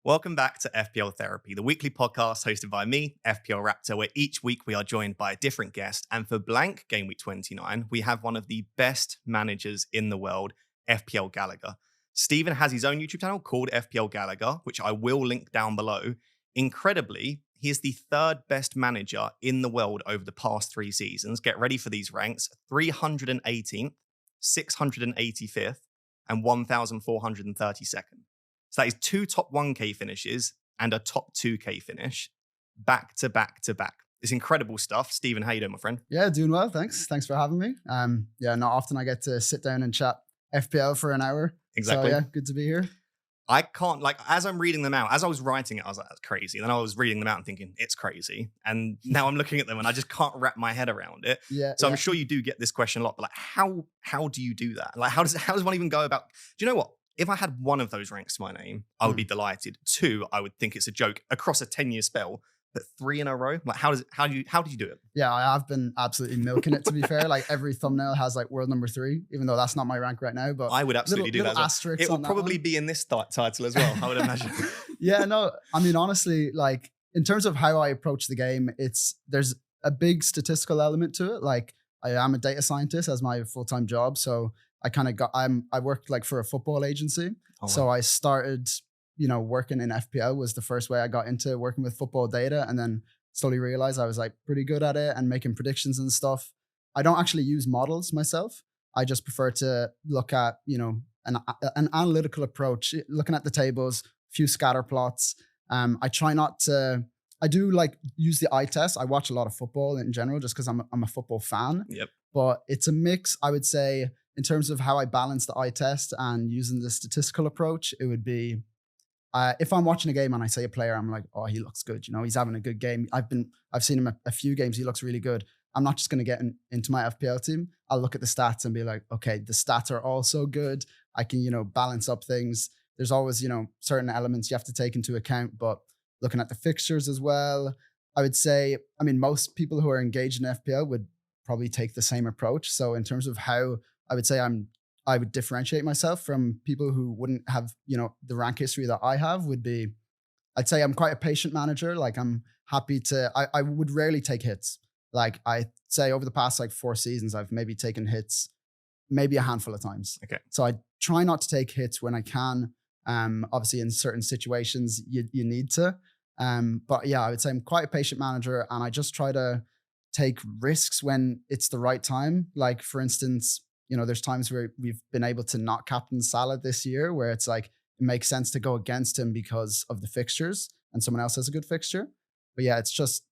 Welcome back to FPL Therapy, the weekly podcast hosted by me, FPL Raptor, where each week we are joined by a different guest. And for blank Gameweek29, we have one of the best managers in the world, FPL Gallagher. Stephen has his own YouTube channel called FPL Gallagher, which I will link down below. Incredibly, he is the third best manager in the world over the past 3 seasons. Get ready for these ranks: 318th, 685th, and 1,432nd. So that is 2 top 1K finishes and a top 2K finish back to back to back. It's incredible stuff. Stephen, how you doing, my friend? Yeah, doing well. Thanks for having me. Not often I get to sit down and chat FPL for an hour. Exactly. So yeah, good to be here. I can't, as I'm reading them out, as I was writing it, I was like, that's crazy. And then I was reading them out and thinking, it's crazy. And now I'm looking at them and I just can't wrap my head around it. So I'm sure you do get this question a lot, but how do you do that? How does one even go about, do you know what? If I had one of those ranks to my name, I would be delighted. 2, I would think it's a joke across a 10-year spell. But 3 in a row, how did you do it? Yeah, I have been absolutely milking it, to be fair. Like every thumbnail has like world number 3, even though that's not my rank right now. But I would absolutely do that. Asterisks it will probably be in this title as well, I would imagine. Yeah, no, I mean, honestly, like in terms of how I approach the game, there's a big statistical element to it. Like I am a data scientist as my full-time job. So I worked like for a football agency. Oh, wow. So I started, working in FPL was the first way I got into working with football data, and then slowly realized I was like pretty good at it and making predictions and stuff. I don't actually use models myself. I just prefer to look at, an analytical approach, looking at the tables, few scatter plots. I do like use the eye test. I watch a lot of football in general just because I'm a football fan. Yep. But it's a mix, I would say, in terms of how I balance the eye test and using the statistical approach. It would be, if I'm watching a game and I see a player, I'm like, oh, he looks good. He's having a good game. I've seen him a few games. He looks really good. I'm not just going to get into my FPL team. I'll look at the stats and be like, okay, the stats are also good. I can, balance up things. There's always, certain elements you have to take into account, but looking at the fixtures as well, I would say, most people who are engaged in FPL would probably take the same approach. So in terms of how I would say I would differentiate myself from people who wouldn't have, the rank history that I have would be, I'd say I'm quite a patient manager. Like I'm happy I would rarely take hits. Like I say over the past like 4 seasons, I've maybe taken hits maybe a handful of times. Okay. So I try not to take hits when I can. Obviously in certain situations you need to. But yeah, I would say I'm quite a patient manager, and I just try to take risks when it's the right time. Like for instance, there's times where we've been able to not captain Salah this year, where it's like, it makes sense to go against him because of the fixtures and someone else has a good fixture. But yeah, it's just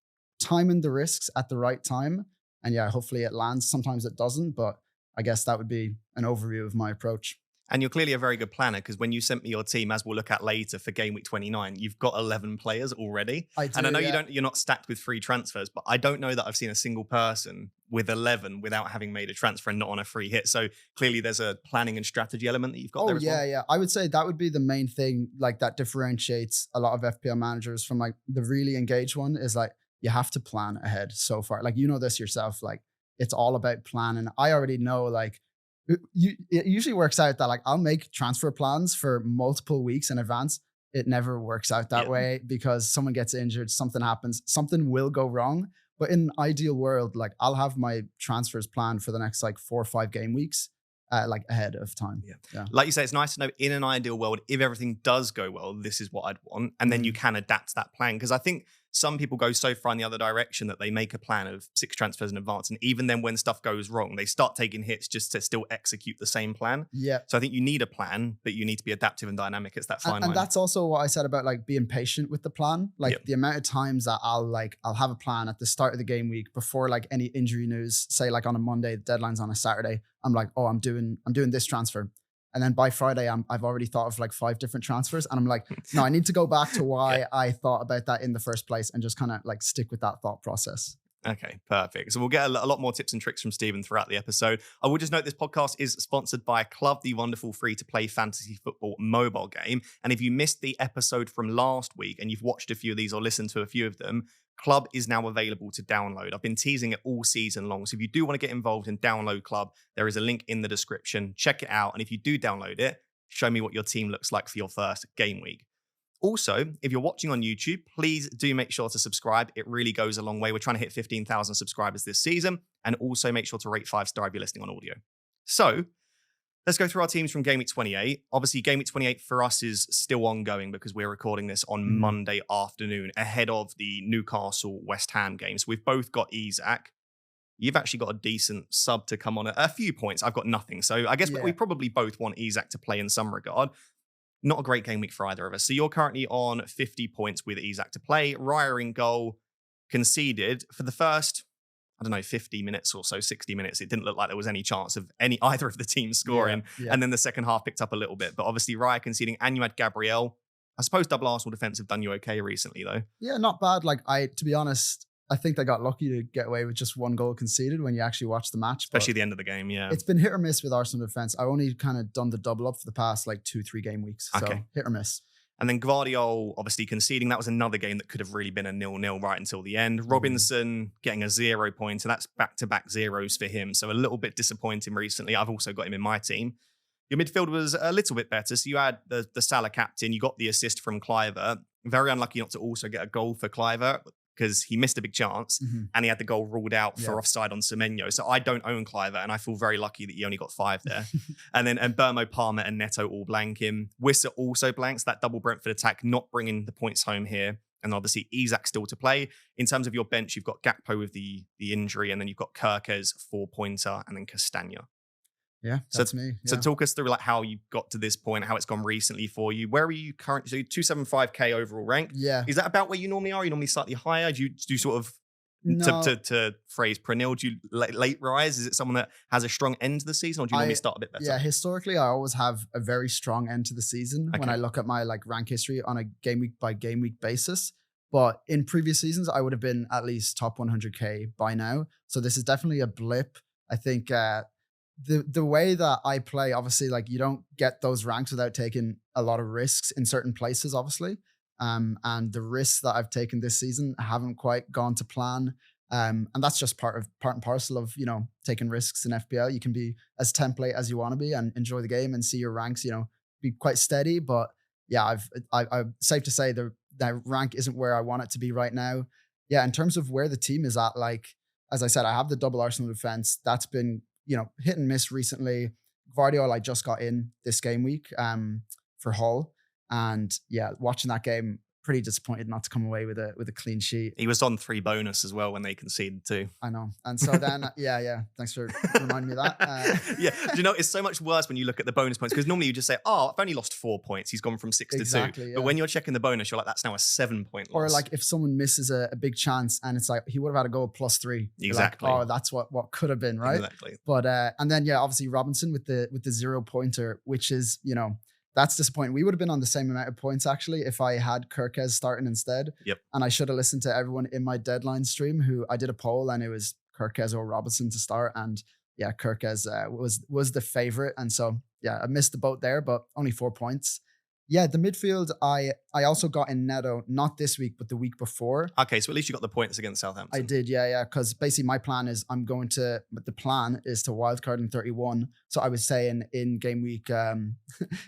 timing the risks at the right time. And yeah, hopefully it lands. Sometimes it doesn't, but I guess that would be an overview of my approach. And you're clearly a very good planner, because when you sent me your team, as we'll look at later for Game Week 29, you've got 11 players already. I do, and I know yeah. you're not stacked with free transfers, but I don't know that I've seen a single person with 11 without having made a transfer and not on a free hit. So clearly there's a planning and strategy element that you've got there as well. Yeah. I would say that would be the main thing, like that differentiates a lot of FPL managers from like the really engaged one, is like you have to plan ahead so far. Like, this yourself, like it's all about planning. I already know, like, it usually works out that like I'll make transfer plans for multiple weeks in advance. It never works out that way because someone gets injured, something happens, something will go wrong. But in an ideal world, like I'll have my transfers planned for the next like 4 or 5 game weeks, like ahead of time. Yeah. Like you say, it's nice to know in an ideal world, if everything does go well, this is what I'd want. And then you can adapt that plan. Because I think some people go so far in the other direction that they make a plan of 6 transfers in advance. And even then when stuff goes wrong, they start taking hits just to still execute the same plan. Yeah. So I think you need a plan, but you need to be adaptive and dynamic. It's that fine line. And that's also what I said about like being patient with the plan. Like the amount of times that I'll have a plan at the start of the game week before like any injury news, say like on a Monday, the deadline's on a Saturday. I'm like, oh, I'm doing this transfer. And then by Friday, I've already thought of like 5 different transfers. And I'm like, no, I need to go back to why I thought about that in the first place and just kind of like stick with that thought process. Okay, perfect. So we'll get a lot more tips and tricks from Stephen throughout the episode. I will just note this podcast is sponsored by Club, the wonderful free-to-play fantasy football mobile game. And if you missed the episode from last week and you've watched a few of these or listened to a few of them, Club is now available to download. I've been teasing it all season long. So if you do want to get involved and download Club, there is a link in the description. Check it out. And if you do download it, show me what your team looks like for your first game week. Also, if you're watching on YouTube, please do make sure to subscribe. It really goes a long way. We're trying to hit 15,000 subscribers this season. And also make sure to rate 5-star if you're listening on audio. So let's go through our teams from Gameweek 28. Obviously, Gameweek 28 for us is still ongoing because we're recording this on Monday afternoon ahead of the Newcastle-West Ham games. We've both got Isak. You've actually got a decent sub to come on a few points. I've got nothing. So I guess we probably both want Isak to play in some regard. Not a great game week for either of us. So you're currently on 50 points with Isak to play. Raya in goal, conceded for the first, 50 minutes or so, 60 minutes. It didn't look like there was any chance of either of the teams scoring. Yeah. And then the second half picked up a little bit. But obviously Raya conceding, and you had Gabriel. I suppose double Arsenal defense have done you okay recently, though. Yeah, not bad. To be honest, I think they got lucky to get away with just one goal conceded when you actually watch the match. Especially the end of the game, yeah. It's been hit or miss with Arsenal defense. I only kind of done the double up for the past 2-3 game weeks. So hit or miss. And then Gvardiol obviously conceding. That was another game that could have really been a 0-0 right until the end. Robinson getting a 0 point. So that's back-to-back zeros for him. So a little bit disappointing recently. I've also got him in my team. Your midfield was a little bit better. So you had the Salah captain. You got the assist from Cliver. Very unlucky not to also get a goal for Cliver, because he missed a big chance and he had the goal ruled out for offside on Semenyo. So I don't own Cliver, and I feel very lucky that he only got 5 there. and Burmo, Palmer and Neto all blank him. Wissa also blanks. That double Brentford attack not bringing the points home here. And obviously Isak still to play. In terms of your bench, you've got Gakpo with the injury, and then you've got Kirkes, 4-pointer, and then Castagna. Yeah, that's me. So talk us through how you got to this point, how it's gone recently for you. Where are you currently? So 275k overall rank. Yeah. Is that about where you normally are? Are you normally slightly higher? Do you sort of, no. to phrase Pranil, do you late rise? Is it someone that has a strong end to the season, or do you normally start a bit better? Yeah, historically, I always have a very strong end to the season when I look at my rank history on a game week by game week basis. But in previous seasons, I would have been at least top 100k by now. So this is definitely a blip. I think the way that I play, obviously, you don't get those ranks without taking a lot of risks in certain places, obviously. And the risks that I've taken this season haven't quite gone to plan. And that's just part and parcel of, taking risks in FPL. You can be as template as you want to be and enjoy the game and see your ranks, be quite steady. But yeah, I'm safe to say that rank isn't where I want it to be right now. Yeah, in terms of where the team is at, as I said, I have the double Arsenal defense. That's been hit and miss recently. Gvardiol, I just got in this game week for Hull. And yeah, watching that game, pretty disappointed not to come away with a clean sheet. He was on 3 bonus as well when they conceded too. I know. And so then, yeah. Thanks for reminding me of that. Yeah. Do you know, it's so much worse when you look at the bonus points, because normally you just say, I've only lost 4 points. He's gone from 6 to 2. Yeah. But when you're checking the bonus, you're like, that's now a 7-point loss. Or if someone misses a big chance and it's he would have had a goal +3. Exactly. That's what could have been, right? Exactly. But, and then, obviously Robinson with the 0-pointer, which is, that's disappointing. We would have been on the same amount of points, actually, if I had Kirkes starting instead. Yep. And I should have listened to everyone in my deadline stream who I did a poll, and it was Kirkes or Robinson to start. And yeah, Kirkes was the favorite. And so, yeah, I missed the boat there, but only 4 points. Yeah, the midfield, I also got in Neto, not this week, but the week before. Okay, so at least you got the points against Southampton. I did, yeah, because basically my plan is the plan is to wildcard in 31. So I was saying in game week, game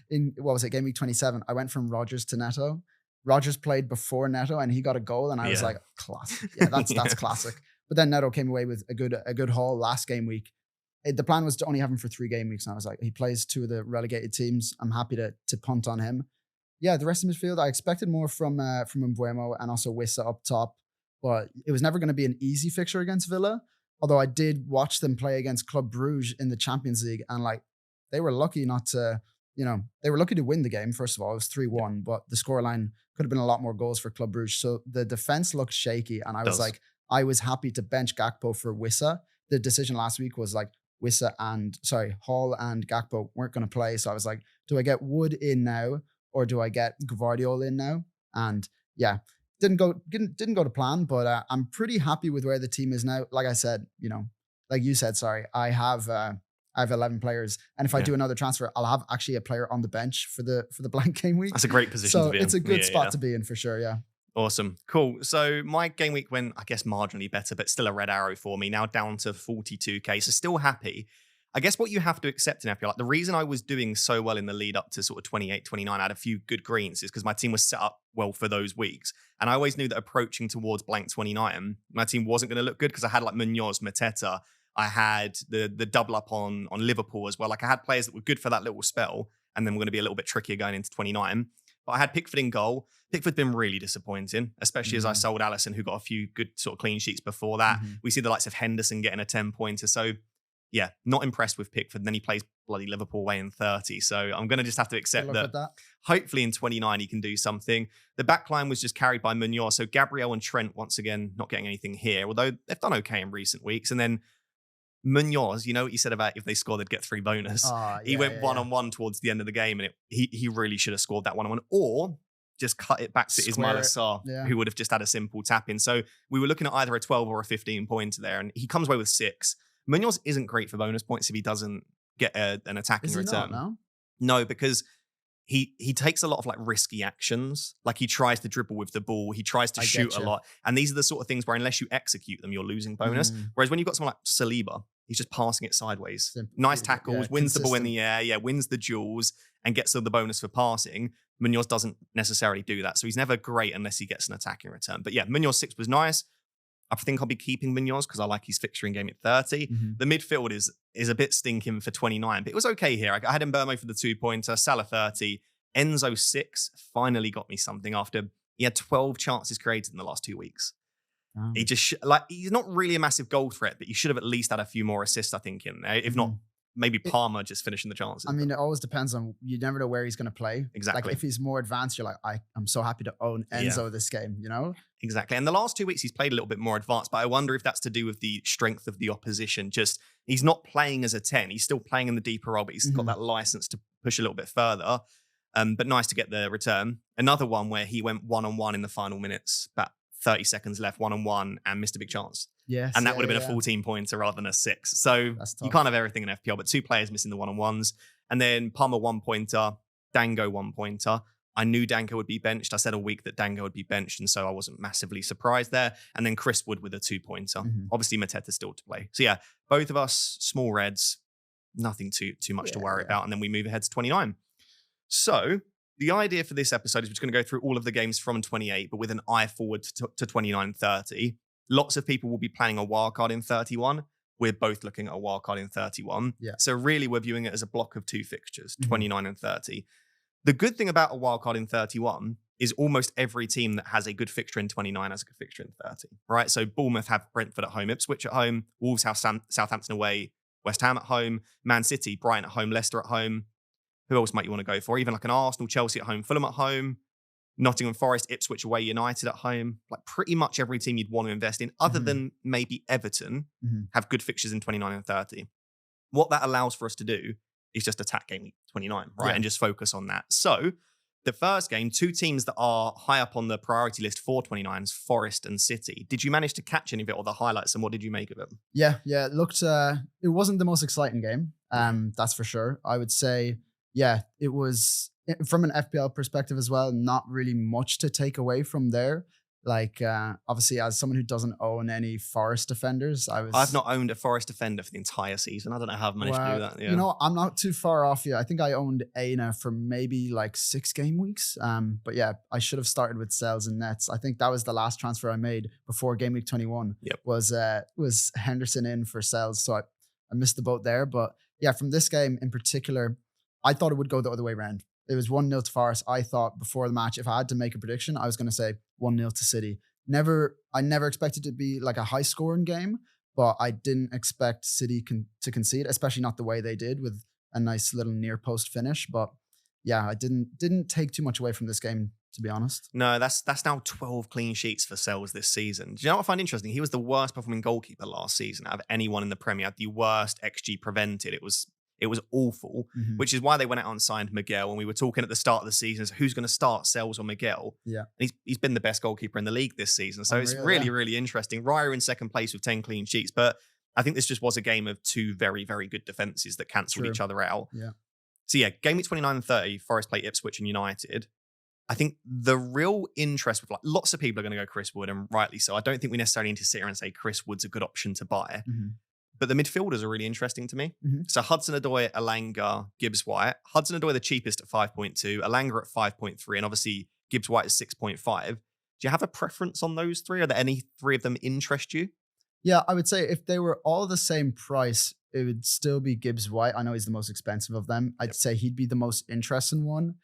week 27, I went from Rodgers to Neto. Rodgers played before Neto and he got a goal, and I was like, classic. Yeah, that's classic. But then Neto came away with a good haul last game week. The plan was to only have him for 3 game weeks. And I was like, he plays 2 of the relegated teams. I'm happy to punt on him. Yeah, the rest of midfield, I expected more from Mbeumo and also Wissa up top, but it was never going to be an easy fixture against Villa. Although I did watch them play against Club Brugge in the Champions League, and they were lucky not to, they were lucky to win the game. First of all, it was 3-1, but the scoreline could have been a lot more goals for Club Brugge. So the defense looked shaky, and I was happy to bench Gakpo for Wissa. The decision last week was Hall and Gakpo weren't going to play. So I was like, do I get Wood in now, or do I get Gvardiol in now? And yeah, didn't go to plan, but I'm pretty happy with where the team is now. Like I said, like you said, sorry, I have 11 players, and if I do another transfer, I'll have actually a player on the bench for the blank game week. That's a great position to be in. So it's a good spot to be in for sure. Yeah. Awesome. Cool. So my game week went, I guess, marginally better, but still a red arrow for me. Now down to 42k. So still happy. I guess what you have to accept in FPL, like the reason I was doing so well in the lead up to sort of 28, 29, I had a few good greens, is because my team was set up well for those weeks. And I always knew that approaching towards blank 29, my team wasn't going to look good because I had like Munoz, Mateta. I had the double up on Liverpool as well. Like I had players that were good for that little spell, and then we're going to be a little bit trickier going into 29. But I had Pickford in goal. Pickford's been really disappointing, especially as I sold Alisson, who got a few good sort of clean sheets before that. We see the likes of Henderson getting a 10-pointer. So yeah, not impressed with Pickford. And then he plays bloody Liverpool away in 30. So I'm going to just have to accept that hopefully in 29 he can do something. The back line was just carried by Munoz. So Gabriel and Trent, once again, not getting anything here, although they've done okay in recent weeks. And then Munoz, you know what you said about if they score, they'd get 3 bonus. He went one-on-one towards the end of the game, and he really should have scored that one-on-one. Or just cut it back to Ismail Assar, who would have just had a simple tap in. So we were looking at either a 12 or a 15 pointer there, and he comes away with 6. Munoz isn't great for bonus points if he doesn't get an attacking return. No, because he takes a lot of like risky actions. Like he tries to dribble with the ball, he tries to shoot a lot, and these are the sort of things where unless you execute them, you're losing bonus. Whereas when you've got someone like Saliba, he's just passing it sideways. Nice tackles, wins the ball in the air, wins the duels, and gets all the bonus for passing. Munoz doesn't necessarily do that, so he's never great unless he gets an attacking return. But yeah, Munoz 6 was nice. I think I'll be keeping Munoz because I like his fixturing game at 30. The midfield is a bit stinking for 29, but it was okay here. I had Mbeumo for the 2-pointer, Salah 30, Enzo 6 finally got me something after he had 12 chances created in the last 2 weeks. He just he's not really a massive goal threat, but you should have at least had a few more assists, I think, in there. If not, maybe Palmer just finishing the chances. I mean, it always depends on, you never know where he's going to play. Exactly. Like if he's more advanced, you're like, I'm so happy to own Enzo this game, you know? Exactly. And the last 2 weeks, he's played a little bit more advanced, but I wonder if that's to do with the strength of the opposition. Just, he's not playing as a 10. He's still playing in the deeper role, but he's got that license to push a little bit further. But nice to get the return. Another one where he went one-on-one in the final minutes, about 30 seconds left, one-on-one, and missed a big chance. Yes. And that would have been a 14-pointer rather than a 6. So you can't have everything in FPL, but 2 players missing the one-on-ones. And then Palmer 1-pointer, Dango 1-pointer. I knew Dango would be benched. I said all week that Dango would be benched, and so I wasn't massively surprised there. And then Chris Wood with a 2-pointer. Obviously, Mateta still to play. So yeah, both of us, small reds, nothing too much to worry about. And then we move ahead to 29. So the idea for this episode is we're just going to go through all of the games from 28, but with an eye forward to 29, 30. Lots of people will be planning a wildcard in 31. We're both looking at a wildcard in 31. So really, we're viewing it as a block of 2 fixtures, 29 and 30. The good thing about a wildcard in 31 is almost every team that has a good fixture in 29 has a good fixture in 30, right? So Bournemouth have Brentford at home, Ipswich at home, Wolves have Southampton away, West Ham at home, Man City, Brighton at home, Leicester at home. Who else might you want to go for? Even like an Arsenal, Chelsea at home, Fulham at home, Nottingham Forest, Ipswich away, United at home. Like pretty much every team you'd want to invest in, other than maybe Everton, have good fixtures in 29 and 30. What that allows for us to do is just attack Gameweek 29, right? And just focus on that. So the first game, 2 teams that are high up on the priority list for 29s, Forest and City. Did you manage to catch any of it or the highlights, and what did you make of it? Yeah, it looked, it wasn't the most exciting game. That's for sure. I would say, it was, from an FPL perspective as well, not really much to take away from there. Like, obviously, as someone who doesn't own any Forest defenders, I've not owned a Forest defender for the entire season. I don't know how I've managed to do that. Yeah. You know, I'm not too far off you. I think I owned Aina for maybe like 6 game weeks. But yeah, I should have started with Sells and Nets. I think that was the last transfer I made before Game Week 21. Was Henderson in for Sells. So I missed the boat there. But yeah, from this game in particular, I thought it would go the other way around. It was 1-0 to Forest. I thought before the match, if I had to make a prediction, I was going to say 1-0 to City. I never expected it to be like a high scoring game, but I didn't expect City to concede, especially not the way they did with a nice little near post finish. But yeah, I didn't take too much away from this game, to be honest. No, that's now 12 clean sheets for Sells this season. Do you know what I find interesting? He was the worst performing goalkeeper last season out of anyone in the Premier. Had the worst XG prevented. It was awful, which is why they went out and signed Miguel. And we were talking at the start of the season, so who's going to start, Sells or Miguel? Yeah. And he's been the best goalkeeper in the league this season. So it's really interesting. Raya in second place with 10 clean sheets. But I think this just was a game of 2 very, very good defenses that cancelled each other out. Yeah. So yeah, game week 29 and 30, Forest play Ipswich and United. I think the real interest with lots of people are going to go Chris Wood, and rightly so. I don't think we necessarily need to sit here and say Chris Wood's a good option to buy. But the midfielders are really interesting to me. Mhm. So Hudson-Odoi, Elanga, Gibbs-White. Hudson-Odoi the cheapest at 5.2, Elanga at 5.3, and obviously Gibbs-White is 6.5. Do you have a preference on those three? Are there any three of them interest you? Yeah, I would say if they were all the same price, it would still be Gibbs White. I know he's the most expensive of them. I'd say he'd be the most interesting one.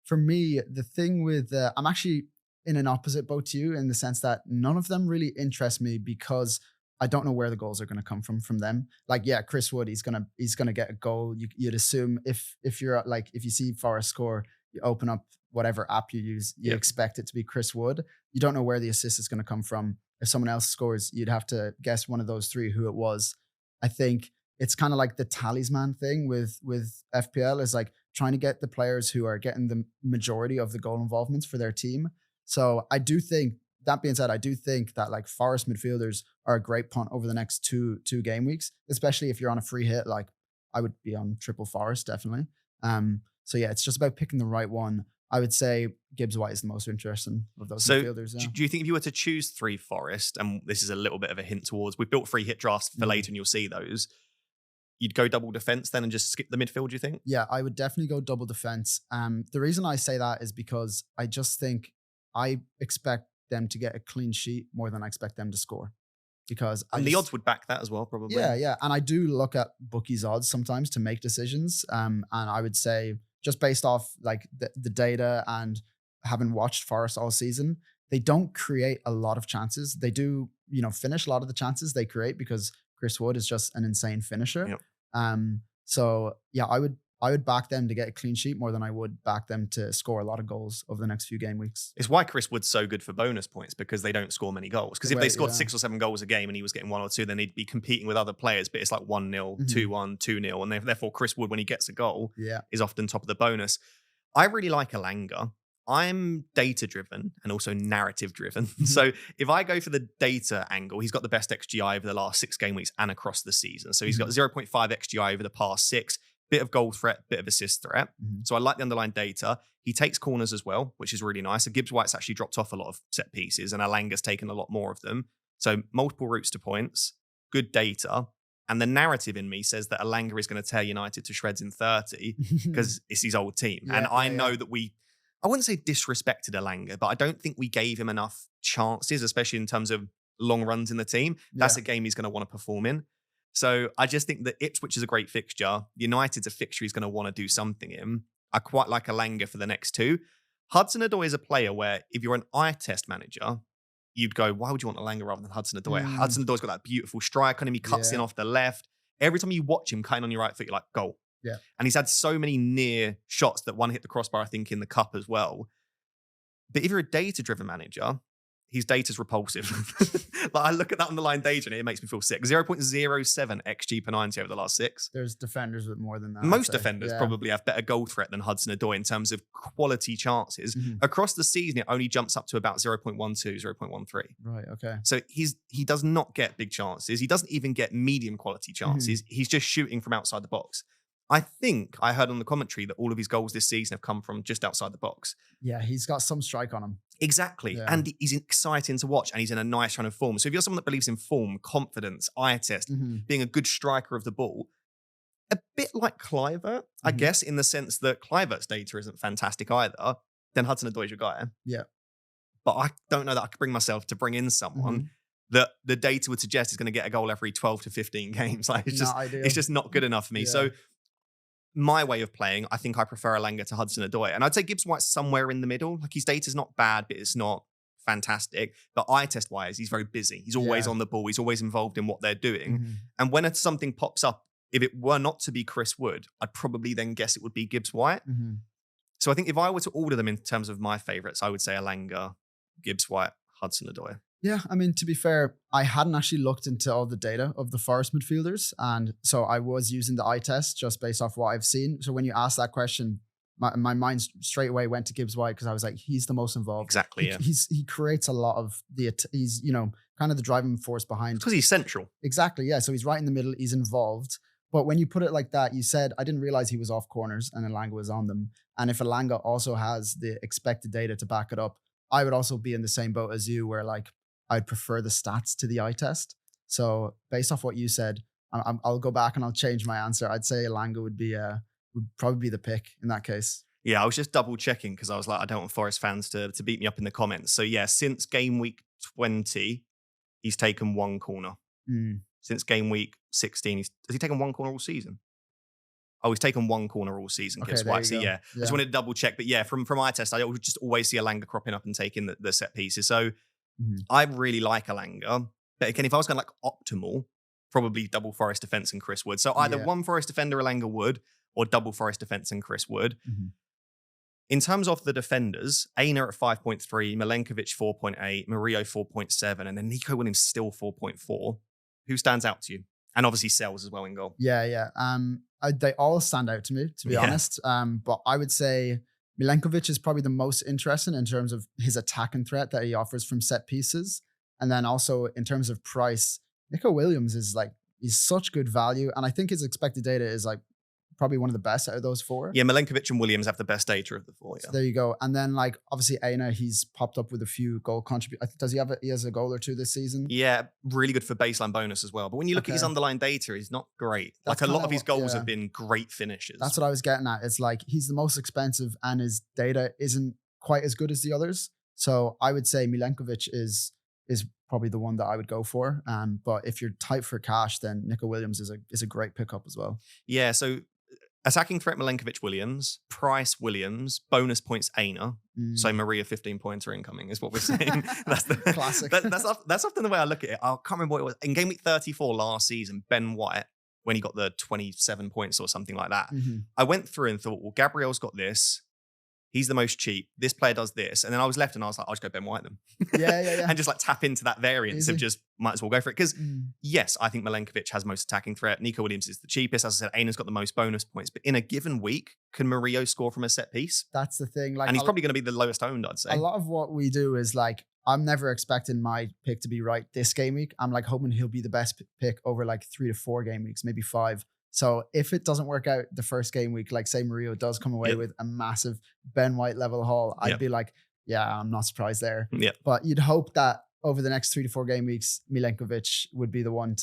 For me, the thing with I'm actually in an opposite boat to you in the sense that none of them really interest me because I don't know where the goals are going to come from them. Like, yeah, Chris Wood, he's gonna get a goal. You'd assume if you're like if you see Forest score, you open up whatever app you use, you expect it to be Chris Wood. You don't know where the assist is going to come from. If someone else scores, you'd have to guess one of those three who it was. I think it's kind of like the talisman thing with FPL is like trying to get the players who are getting the majority of the goal involvements for their team. So I do think, that being said, I do think that like Forest midfielders are a great punt over the next two game weeks, especially if you're on a free hit. Like I would be on triple Forest definitely. So yeah, it's just about picking the right one. I would say Gibbs White is the most interesting of those midfielders. Yeah. Do you think if you were to choose three Forest, and this is a little bit of a hint towards, we've built free hit drafts for later and you'll see those, you'd go double defense then and just skip the midfield, do you think? Yeah, I would definitely go double defense. The reason I say that is because I just think I expect them to get a clean sheet more than I expect them to score. Because the odds would back that as well, probably. Yeah. And I do look at bookies' odds sometimes to make decisions. And I would say, just based off like the data and having watched Forest all season, they don't create a lot of chances. They do, finish a lot of the chances they create because Chris Wood is just an insane finisher. Yep. So yeah, I would back them to get a clean sheet more than I would back them to score a lot of goals over the next few game weeks. It's why Chris Wood's so good for bonus points, because they don't score many goals. Because if they scored 6 or 7 goals a game and he was getting 1 or 2, then he'd be competing with other players, but it's like 1-0, 2-1, 2-0. And therefore Chris Wood, when he gets a goal, is often top of the bonus. I really like Elanga. I'm data-driven and also narrative-driven. So if I go for the data angle, he's got the best XGI over the last 6 game weeks and across the season. So he's got 0.5 XGI over the past 6. Bit of goal threat, bit of assist threat. So I like the underlying data. He takes corners as well, which is really nice. So Gibbs White's actually dropped off a lot of set pieces and Alanga's taken a lot more of them. So multiple routes to points, good data. And the narrative in me says that Elanga is going to tear United to shreds in 30 because it's his old team. And I know that I wouldn't say disrespected Elanga, but I don't think we gave him enough chances, especially in terms of long runs in the team. That's a game he's going to want to perform in. So I just think that Ipswich is a great fixture. United's a fixture he's going to want to do something in. I quite like Elanga for the next 2. Hudson-Odoi is a player where if you're an eye test manager, you'd go, why would you want Elanga rather than Hudson-Odoi? Hudson-Odoi's got that beautiful strike on him. He cuts in off the left. Every time you watch him cutting on your right foot, you're like, goal. Yeah. And he's had so many near shots that one hit the crossbar, I think, in the cup as well. But if you're a data-driven manager, his data's repulsive. Like I look at that underlying data and it makes me feel sick. 0.07 XG per 90 over the last 6. There's defenders with more than that. Most defenders probably have better goal threat than Hudson-Odoi in terms of quality chances. Across the season, it only jumps up to about 0.12, 0.13. Right, okay. So he does not get big chances. He doesn't even get medium quality chances. He's just shooting from outside the box. I think I heard on the commentary that all of his goals this season have come from just outside the box. Yeah, he's got some strike on him. Exactly. Yeah. And he's exciting to watch and he's in a nice run of form. So if you're someone that believes in form, confidence, eye test, being a good striker of the ball, a bit like Kluivert, I guess, in the sense that Kluivert's data isn't fantastic either, then Hudson-Odoi's your guy. Yeah. But I don't know that I could bring myself to bring in someone that the data would suggest is going to get a goal every 12 to 15 games. Like it's just not good enough for me. Yeah. So my way of playing, I think I prefer Elanga to Hudson-Odoi. And I'd say Gibbs White's somewhere in the middle. Like his data's not bad, but it's not fantastic. But eye test wise, he's very busy. He's always on the ball. He's always involved in what they're doing. And when something pops up, if it were not to be Chris Wood, I'd probably then guess it would be Gibbs White. So I think if I were to order them in terms of my favorites, I would say Elanga, Gibbs White, Hudson-Odoi. Yeah, I mean, to be fair, I hadn't actually looked into all the data of the Forest midfielders. And so I was using the eye test just based off what I've seen. So when you asked that question, my mind straight away went to Gibbs White because I was like, he's the most involved. Exactly, He creates a lot of he's, kind of the driving force behind. Because he's central. Exactly, yeah. So he's right in the middle. He's involved. But when you put it like that, you said, I didn't realize he was off corners and Elanga was on them. And if Elanga also has the expected data to back it up, I would also be in the same boat as you where like, I'd prefer the stats to the eye test. So based off what you said, I'll go back and I'll change my answer. I'd say Elanga would probably be the pick in that case. Yeah, I was just double checking because I was like, I don't want Forest fans to beat me up in the comments. So yeah, since game week 20, he's taken one corner. Since game week 16, has he taken one corner all season? Oh, he's taken one corner all season. Okay, Guess there why? you So go. yeah, I just wanted to double check. But yeah, from my test, I would just always see Elanga cropping up and taking the set pieces. So I really like Elanga. But again, if I was going like optimal, probably double Forest defense and Chris Wood. So either one Forest defender, Elanga Wood, or double Forest defense and Chris Wood. In terms of the defenders, Aina at 5.3, Milenkovic 4.8, Murillo 4.7, and then Nico Williams still 4.4. Who stands out to you? And obviously Sells as well in goal. Yeah. They all stand out to me, to be honest. But I would say Milenkovic is probably the most interesting in terms of his attacking threat that he offers from set pieces. And then also in terms of price, Nico Williams is like, he's such good value. And I think his expected data is like probably one of the best out of those four. Yeah, Milenkovic and Williams have the best data of the four. Yeah. So there you go. And then like obviously Aina, he's popped up with a few goal contributions. Does he has a goal or two this season? Yeah, really good for baseline bonus as well. But when you look at his underlying data, he's not great. That's like a lot of his goals have been great finishes. That's what I was getting at. It's like he's the most expensive and his data isn't quite as good as the others. So I would say Milenkovic is probably the one that I would go for. But if you're tight for cash, then Nico Williams is a great pickup as well. Yeah, so attacking threat Milenkovic Williams, price Williams, bonus points Aina. So Maria 15 points are incoming is what we're saying. That's the classic. That's often the way I look at it. I can't remember what it was. In game week 34 last season, Ben White, when he got the 27 points or something like that, I went through and thought, well, Gabriel's got this. He's the most cheap. This player does this. And then I was left and I was like, I'll just go Ben White then. Yeah. And just like tap into that variance of just might as well go for it. Because yes, I think Milenkovic has most attacking threat. Nico Williams is the cheapest. As I said, Aina's got the most bonus points. But in a given week, can Murillo score from a set piece? That's the thing. Like, and he's probably going to be the lowest owned, I'd say. A lot of what we do is like, I'm never expecting my pick to be right this game week. I'm like hoping he'll be the best pick over like 3 to 4 game weeks, maybe 5. So if it doesn't work out the first game week, like say Murillo does come away with a massive Ben White level haul, I'd be like, yeah, I'm not surprised there. But you'd hope that over the next 3 to 4 game weeks, Milenkovic would be the one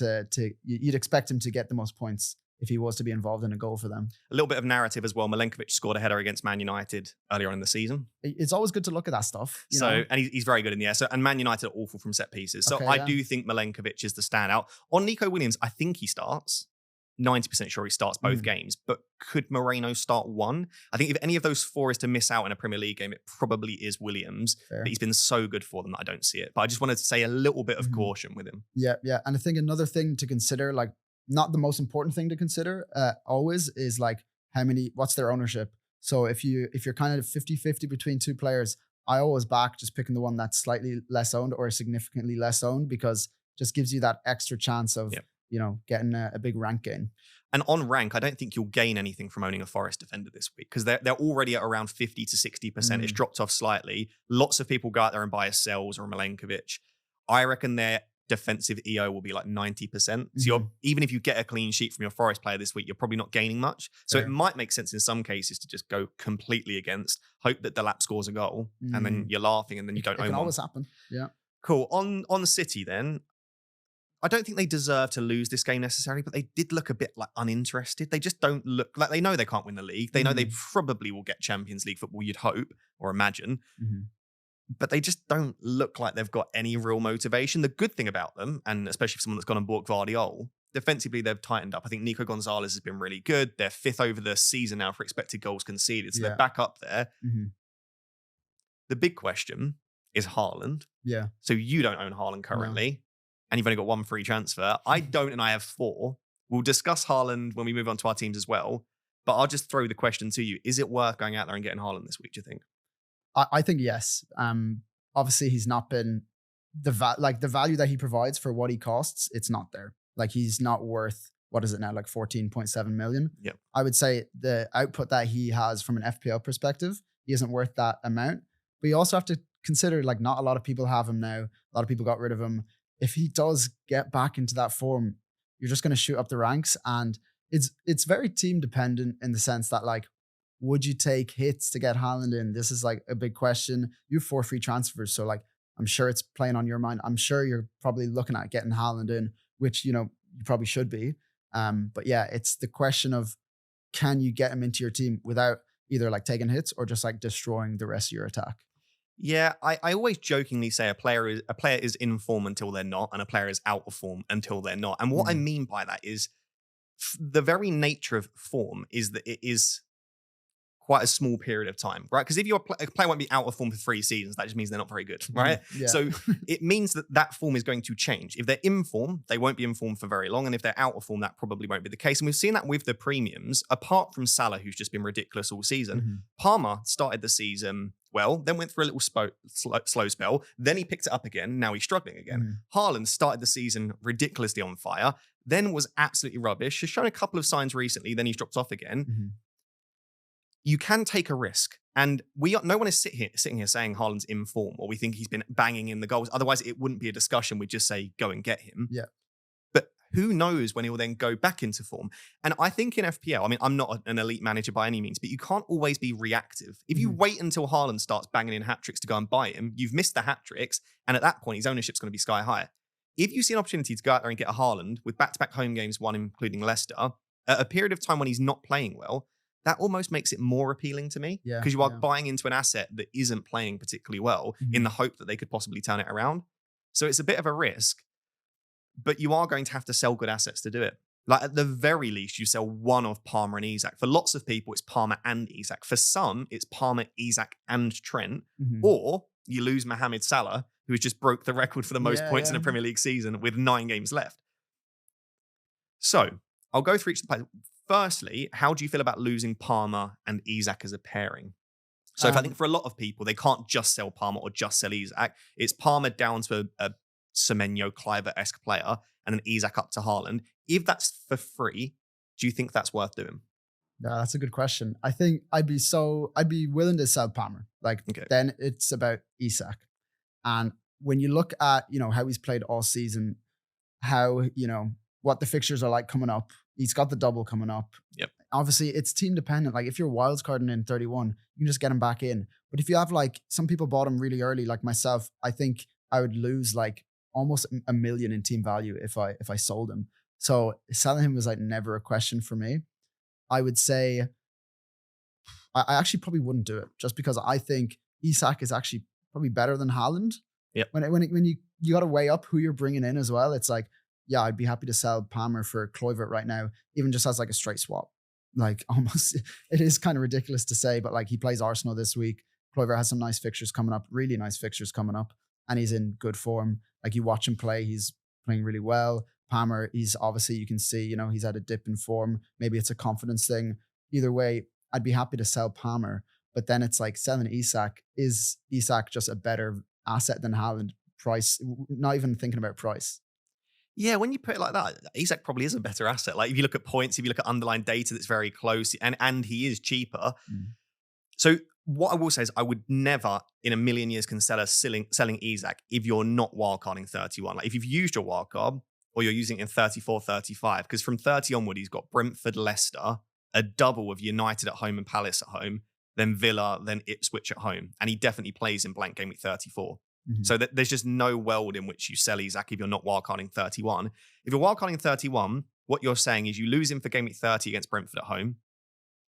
you'd expect him to get the most points if he was to be involved in a goal for them. A little bit of narrative as well. Milenkovic scored a header against Man United earlier on in the season. It's always good to look at that stuff. And he's very good in the air. So, and Man United are awful from set pieces. So I do think Milenkovic is the standout. On Nico Williams, I think he starts. 90% sure he starts both games, but could Moreno start one? I think if any of those 4 is to miss out in a Premier League game, it probably is Williams. Fair. But he's been so good for them that I don't see it. But I just wanted to say a little bit of caution with him. Yeah. And I think another thing to consider, like not the most important thing to consider always is like what's their ownership. So if you're kind of 50-50 between 2 players, I always back just picking the one that's slightly less owned or significantly less owned because it just gives you that extra chance of getting a big rank gain. And on rank, I don't think you'll gain anything from owning a Forest defender this week because they're already at around 50 to 60%. It's dropped off slightly. Lots of people go out there and buy a Sells or a Milenkovic. I reckon their defensive EO will be like 90%. So even if you get a clean sheet from your Forest player this week, you're probably not gaining much. So it might make sense in some cases to just go completely against, hope that Delap scores a goal, and then you're laughing and then you don't own one. It can always happen. Yeah. Cool. On City then, I don't think they deserve to lose this game necessarily, but they did look a bit like uninterested. They just don't look like they know they can't win the league. They know they probably will get Champions League football, you'd hope or imagine. But they just don't look like they've got any real motivation. The good thing about them, and especially for someone that's gone and bought Gvardiol, defensively they've tightened up. I think Nico Gonzalez has been really good. They're 5th over the season now for expected goals conceded. So they're back up there. The big question is Haaland. Yeah. So you don't own Haaland currently. And you've only got 1 free transfer. I don't, and I have 4. We'll discuss Haaland when we move on to our teams as well. But I'll just throw the question to you. Is it worth going out there and getting Haaland this week, do you think? I think yes. Obviously, he's not been the value that he provides for what he costs. It's not there. Like he's not worth, what is it now? Like 14.7 million. Yep. I would say the output that he has from an FPL perspective, he isn't worth that amount. But you also have to consider like not a lot of people have him now. A lot of people got rid of him. If he does get back into that form, you're just going to shoot up the ranks. And it's very team dependent in the sense that like, would you take hits to get Haaland in? This is like a big question. You have 4 free transfers. So like, I'm sure it's playing on your mind. I'm sure you're probably looking at getting Haaland in, which, you probably should be. But yeah, it's the question of, can you get him into your team without either like taking hits or just like destroying the rest of your attack? Yeah, I always jokingly say a player is in form until they're not, and a player is out of form until they're not. And what I mean by that is the very nature of form is that it is quite a small period of time, right? Because if a player won't be out of form for 3 seasons, that just means they're not very good, right? Yeah. So it means that form is going to change. If they're in form, they won't be in form for very long. And if they're out of form, that probably won't be the case. And we've seen that with the premiums, apart from Salah, who's just been ridiculous all season. Palmer started the season well, then went through a little slow spell. Then he picked it up again. Now he's struggling again. Haaland started the season ridiculously on fire, then was absolutely rubbish. Has shown a couple of signs recently, then he's dropped off again. You can take a risk. And no one is sitting here saying Haaland's in form or we think he's been banging in the goals. Otherwise, it wouldn't be a discussion. We'd just say, go and get him. Yeah. But who knows when he'll then go back into form? And I think in FPL, I mean, I'm not an elite manager by any means, but you can't always be reactive. If you wait until Haaland starts banging in hat-tricks to go and buy him, you've missed the hat-tricks. And at that point, his ownership's going to be sky high. If you see an opportunity to go out there and get a Haaland with back-to-back home games, one including Leicester, at a period of time when he's not playing well, that almost makes it more appealing to me because you are buying into an asset that isn't playing particularly well in the hope that they could possibly turn it around. So it's a bit of a risk, but you are going to have to sell good assets to do it. Like at the very least, you sell one of Palmer and Isak. For lots of people, it's Palmer and Isak. For some, it's Palmer, Isak and Trent. Or you lose Mohamed Salah, who has just broke the record for the most points in a Premier League season with 9 games left. So I'll go through each of the players. Firstly, how do you feel about losing Palmer and Isak as a pairing? So if I think for a lot of people, they can't just sell Palmer or just sell Isak. It's Palmer down to a Semenyo, Kluivert-esque player, and then Isak up to Haaland. If that's for free, do you think that's worth doing? Yeah, that's a good question. I think I'd be willing to sell Palmer. Then it's about Isak. And when you look at, how he's played all season, how, what the fixtures are like coming up, he's got the double coming up. Yep. Obviously, it's team dependent. Like if you're wildcarding in 31, you can just get him back in. But if you have some people bought him really early, like myself, I think I would lose almost $1 million in team value if I sold him. So selling him was never a question for me. I would say I actually probably wouldn't do it just because I think Isak is actually probably better than Haaland. Yep. When you got to weigh up who you're bringing in as well, it's yeah, I'd be happy to sell Palmer for Kluivert right now, even just as a straight swap. Almost, it is kind of ridiculous to say, but he plays Arsenal this week. Kluivert has some nice fixtures coming up, really nice fixtures coming up, and he's in good form. You watch him play, he's playing really well. Palmer, he's obviously, you can see, he's had a dip in form. Maybe it's a confidence thing. Either way, I'd be happy to sell Palmer, but then it's selling Isak. Is Isak just a better asset than Haaland? Price, not even thinking about price. Yeah, when you put it like that, Isak probably is a better asset. If you look at points, if you look at underlying data that's very close, and he is cheaper. So what I will say is I would never in a million years consider selling Isak if you're not wildcarding 31. If you've used your wildcard or you're using it in 34, 35, because from 30 onward, he's got Brentford, Leicester, a double of United at home and Palace at home, then Villa, then Ipswich at home. And he definitely plays in blank game week 34. So there's just no world in which you sell Isak if you're not wildcarding 31. If you're wildcarding 31, what you're saying is you lose him for game week 30 against Brentford at home,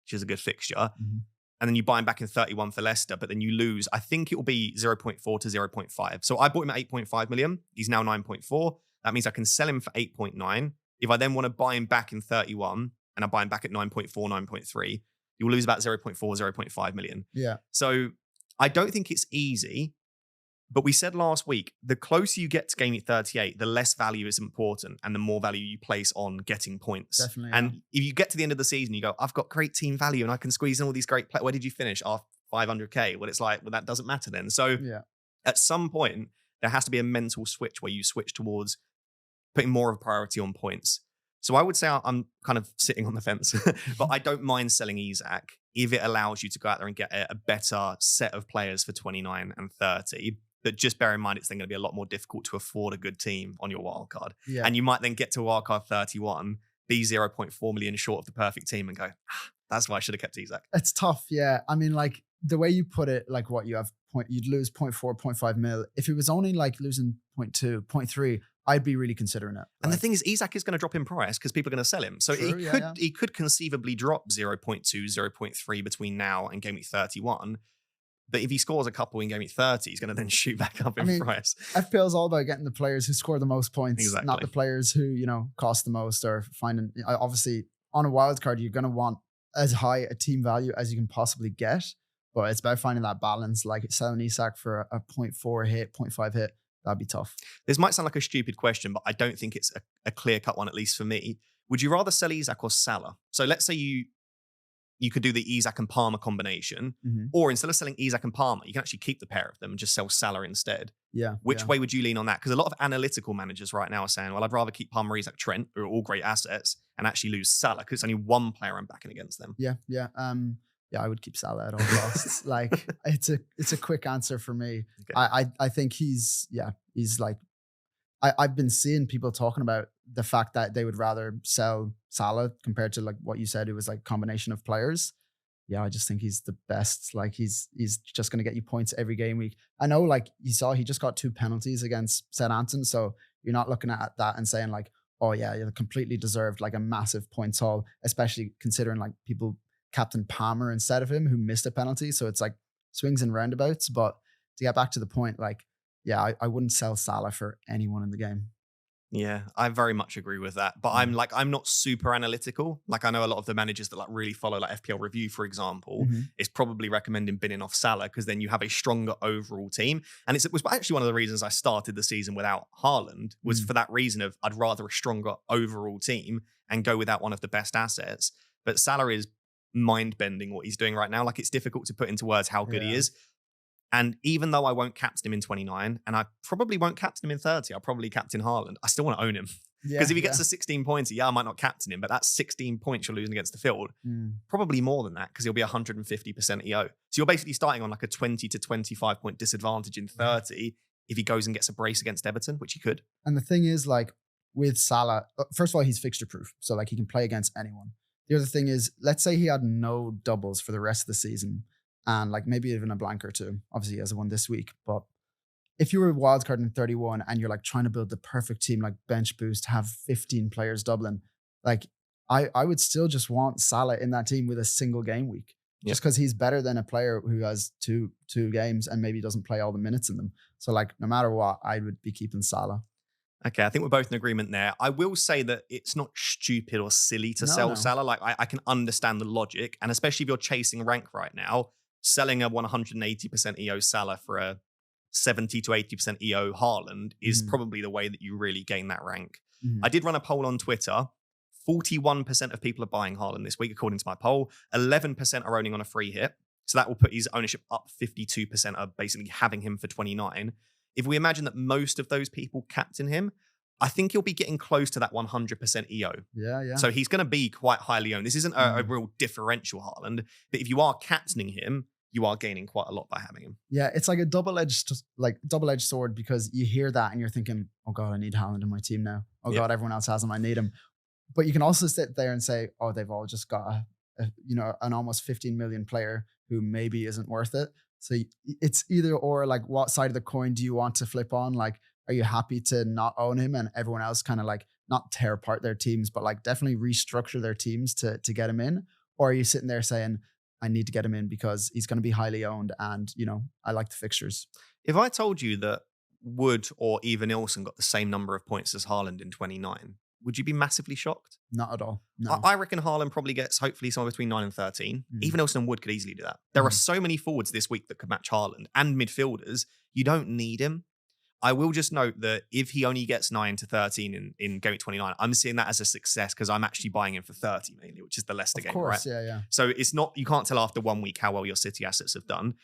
which is a good fixture. And then you buy him back in 31 for Leicester, but then you lose, I think it will be 0.4 to 0.5. So I bought him at 8.5 million. He's now 9.4. That means I can sell him for 8.9. If I then want to buy him back in 31 and I buy him back at 9.4, 9.3, you'll lose about 0.4, 0.5 million. Yeah. So I don't think it's easy. But we said last week, the closer you get to game week 38, the less value is important and the more value you place on getting points. Definitely. And if you get to the end of the season, you go, I've got great team value and I can squeeze in all these great players. Where did you finish? 500K. Well, it's well, that doesn't matter then. So at some point, there has to be a mental switch where you switch towards putting more of a priority on points. So I would say I'm kind of sitting on the fence, but I don't mind selling Isak if it allows you to go out there and get a better set of players for 29 and 30. But just bear in mind, it's then going to be a lot more difficult to afford a good team on your wildcard. Yeah. And you might then get to wildcard 31, be 0.4 million short of the perfect team and go, that's why I should have kept Isak. It's tough, yeah. I mean, the way you put it, what you have, you'd lose 0.4, 0.5 mil. If it was only losing 0.2, 0.3, I'd be really considering it. And the thing is, Isak is going to drop in price because people are going to sell him. So True, he could conceivably drop 0.2, 0.3 between now and game week 31. But if he scores a couple in game week 30, he's going to then shoot back up in price. FPL is all about getting the players who score the most points, not the players who, cost the most or finding. Obviously, on a wild card, you're going to want as high a team value as you can possibly get. But it's about finding that balance, like selling Isak for a 0.4 hit, 0.5 hit. That'd be tough. This might sound like a stupid question, but I don't think it's a clear-cut one, at least for me. Would you rather sell Isak or Salah? So let's say you could do the Isak and Palmer combination, or instead of selling Isak and Palmer, you can actually keep the pair of them and just sell Salah instead. Yeah. Which way would you lean on that? Because a lot of analytical managers right now are saying, well, I'd rather keep Palmer, Isak, Trent, who are all great assets, and actually lose Salah because it's only one player I'm backing against them. Yeah. Yeah, I would keep Salah at all costs. Like it's a quick answer for me. Okay. I think he's like I've been seeing people talking about the fact that they would rather sell Salah compared to like what you said, it was like combination of players. Yeah, I just think he's the best. Like he's just gonna get you points every game week. I know like you saw he just got 2 penalties against Southampton. So you're not looking at that and saying like, oh yeah, you're completely deserved like a massive points haul, especially considering like people Captain Palmer instead of him who missed a penalty. So it's like swings and roundabouts. But to get back to the point, like, yeah, I wouldn't sell Salah for anyone in the game. Yeah, I very much agree with that. But I'm not super analytical. Like I know a lot of the managers that like really follow like FPL Review, for example, is probably recommending binning off Salah because then you have a stronger overall team. And it was actually one of the reasons I started the season without Haaland was for that reason of I'd rather a stronger overall team and go without one of the best assets. But Salah is mind-bending what he's doing right now. Like it's difficult to put into words how good he is. And even though I won't captain him in 29 and I probably won't captain him in 30, I'll probably captain Haaland. I still want to own him. Because if he gets to 16 points, I might not captain him, but that's 16 points you're losing against the field. Probably more than that because he'll be 150% EO. So you're basically starting on like a 20 to 25 point disadvantage in 30 if he goes and gets a brace against Everton, which he could. And the thing is like with Salah, first of all, he's fixture proof. So like he can play against anyone. The other thing is, let's say he had no doubles for the rest of the season and like maybe even a blank or two. Obviously, he has one this week. But if you were wildcard in 31 and you're like trying to build the perfect team, like bench boost, have 15 players doubling, like I would still just want Salah in that team with a single game week. Just because he's better than a player who has two games and maybe doesn't play all the minutes in them. So like no matter what, I would be keeping Salah. Okay, I think we're both in agreement there. I will say that it's not stupid or silly to sell Salah. Like I can understand the logic, and especially if you're chasing rank right now, selling a 180% EO Salah for a 70 to 80% EO Haaland is probably the way that you really gain that rank. I did run a poll on Twitter. 41% of people are buying Haaland this week, according to my poll. 11% are owning on a free hit. So that will put his ownership up. 52% are basically having him for 29. If we imagine that most of those people captain him, I think he'll be getting close to that 100% EO. Yeah. So he's going to be quite highly owned. This isn't a real differential Haaland, but if you are captaining him, you are gaining quite a lot by having him. Yeah, it's like a double-edged sword because you hear that and you're thinking, oh God, I need Haaland in my team now. Oh God, everyone else has him, I need him. But you can also sit there and say, oh, they've all just got an almost 15 million player who maybe isn't worth it. So it's either or, like what side of the coin do you want to flip on? Like, are you happy to not own him and everyone else kind of like not tear apart their teams, but like definitely restructure their teams to get him in? Or are you sitting there saying, I need to get him in because he's going to be highly owned and, I like the fixtures. If I told you that Wood or even Ilson got the same number of points as Haaland in 29, would you be massively shocked? Not at all. No. I reckon Haaland probably gets hopefully somewhere between 9 and 13. Even Ilson and Wood could easily do that. There are so many forwards this week that could match Haaland and midfielders. You don't need him. I will just note that if he only gets 9 to 13 in Game Week 29, I'm seeing that as a success because I'm actually buying him for 30 mainly, which is the Leicester game, right? Yeah. So it's not, you can't tell after 1 week how well your City assets have done.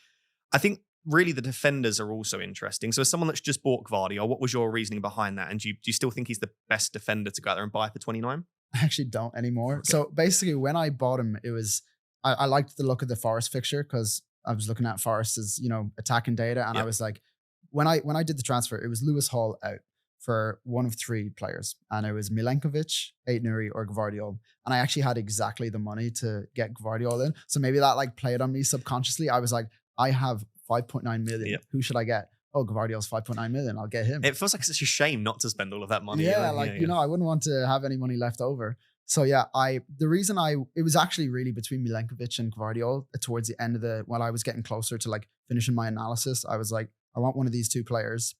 I think really the defenders are also interesting. So as someone that's just bought Gvardiol, what was your reasoning behind that? And do you still think he's the best defender to go out there and buy for 29? I actually don't anymore. Okay. So basically when I bought him, it was, I liked the look of the Forest fixture because I was looking at Forest's, attacking data. And I was like, when I did the transfer, it was Lewis Hall out for one of 3 players. And it was Milenkovic, Aït-Nouri, or Gvardiol. And I actually had exactly the money to get Gvardiol in. So maybe that like played on me subconsciously. I was like, I have 5.9 million. Who should I get? oh, Gvardiol's 5.9 million, I'll get him. It feels like such a shame not to spend all of that money. Yeah, I wouldn't want to have any money left over. So yeah, it was actually really between Milenkovic and Gvardiol towards the end of while I was getting closer to like finishing my analysis. I was like, I want one of these two players.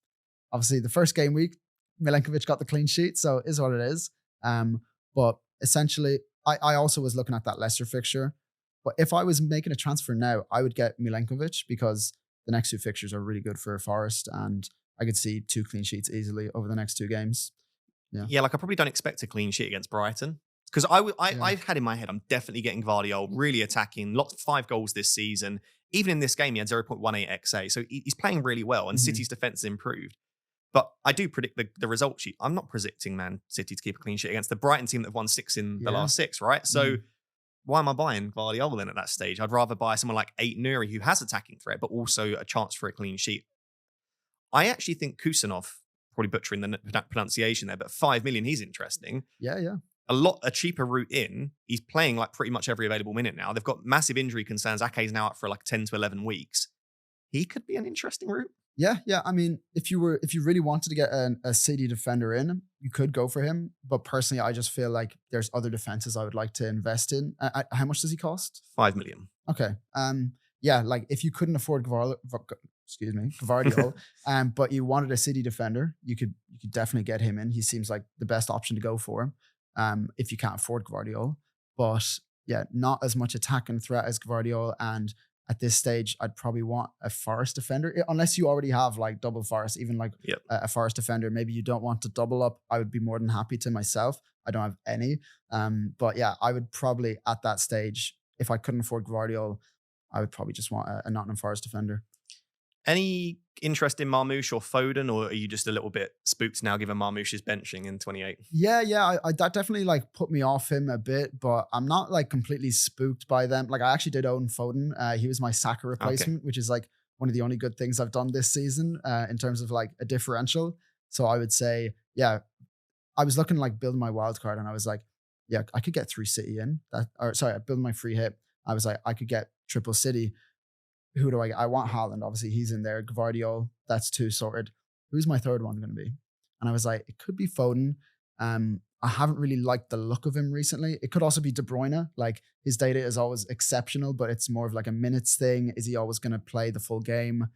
Obviously, the first game week, Milenkovic got the clean sheet, so it is what it is. But essentially, I also was looking at that Leicester fixture. But if I was making a transfer now, I would get Milenkovic because the next two fixtures are really good for Forest, and I could see 2 clean sheets easily over the next 2 games. Yeah, like I probably don't expect a clean sheet against Brighton. Because I've had in my head, I'm definitely getting Gvardiol really attacking, 5 goals this season. Even in this game, he had 0.18 XA. So he's playing really well, and City's defense has improved. But I do predict the result sheet. I'm not predicting Man City to keep a clean sheet against the Brighton team that have won 6 in the last 6, right? So why am I buying Gvardiol then at that stage? I'd rather buy someone like Nuri who has attacking threat, but also a chance for a clean sheet. I actually think Kusanov, probably butchering the pronunciation there, but 5 million, he's interesting. Yeah. A cheaper route in. He's playing like pretty much every available minute now. They've got massive injury concerns. Ake's now out for like 10 to 11 weeks. He could be an interesting route. Yeah. I mean, if you really wanted to get a City defender in, you could go for him. But personally, I just feel like there's other defenses I would like to invest in. How much does he cost? 5 million. Okay. Yeah, like if you couldn't afford Gvardiol, but you wanted a City defender, you could definitely get him in. He seems like the best option to go for. If you can't afford Gvardiol, but yeah, not as much attacking threat as Gvardiol. And at this stage, I'd probably want a Forest defender, unless you already have like double Forest, even like a Forest defender. Maybe you don't want to double up. I would be more than happy to myself. I don't have any. But yeah, I would probably at that stage, if I couldn't afford Gvardiol, I would probably just want a Nottingham Forest defender. Any interest in Marmoush or Foden, or are you just a little bit spooked now given Marmoush is benching in 28? Yeah, that definitely like put me off him a bit, but I'm not like completely spooked by them. Like I actually did own Foden. He was my Saka replacement, which is like one of the only good things I've done this season in terms of like a differential. So I would say, yeah, I was looking like building my wild card and I was like, yeah, I could get 3 City in. Building my free hit. I was like, I could get triple City. Who do I get? I want Haaland. Obviously, he's in there. Gvardiol, that's 2 sorted. Who's my third one going to be? And I was like, it could be Foden. I haven't really liked the look of him recently. It could also be De Bruyne. Like his data is always exceptional, but it's more of like a minutes thing. Is he always going to play the full game?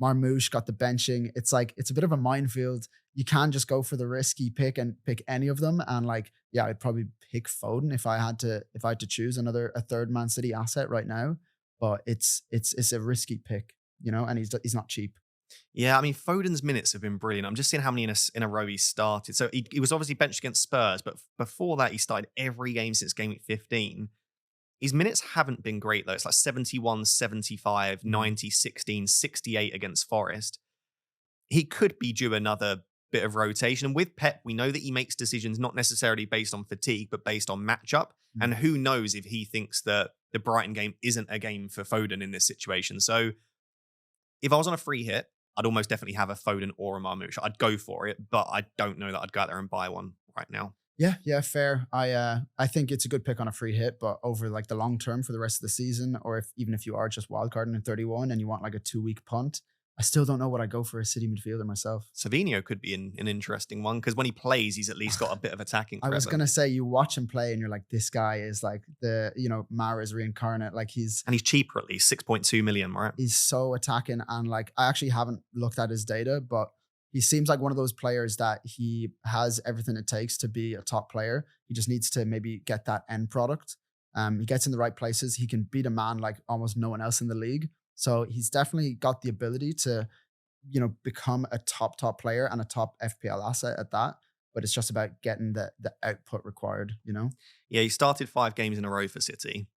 Marmoush got the benching. It's like, it's a bit of a minefield. You can just go for the risky pick and pick any of them. And like, yeah, I'd probably pick Foden if I had to choose a third Man City asset right now. But it's a risky pick, you know, and he's not cheap. Yeah, I mean, Foden's minutes have been brilliant. I'm just seeing how many in a row he started. So he was obviously benched against Spurs, but before that, he started every game since game week 15. His minutes haven't been great, though. It's like 71, 75, 90, 16, 68 against Forest. He could be due another bit of rotation. And with Pep, we know that he makes decisions not necessarily based on fatigue, but based on matchup. And who knows if he thinks that the Brighton game isn't a game for Foden in this situation. So if I was on a free hit, I'd almost definitely have a Foden or a Marmoush. I'd go for it, but I don't know that I'd go out there and buy one right now. Yeah, fair. I think it's a good pick on a free hit, but over like the long term for the rest of the season, or even if you are just wildcarding in 31 and you want like a 2-week punt, I still don't know what I go for a City midfielder myself. Savinho could be an interesting one because when he plays, he's at least got a bit of attacking. I was going to say, you watch him play and you're like, this guy is like Mara's reincarnate. Like he's cheaper at least, 6.2 million, right? He's so attacking. And like, I actually haven't looked at his data, but he seems like one of those players that he has everything it takes to be a top player. He just needs to maybe get that end product. He gets in the right places. He can beat a man like almost no one else in the league. So he's definitely got the ability to, become a top player and a top FPL asset at that. But it's just about getting the output required, Yeah, he started 5 games in a row for City.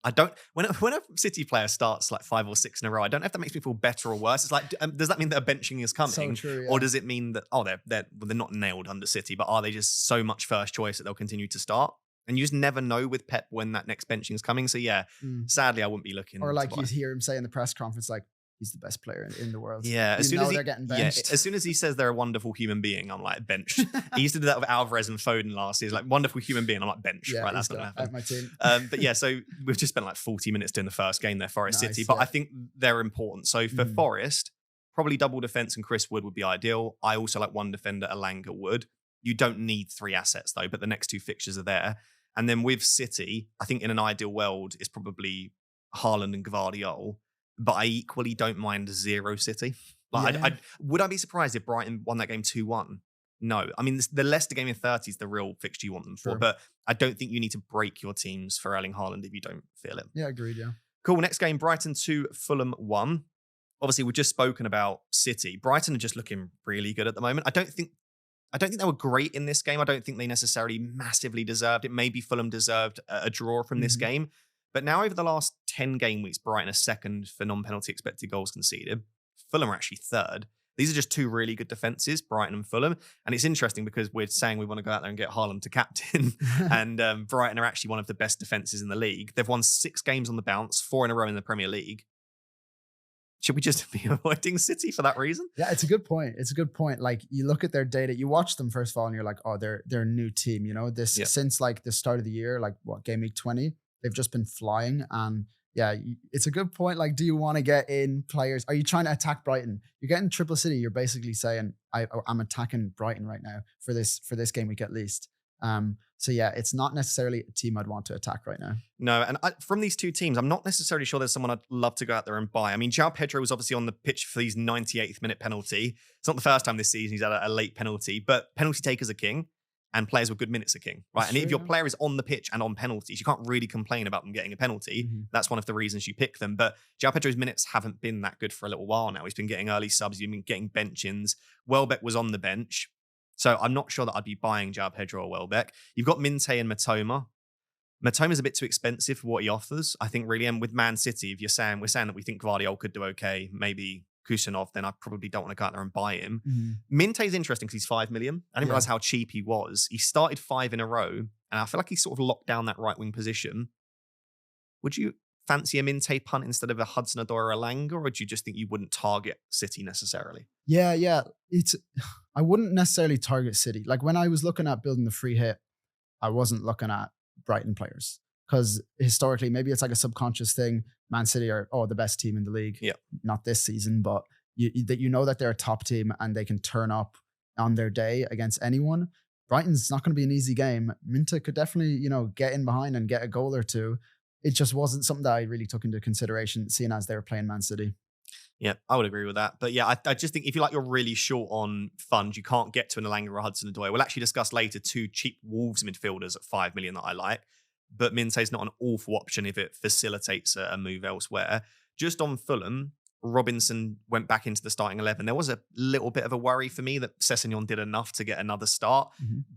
I don't, when a City player starts like 5 or 6 in a row, I don't know if that makes me feel better or worse. It's like, does that mean that a benching is coming? So true, yeah. Or does it mean that, they're not nailed under City, but are they just so much first choice that they'll continue to start? And you just never know with Pep when that next benching is coming. So yeah, sadly, I wouldn't be looking. Or like you hear him say in the press conference, like, he's the best player in the world. Yeah, as soon as they're getting benched. As soon as he says they're a wonderful human being, I'm like, benched. He used to do that with Alvarez and Foden last year. He's like, wonderful human being. I'm like, benched. Yeah, right, that's not going to happen. My team. But yeah, so we've just spent like 40 minutes doing the first game there, Forest City. But I think they're important. So for Forest, Probably double defense and Chris Wood would be ideal. I also like one defender, Alanga Wood. You don't need 3 assets though, but the next 2 fixtures are there. And then with City, I think in an ideal world, it's probably Haaland and Gvardiol. But I equally don't mind 0 City. Like, Yeah. would I be surprised if Brighton won that game 2-1? No. I mean, the Leicester game in 30 is the real fixture you want them for. Sure. But I don't think you need to break your teams for Erling Haaland if you don't feel it. Yeah, agreed, yeah. Cool. Next game, Brighton 2, Fulham 1. Obviously, we've just spoken about City. Brighton are just looking really good at the moment. I don't think they were great in this game. I don't think they necessarily massively deserved it. Maybe Fulham deserved a draw from this game. But now over the last 10 game weeks, Brighton are second for non-penalty expected goals conceded. Fulham are actually third. These are just 2 really good defenses, Brighton and Fulham. And it's interesting because we're saying we want to go out there and get Haaland to captain. And Brighton are actually one of the best defenses in the league. They've won 6 games on the bounce, 4 in a row in the Premier League. Should we just be avoiding City for that reason? Yeah, it's a good point. It's a good point. Like, you look at their data, you watch them first of all, and you're like, oh, they're a new team. You know, since like the start of the year, like game week 20, they've just been flying. And yeah, it's a good point. Like, do you want to get in players? Are you trying to attack Brighton? You're getting triple City. You're basically saying, I'm attacking Brighton right now for this game week at least. So yeah, it's not necessarily a team I'd want to attack right now. No, and from these 2 teams, I'm not necessarily sure there's someone I'd love to go out there and buy. I mean, João Pedro was obviously on the pitch for his 98th minute penalty. It's not the first time this season he's had a late penalty, but penalty takers are king and players with good minutes are king, right? And if your player is on the pitch and on penalties, you can't really complain about them getting a penalty. That's one of the reasons you pick them. But João Pedro's minutes haven't been that good for a little while now. He's been getting early subs, he's been getting bench-ins. Welbeck was on the bench. So I'm not sure that I'd be buying João Pedro or Welbeck. You've got Minte and Matoma. Matoma's a bit too expensive for what he offers, I think, really. And with Man City, if we're saying that we think Gvardiol could do okay, maybe Kusanov, then I probably don't want to go out there and buy him. Minte's interesting because he's 5 million. I didn't realize how cheap he was. He started 5 in a row, and I feel like he sort of locked down that right wing position. Would you fancy a Minte punt instead of a Hudson-Odoi or a Alanga, or do you just think you wouldn't target City necessarily? Yeah. I wouldn't necessarily target City. Like, when I was looking at building the free hit, I wasn't looking at Brighton players because historically, maybe it's like a subconscious thing. Man City are the best team in the league. Yeah, not this season, but you know that they're a top team and they can turn up on their day against anyone. Brighton's not going to be an easy game. Minta could definitely get in behind and get a goal or 2. It just wasn't something that I really took into consideration, seeing as they were playing Man City. Yeah, I would agree with that. But yeah, I just think if you're really short on funds, you can't get to an Alanga or Hudson-Odoi. We'll actually discuss later 2 cheap Wolves midfielders at 5 million that I like. But Minte's not an awful option if it facilitates a move elsewhere. Just on Fulham, Robinson went back into the starting 11. There was a little bit of a worry for me that Sessegnon did enough to get another start,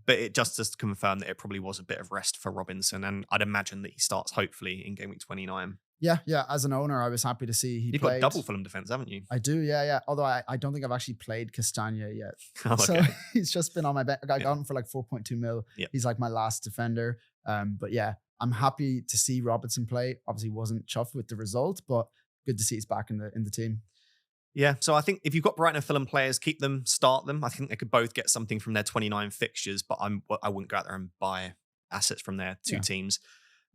but it just confirmed that it probably was a bit of rest for Robinson. And I'd imagine that he starts hopefully in Gameweek 29. Yeah. As an owner, I was happy to see You've played. got double Fulham defense, haven't you? I do, yeah. Although I don't think I've actually played Castagna yet. Okay. So he's just been on my bench. I got him for like 4.2 mil. Yeah. He's like my last defender. But yeah, I'm happy to see Robinson play. Obviously wasn't chuffed with the result, but good to see he's back in the team. Yeah, so I think if you've got Brighton and Fulham players, keep them, start them. I think they could both get something from their 29 fixtures, but I wouldn't go out there and buy assets from their 2 teams.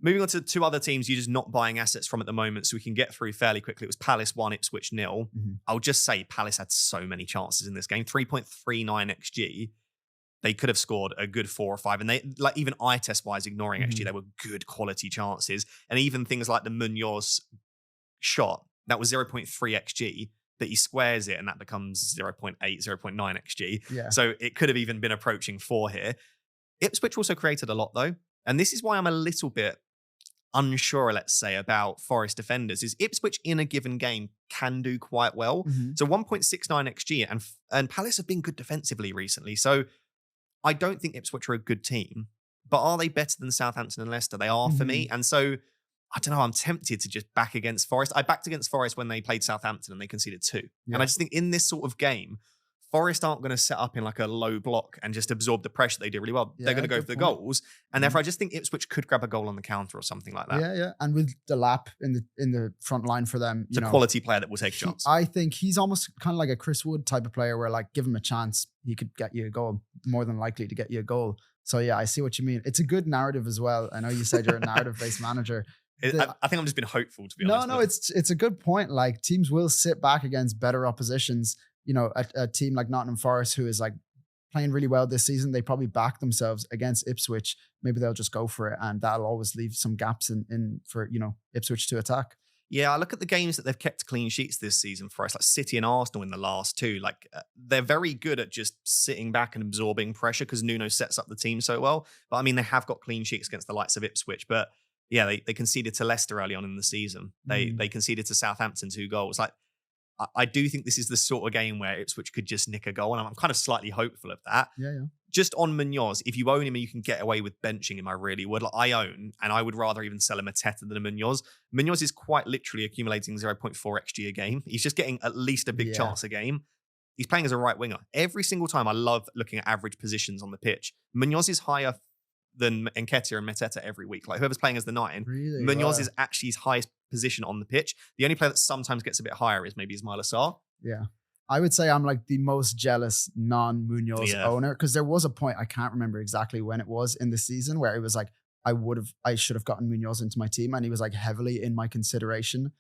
Moving on to 2 other teams you're just not buying assets from at the moment, so we can get through fairly quickly. It was Palace 1, Ipswich 0. I'll just say Palace had so many chances in this game. 3.39 XG. They could have scored a good 4 or 5. And they, like, even eye test wise, ignoring XG, they were good quality chances. And even things like the Munoz shot, that was 0.3 XG. That he squares it and that becomes 0.8, 0.9 XG. Yeah. So it could have even been approaching 4 here. Ipswich also created a lot though. And this is why I'm a little bit unsure, let's say, about Forest defenders, is Ipswich in a given game can do quite well. So 1.69 XG and Palace have been good defensively recently. So I don't think Ipswich are a good team, but are they better than Southampton and Leicester? They are for me. And so I don't know, I'm tempted to just back against Forest. I backed against Forest when they played Southampton and they conceded 2. And I just think in this sort of game, Forest aren't going to set up in like a low block and just absorb the pressure. They do really well. They're going to go for the goals. And therefore, I just think Ipswich could grab a goal on the counter or something like that. Yeah. And with Delap in the front line for them, it's a quality player that will take shots. I think he's almost kind of like a Chris Wood type of player where, like, give him a chance, he could get you a goal, more than likely to get you a goal. So yeah, I see what you mean. It's a good narrative as well. I know you said you're a narrative-based manager. I think I'm just being hopeful, to be honest. No, it's a good point. Like teams will sit back against better oppositions. You know, a team like Nottingham Forest, who is like playing really well this season, they probably back themselves against Ipswich. Maybe they'll just go for it, and that'll always leave some gaps in for, you know, Ipswich to attack. Yeah, I look at the games that they've kept clean sheets this season for us, like City and Arsenal in the last two. Like they're very good at just sitting back and absorbing pressure because Nuno sets up the team so well. But I mean, they have got clean sheets against the likes of Ipswich. But yeah, they conceded to Leicester early on in the season. They conceded to Southampton 2 goals. Like I do think this is the sort of game where Ipswich could just nick a goal, and I'm kind of slightly hopeful of that. Yeah. Just on Munoz, if you own him and you can get away with benching him, I really would. Like, I own, and I would rather even sell a Mateta than a Munoz. Munoz is quite literally accumulating 0.4 XG a game. He's just getting at least a big chance a game. He's playing as a right winger. Every single time, I love looking at average positions on the pitch. Munoz is higher than Nketiah and Mateta every week. Like, whoever's playing as the 9, Really? Munoz is actually his highest position on the pitch. The only player that sometimes gets a bit higher is maybe Ismaila Sarr. Yeah. I would say I'm like the most jealous non-Munoz owner, because there was a point, I can't remember exactly when it was in the season, where it was like I should have gotten Munoz into my team, and he was like heavily in my consideration.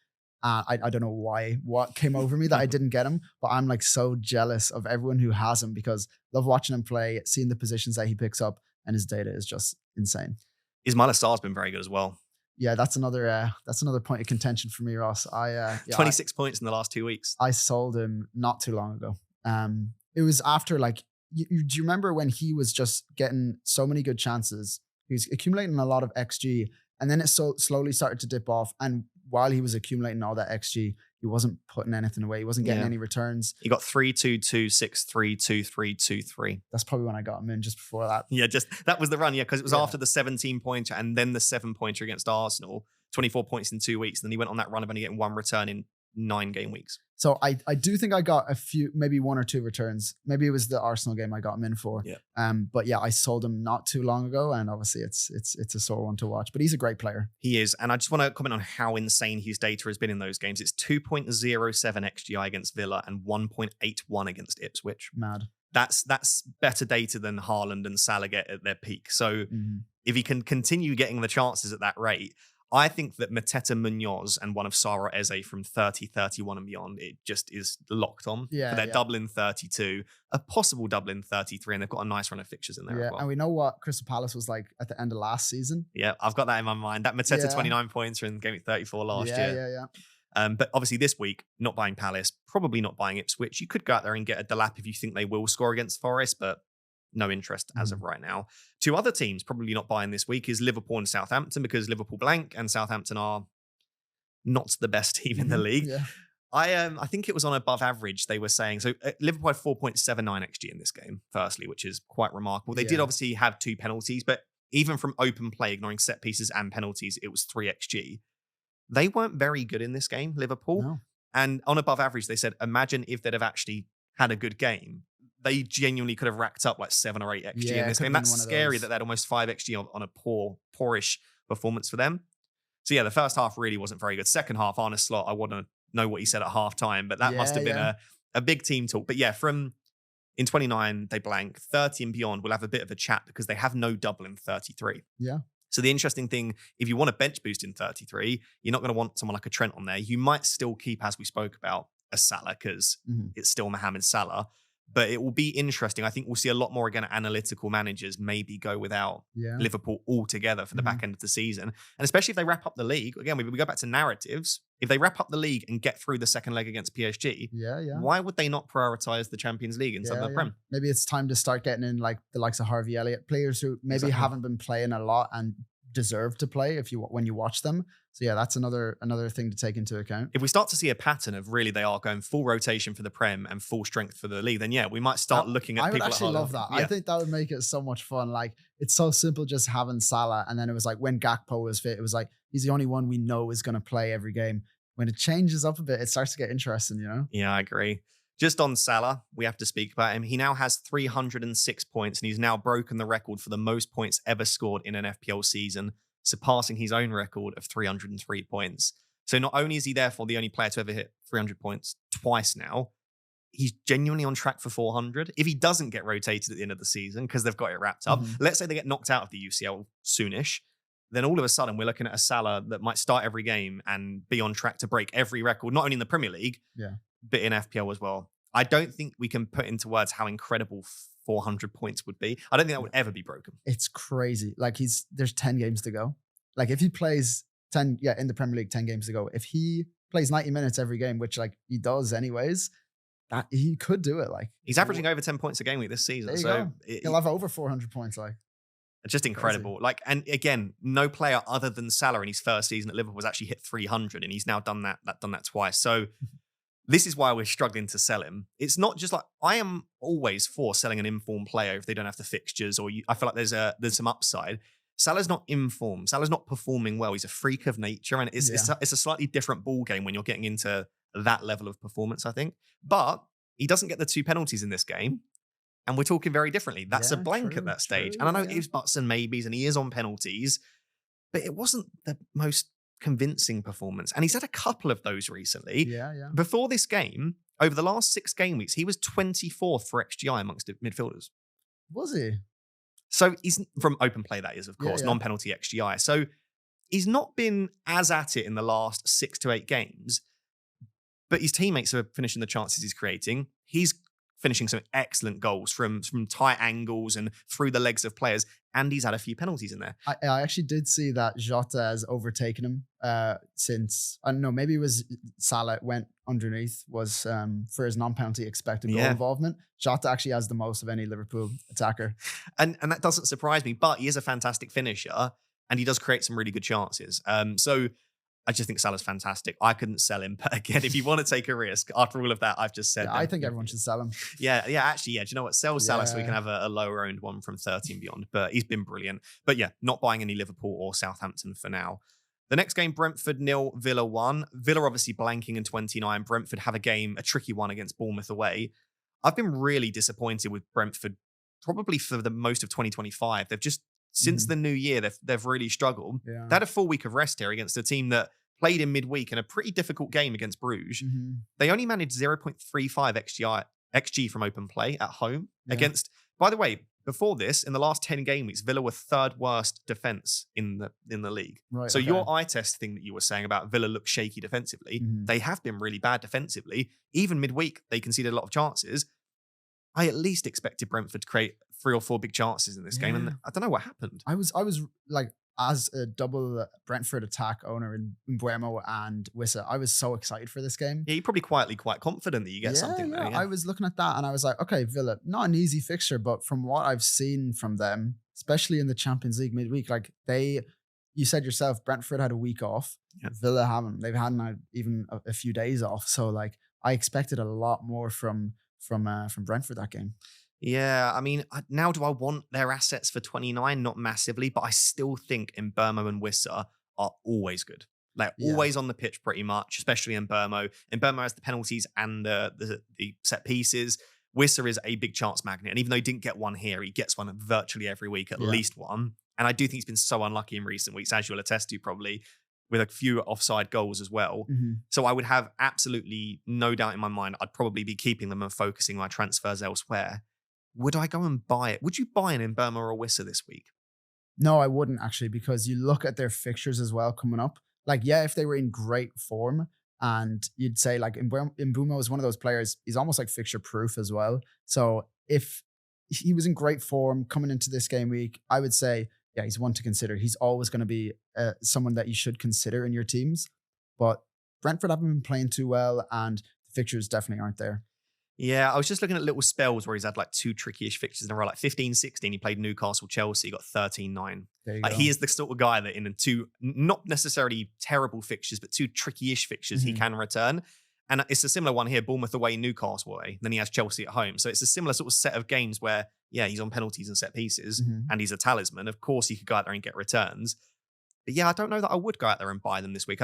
I don't know what came over me that I didn't get him, but I'm like so jealous of everyone who has him, because I love watching him play, seeing the positions that he picks up, and his data is just insane. Ismaila Sarr's been very good as well. Yeah, that's another point of contention for me, Ross. 26 points in the last 2 weeks. I sold him not too long ago. It was after, like, do you remember when he was just getting so many good chances? He was accumulating a lot of XG, and then it slowly started to dip off. And while he was accumulating all that XG, he wasn't putting anything away. He wasn't getting any returns. He got 3-2-2, 6-3, 2-3, 2-3. That's probably when I got him in, just before that. Yeah, that was the run, because it was after the 17-pointer and then the 7-pointer against Arsenal, 24 points in 2 weeks. And then he went on that run of only getting 1 return in 9 game weeks. So I do think I got a few, maybe 1 or 2 returns. Maybe it was the Arsenal game I got him in for. Yeah. But yeah, I sold him not too long ago, and obviously it's a sore one to watch. But he's a great player. He is, and I just want to comment on how insane his data has been in those games. It's 2.07 XGI against Villa and 1.81 against Ipswich. Mad. That's better data than Haaland and Salah get at their peak. So if he can continue getting the chances at that rate, I think that Mateta, Munoz, and one of Sarr or Eze from 30, 31 and beyond, it just is locked on for their double in 32, a possible double in 33, and they've got a nice run of fixtures in there as well. And we know what Crystal Palace was like at the end of last season. Yeah, I've got that in my mind. That Mateta 29 points in Gameweek 34 last year. But obviously this week, not buying Palace, probably not buying Ipswich. You could go out there and get a Delap if you think they will score against Forest, but no interest as of right now. 2 other teams probably not buying this week is Liverpool and Southampton, because Liverpool blank and Southampton are not the best team in the league. Yeah. I think it was on above average, they were saying. So Liverpool had 4.79 XG in this game, firstly, which is quite remarkable. They did obviously have 2 penalties, but even from open play, ignoring set pieces and penalties, it was 3 XG. They weren't very good in this game, Liverpool. No. And on above average, they said, imagine if they'd have actually had a good game. They genuinely could have racked up like 7 or 8 XG in this game. That's scary that they had almost 5 XG on a poorish performance for them. So yeah, the first half really wasn't very good. Second half, Arne Slot, I want to know what he said at halftime, but that must have been a big team talk. But yeah, in 29, they blank. 30 and beyond, we'll have a bit of a chat because they have no double in 33. Yeah. So the interesting thing, if you want a bench boost in 33, you're not going to want someone like a Trent on there. You might still keep, as we spoke about, a Salah because it's still Mohamed Salah. But it will be interesting. I think we'll see a lot more, again, analytical managers maybe go without Liverpool altogether for the back end of the season. And especially if they wrap up the league. Again, we go back to narratives. If they wrap up the league and get through the second leg against PSG, why would they not prioritize the Champions League instead of the Prem? Maybe it's time to start getting in like the likes of Harvey Elliott, players who maybe haven't been playing a lot and deserve to play when you watch them. So yeah, that's another thing to take into account. If we start to see a pattern of really they are going full rotation for the Prem and full strength for the league, then yeah, we might start looking at people. I would actually love that. I think that would make it so much fun. Like, it's so simple just having Salah, and then it was like when Gakpo was fit, it was like he's the only one we know is going to play every game. When it changes up a bit, it starts to get interesting, you know? Yeah, I agree. Just on Salah, we have to speak about him. He now has 306 points, and he's now broken the record for the most points ever scored in an FPL season, surpassing his own record of 303 points. So not only is he therefore the only player to ever hit 300 points twice now, he's genuinely on track for 400. If he doesn't get rotated at the end of the season, because they've got it wrapped up, let's say they get knocked out of the UCL soonish, then all of a sudden we're looking at a Salah that might start every game and be on track to break every record, not only in the Premier League, but in FPL as well. I don't think we can put into words how incredible 400 points would be. I don't think that would ever be broken. It's crazy. Like there's 10 games to go. Like if he plays 10, in the Premier League, 10 games to go. If he plays 90 minutes every game, which like he does anyways, that he could do it. Like he's averaging over 10 points a game week this season. So he'll have over 400 points. Like just incredible. Crazy. Like, and again, no player other than Salah in his first season at Liverpool has actually hit 300, and he's now done that twice. So this is why we're struggling to sell him. It's not just like, I am always for selling an informed player if they don't have the fixtures, or I feel like there's some upside. Salah's not informed. Salah's not performing well. He's a freak of nature, and it's a slightly different ball game when you're getting into that level of performance, I think. But he doesn't get the 2 penalties in this game, and we're talking very differently. That's a blank at that stage. And I know it was buts and maybes, and he is on penalties, but it wasn't the most convincing performance. And he's had a couple of those recently. Before this game, over the last 6 game weeks, he was 24th for XGI amongst midfielders. Was he? So he's from open play, that is, of course, non-penalty XGI. So he's not been as at it in the last 6 to 8 games, but his teammates are finishing the chances he's creating. He's finishing some excellent goals from tight angles and through the legs of players, and he's had a few penalties in there. I actually did see that Jota has overtaken him since, I don't know, maybe it was Salah went underneath, was for his non-penalty expected goal involvement. Jota actually has the most of any Liverpool attacker. And that doesn't surprise me, but he is a fantastic finisher, and he does create some really good chances. So I just think Salah's fantastic. I couldn't sell him. But again, if you want to take a risk, after all of that I've just said. I think everyone should sell him. Actually, do you know what? Sell Salah so we can have a lower owned one from 30 and beyond. But he's been brilliant. But not buying any Liverpool or Southampton for now. The next game, Brentford 0, Villa 1. Villa obviously blanking in 29. Brentford have a tricky one against Bournemouth away. I've been really disappointed with Brentford, probably for the most of 2025. They've just, since the new year, they've really struggled. They had a full week of rest here against a team that played in midweek in a pretty difficult game against Bruges. They only managed 0.35 XG from open play at home against, by the way, before this, in the last 10 game weeks, Villa were 3rd worst defense in the league. Right, so your eye test thing that you were saying about Villa look shaky defensively, they have been really bad defensively. Even midweek, they conceded a lot of chances. I at least expected Brentford to create 3 or 4 big chances in this game, and I don't know what happened. I was like, as a double Brentford attack owner in Mbeumo and Wissa, I was so excited for this game. Yeah, you're probably quietly quite confident that you get something there. I was looking at that and I was like, okay, Villa, not an easy fixture, but from what I've seen from them, especially in the Champions League midweek, like you said yourself, Brentford had a week off. Villa haven't. They've had even a few days off. So like, I expected a lot more from Brentford that game. Yeah, I mean, now do I want their assets for 29? Not massively, but I still think Mbeumo and Wissa are always good. They're always on the pitch pretty much, especially in Mbeumo. Mbeumo has the penalties and the set pieces. Wissa is a big chance magnet, and even though he didn't get one here, he gets one virtually every week, at least one. And I do think he's been so unlucky in recent weeks, as you'll attest to probably, with a few offside goals as well. So I would have absolutely no doubt in my mind I'd probably be keeping them and focusing my transfers elsewhere. Would I go and buy it? Would you buy an Mbeumo or a Wissa this week? No, I wouldn't actually, because you look at their fixtures as well coming up. Like, if they were in great form, and you'd say like Mbeumo is one of those players, he's almost like fixture proof as well. So if he was in great form coming into this game week, I would say, he's one to consider. He's always going to be someone that you should consider in your teams. But Brentford haven't been playing too well, and the fixtures definitely aren't there. Yeah, I was just looking at little spells where he's had like 2 tricky-ish fixtures in a row, like 15-16. He played Newcastle, Chelsea, got 13-9. Like, he is the sort of guy that in 2, not necessarily terrible fixtures, but 2 tricky-ish fixtures he can return. And it's a similar one here, Bournemouth away, Newcastle away. Then he has Chelsea at home. So it's a similar sort of set of games where, he's on penalties and set pieces, and he's a talisman. Of course, he could go out there and get returns. But I don't know that I would go out there and buy them this week.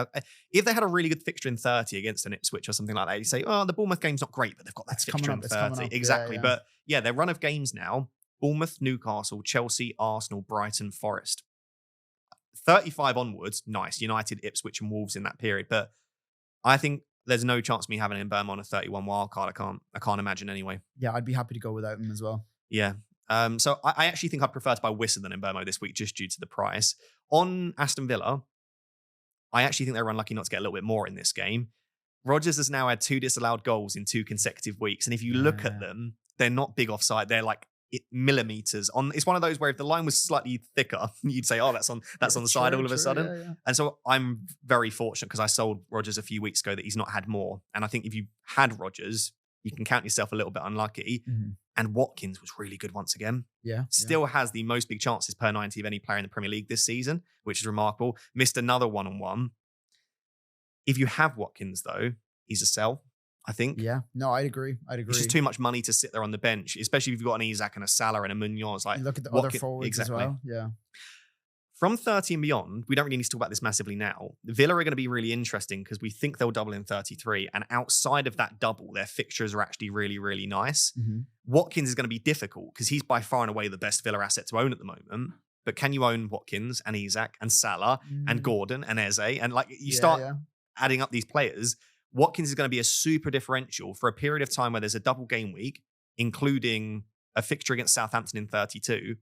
If they had a really good fixture in 30 against an Ipswich or something like that, you say, the Bournemouth game's not great, but they've got that fixture in 30. Exactly. But their run of games now, Bournemouth, Newcastle, Chelsea, Arsenal, Brighton, Forest. 35 onwards, nice. United, Ipswich and Wolves in that period. But I think there's no chance of me having Mbeumo on a 31 wildcard. I can't imagine anyway. Yeah, I'd be happy to go without him as well. Yeah. So I actually think I'd prefer to buy Wissa than Mbeumo this week just due to the price. On Aston Villa, I actually think they're unlucky not to get a little bit more in this game. Rodgers has now had 2 disallowed goals in 2 consecutive weeks. And if you look at them, they're not big offside. They're like millimeters on. It's one of those where if the line was slightly thicker, you'd say, oh, that's on the side all of a sudden. Yeah. And so I'm very fortunate because I sold Rodgers a few weeks ago that he's not had more. And I think if you had Rodgers, you can count yourself a little bit unlucky. Mm-hmm. And Watkins was really good once again. Yeah. Still has the most big chances per 90 of any player in the Premier League this season, which is remarkable. Missed another one-on-one. If you have Watkins, though, he's a sell, I think. Yeah. No, I'd agree. It's just too much money to sit there on the bench, especially if you've got an Isak and a Salah and a Munoz. Like, you look at the other forwards as well. Yeah. From 30 and beyond, we don't really need to talk about this massively now. Villa are going to be really interesting because we think they'll double in 33. And outside of that double, their fixtures are actually really, really nice. Mm-hmm. Watkins is going to be difficult because he's by far and away the best Villa asset to own at the moment. But can you own Watkins and Isak and Salah and Gordon and Eze? And like you start adding up these players, Watkins is going to be a super differential for a period of time where there's a double game week, including a fixture against Southampton in 32.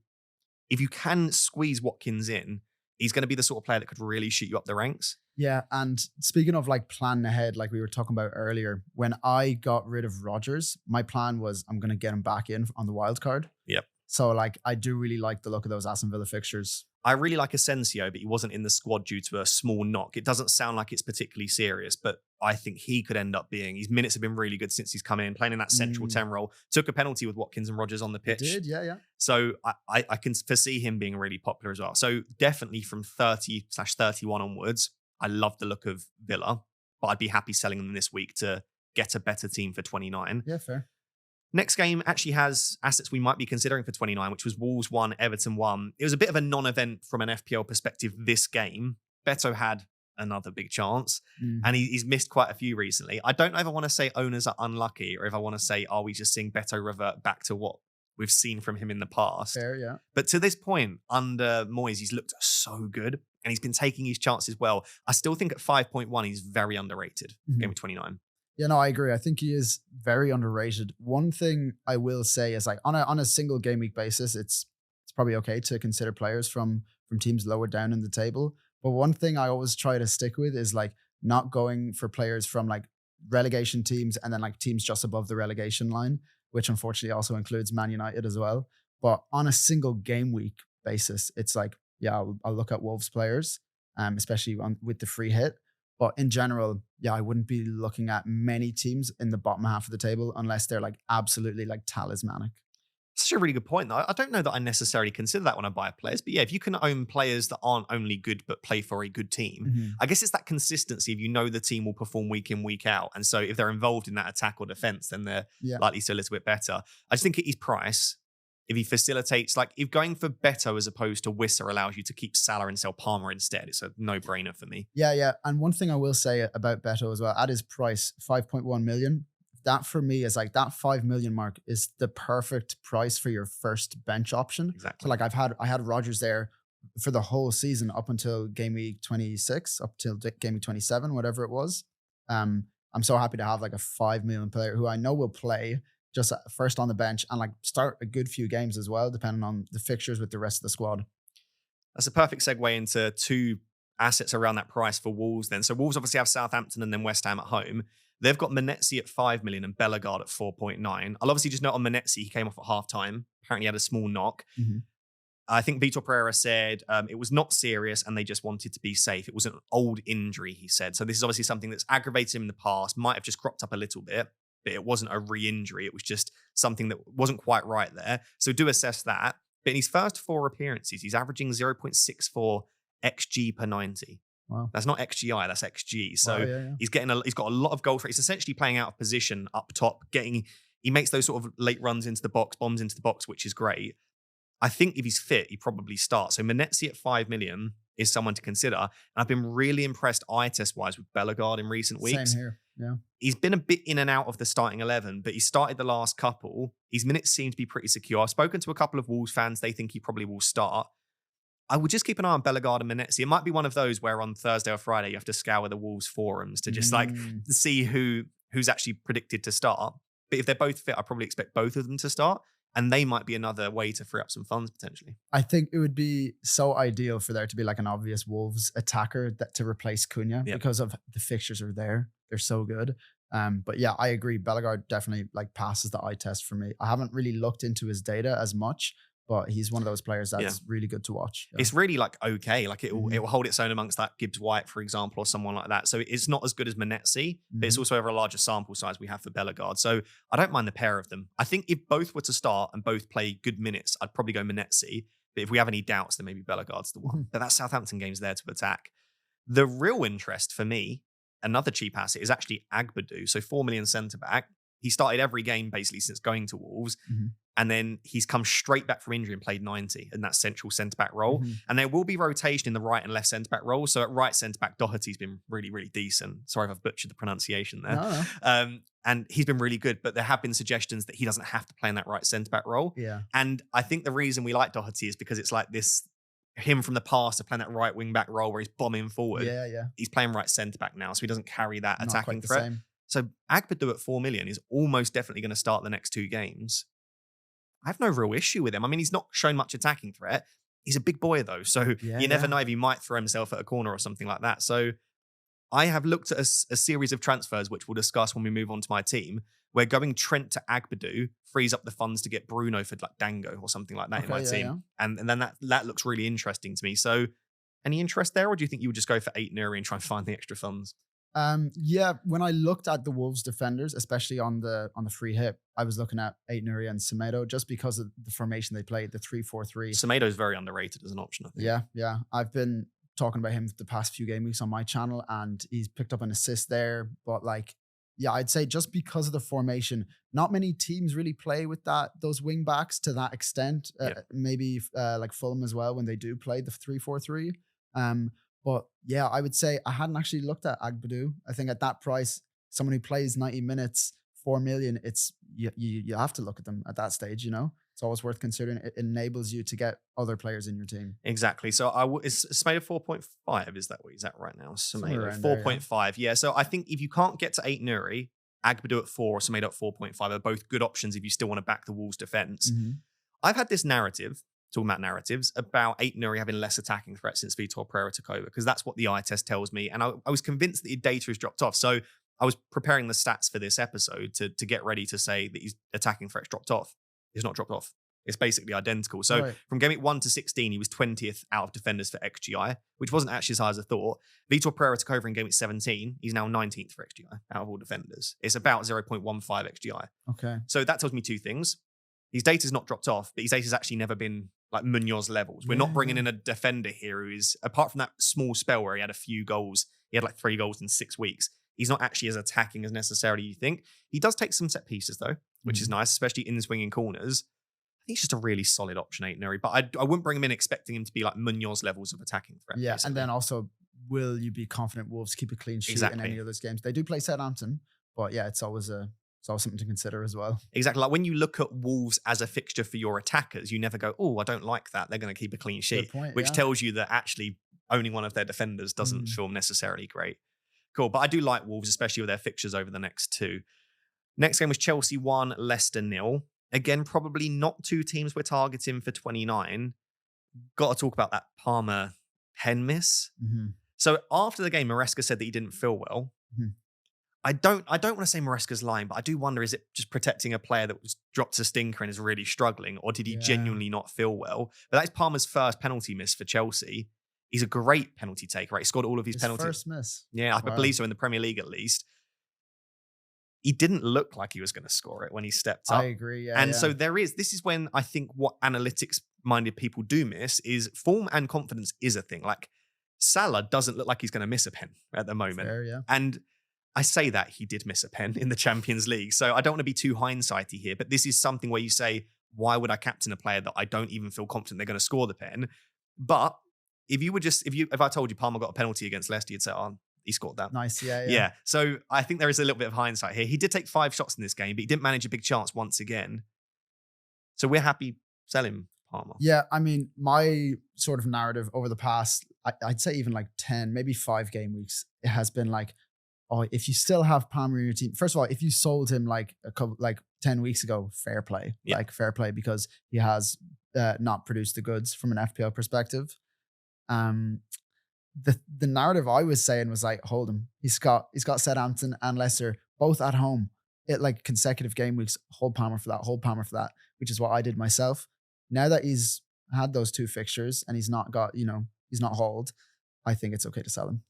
If you can squeeze Watkins in, he's going to be the sort of player that could really shoot you up the ranks. Yeah, and speaking of like planning ahead, like we were talking about earlier, when I got rid of Rodgers, my plan was I'm going to get him back in on the wild card. Yep. So like I do really like the look of those Aston Villa fixtures. I really like Asensio, but he wasn't in the squad due to a small knock. It doesn't sound like it's particularly serious, but I think he could end up being. His minutes have been really good since he's come in, playing in that central 10 role. Took a penalty with Watkins and Rodgers on the pitch. He did, yeah. So I can foresee him being really popular as well. So definitely from 30/31 onwards, I love the look of Villa, but I'd be happy selling them this week to get a better team for 29. Yeah, fair. Next game actually has assets we might be considering for 29, which was Wolves 1, Everton 1. It was a bit of a non-event from an FPL perspective this game. Beto had another big chance, and he's missed quite a few recently. I don't know if I want to say owners are unlucky or if I want to say, are we just seeing Beto revert back to what we've seen from him in the past? Fair, yeah. But to this point, under Moyes, he's looked so good, and he's been taking his chances well. I still think at 5.1, he's very underrated. Game of 29. Yeah, no, I agree. I think he is very underrated. One thing I will say is like on a single game week basis, it's probably okay to consider players from teams lower down in the table. But one thing I always try to stick with is like not going for players from like relegation teams and then like teams just above the relegation line, which unfortunately also includes Man United as well. But on a single game week basis, it's like, yeah, I'll look at Wolves players, especially with the free hit. But in general, yeah, I wouldn't be looking at many teams in the bottom half of the table unless they're like absolutely like talismanic. Such a really good point, though. I don't know that I necessarily consider that when I buy players. But yeah, if you can own players that aren't only good but play for a good team, I guess it's that consistency if you know the team will perform week in, week out. And so if they're involved in that attack or defense, then they're likely to a little bit better. I just think at his price, if he facilitates, like if going for Beto as opposed to Wissa allows you to keep Salah and sell Palmer instead, it's a no-brainer for me. Yeah. And one thing I will say about Beto as well, at his price, 5.1 million, that for me is like that 5 million mark is the perfect price for your first bench option. Exactly. So like I had Rodgers there for the whole season up until game week 26, up till game week 27, whatever it was. I'm so happy to have like a 5 million player who I know will play just first on the bench and like start a good few games as well, depending on the fixtures with the rest of the squad. That's a perfect segue into two assets around that price for Wolves then. So Wolves obviously have Southampton and then West Ham at home. They've got Menetzi at 5 million and Bellegarde at 4.9. I'll obviously just note on Menetzi, he came off at halftime. Apparently had a small knock. I think Vitor Pereira said it was not serious and they just wanted to be safe. It was an old injury, he said. So this is obviously something that's aggravated him in the past, might have just cropped up a little bit, but it wasn't a re-injury. It was just something that wasn't quite right there. So do assess that. But in his first 4 appearances, he's averaging 0.64 XG per 90. Wow. That's not XGI, that's XG. So he's got a lot of goal threat. He's essentially playing out of position up top, he makes those sort of late runs into the box, bombs into the box, which is great. I think if he's fit, he probably starts. So Menetzi at 5 million is someone to consider. And I've been really impressed eye test wise with Bellegarde in recent weeks. Same here. Yeah. He's been a bit in and out of the starting 11, but he started the last couple. His minutes seem to be pretty secure. I've spoken to a couple of Wolves fans. They think he probably will start. I would just keep an eye on Bellegarde and Menetzi. It might be one of those where on Thursday or Friday, you have to scour the Wolves forums to just like see who's actually predicted to start. But if they're both fit, I probably expect both of them to start. And they might be another way to free up some funds potentially. I think it would be so ideal for there to be like an obvious Wolves attacker that to replace Cunha because of the fixtures are there. They're so good. But yeah, I agree. Bellegarde definitely like passes the eye test for me. I haven't really looked into his data as much, but he's one of those players that's really good to watch. It's really like okay, like it will hold its own amongst that Gibbs White, for example, or someone like that. So it's not as good as Manetzi, but it's also over a larger sample size we have for Bellegarde. So I don't mind the pair of them. I think if both were to start and both play good minutes, I'd probably go Manetzi. But if we have any doubts, then maybe Bellegarde's the one. But that Southampton game's there to attack. The real interest for me, another cheap asset, is actually Agbadou. So 4 million centre back. He started every game basically since going to Wolves. And then he's come straight back from injury and played 90 in that central centre-back role. And there will be rotation in the right and left centre-back role. So at right centre-back, Doherty's been really, really decent. Sorry if I've butchered the pronunciation there. No. And he's been really good, but there have been suggestions that he doesn't have to play in that right centre-back role. Yeah. And I think the reason we like Doherty is because it's like this, him from the past of playing that right wing-back role where he's bombing forward. Yeah. He's playing right centre-back now, so he doesn't carry that Not attacking quite the threat. same. So Agbadou at 4 million is almost definitely going to start the next 2 games. I have no real issue with him. I mean, he's not shown much attacking threat. He's a big boy though. So you never know if he might throw himself at a corner or something like that. So I have looked at a series of transfers, which we'll discuss when we move on to my team, where going Trent to Agbadou frees up the funds to get Bruno for like Dango or something like that in my team. Yeah. And then that looks really interesting to me. So any interest there, or do you think you would just go for 8 Nuri and try and find the extra funds? Yeah, when I looked at the Wolves defenders, especially on the free hit, I was looking at Aït-Nouri and Semedo just because of the formation they played, the 3-4-3. Semedo's very underrated as an option, I think. Yeah. I've been talking about him the past few game weeks on my channel, and he's picked up an assist there. But like, yeah, I'd say just because of the formation, not many teams really play with those wing backs to that extent. Maybe like Fulham as well when they do play the 3-4-3. But yeah, I would say I hadn't actually looked at Agbadou. I think at that price, someone who plays 90 minutes, 4 million, it's you have to look at them at that stage, you know? It's always worth considering. It enables you to get other players in your team. Exactly. So is Semedo 4.5? Is that what he's at right now? Semedo 4.5. Yeah. So I think if you can't get to Aït-Nouri, Agbadou at 4 or Semedo at 4.5 are both good options if you still want to back the Wolves defense. I've had this narrative, talking about narratives, about Aït-Nouri having less attacking threat since Vitor Pereira took over, because that's what the eye test tells me. And I was convinced that his data has dropped off. So I was preparing the stats for this episode to get ready to say that his attacking threat's dropped off. It's not dropped off. It's basically identical. So from Gameweek 1 to 16, he was 20th out of defenders for XGI, which wasn't actually as high as I thought. Vitor Pereira took over in Gameweek 17. He's now 19th for XGI out of all defenders. It's about 0.15 XGI. Okay. So that tells me 2 things. His data's not dropped off, but his data's actually never been like Munoz levels. We're not bringing in a defender here who is, apart from that small spell where he had a few goals, he had like 3 goals in 6 weeks. He's not actually as attacking as necessarily you think. He does take some set pieces though, which is nice, especially in swinging corners. I think he's just a really solid option, Aït-Nouri, but I wouldn't bring him in expecting him to be like Munoz levels of attacking threat. Yeah, basically. and then also, will you be confident Wolves keep a clean sheet in any of those games? They do play Southampton, but yeah, it's always something to consider as well. Exactly. Like when you look at Wolves as a fixture for your attackers, you never go, oh, I don't like that. They're going to keep a clean sheet, which tells you that actually owning one of their defenders doesn't feel necessarily great. Cool. But I do like Wolves, especially with their fixtures over the next 2. Next game was Chelsea 1, Leicester 0. Again, probably not 2 teams we're targeting for 29. Got to talk about that Palmer pen miss. So after the game, Maresca said that he didn't feel well. I don't want to say Maresca's lying, but I do wonder, is it just protecting a player that was dropped a stinker and is really struggling, or did he genuinely not feel well? But that's Palmer's first penalty miss for Chelsea. He's a great penalty taker, right? He scored all of his penalties. First miss. Yeah, I believe so, in the Premier League at least. He didn't look like he was going to score it when he stepped up. I agree, yeah. And so this is when I think what analytics-minded people do miss is form and confidence is a thing. Like, Salah doesn't look like he's going to miss a pen at the moment. Fair, yeah. And I say that he did miss a pen in the Champions League. So I don't want to be too hindsighty here, but this is something where you say, why would I captain a player that I don't even feel confident they're going to score the pen? But if I told you Palmer got a penalty against Leicester, you'd say, oh, he scored that. Nice, yeah. So I think there is a little bit of hindsight here. He did take 5 shots in this game, but he didn't manage a big chance once again. So we're happy selling Palmer. Yeah, I mean, my sort of narrative over the past, I'd say even like 10, maybe 5 game weeks, it has been like, if you still have Palmer in your team, first of all, if you sold him like 10 weeks ago, fair play, fair play, because he has not produced the goods from an FPL perspective. The narrative I was saying was like, hold him. He's got Southampton and Leicester both at home. It like consecutive game weeks. Hold Palmer for that, which is what I did myself. Now that he's had those 2 fixtures and he's not got, he's not hauled, I think it's okay to sell him.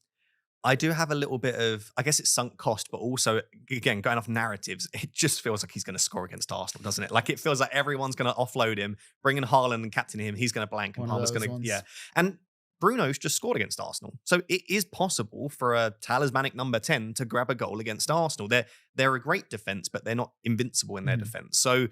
I do have a little bit of, I guess it's sunk cost, but also, again, going off narratives, it just feels like he's going to score against Arsenal, doesn't it? Like, it feels like everyone's going to offload him, bring in Haaland and captain him. He's going to blank and Palmer's going to, And Bruno's just scored against Arsenal. So it is possible for a talismanic number 10 to grab a goal against Arsenal. They're a great defense, but they're not invincible in their defense. So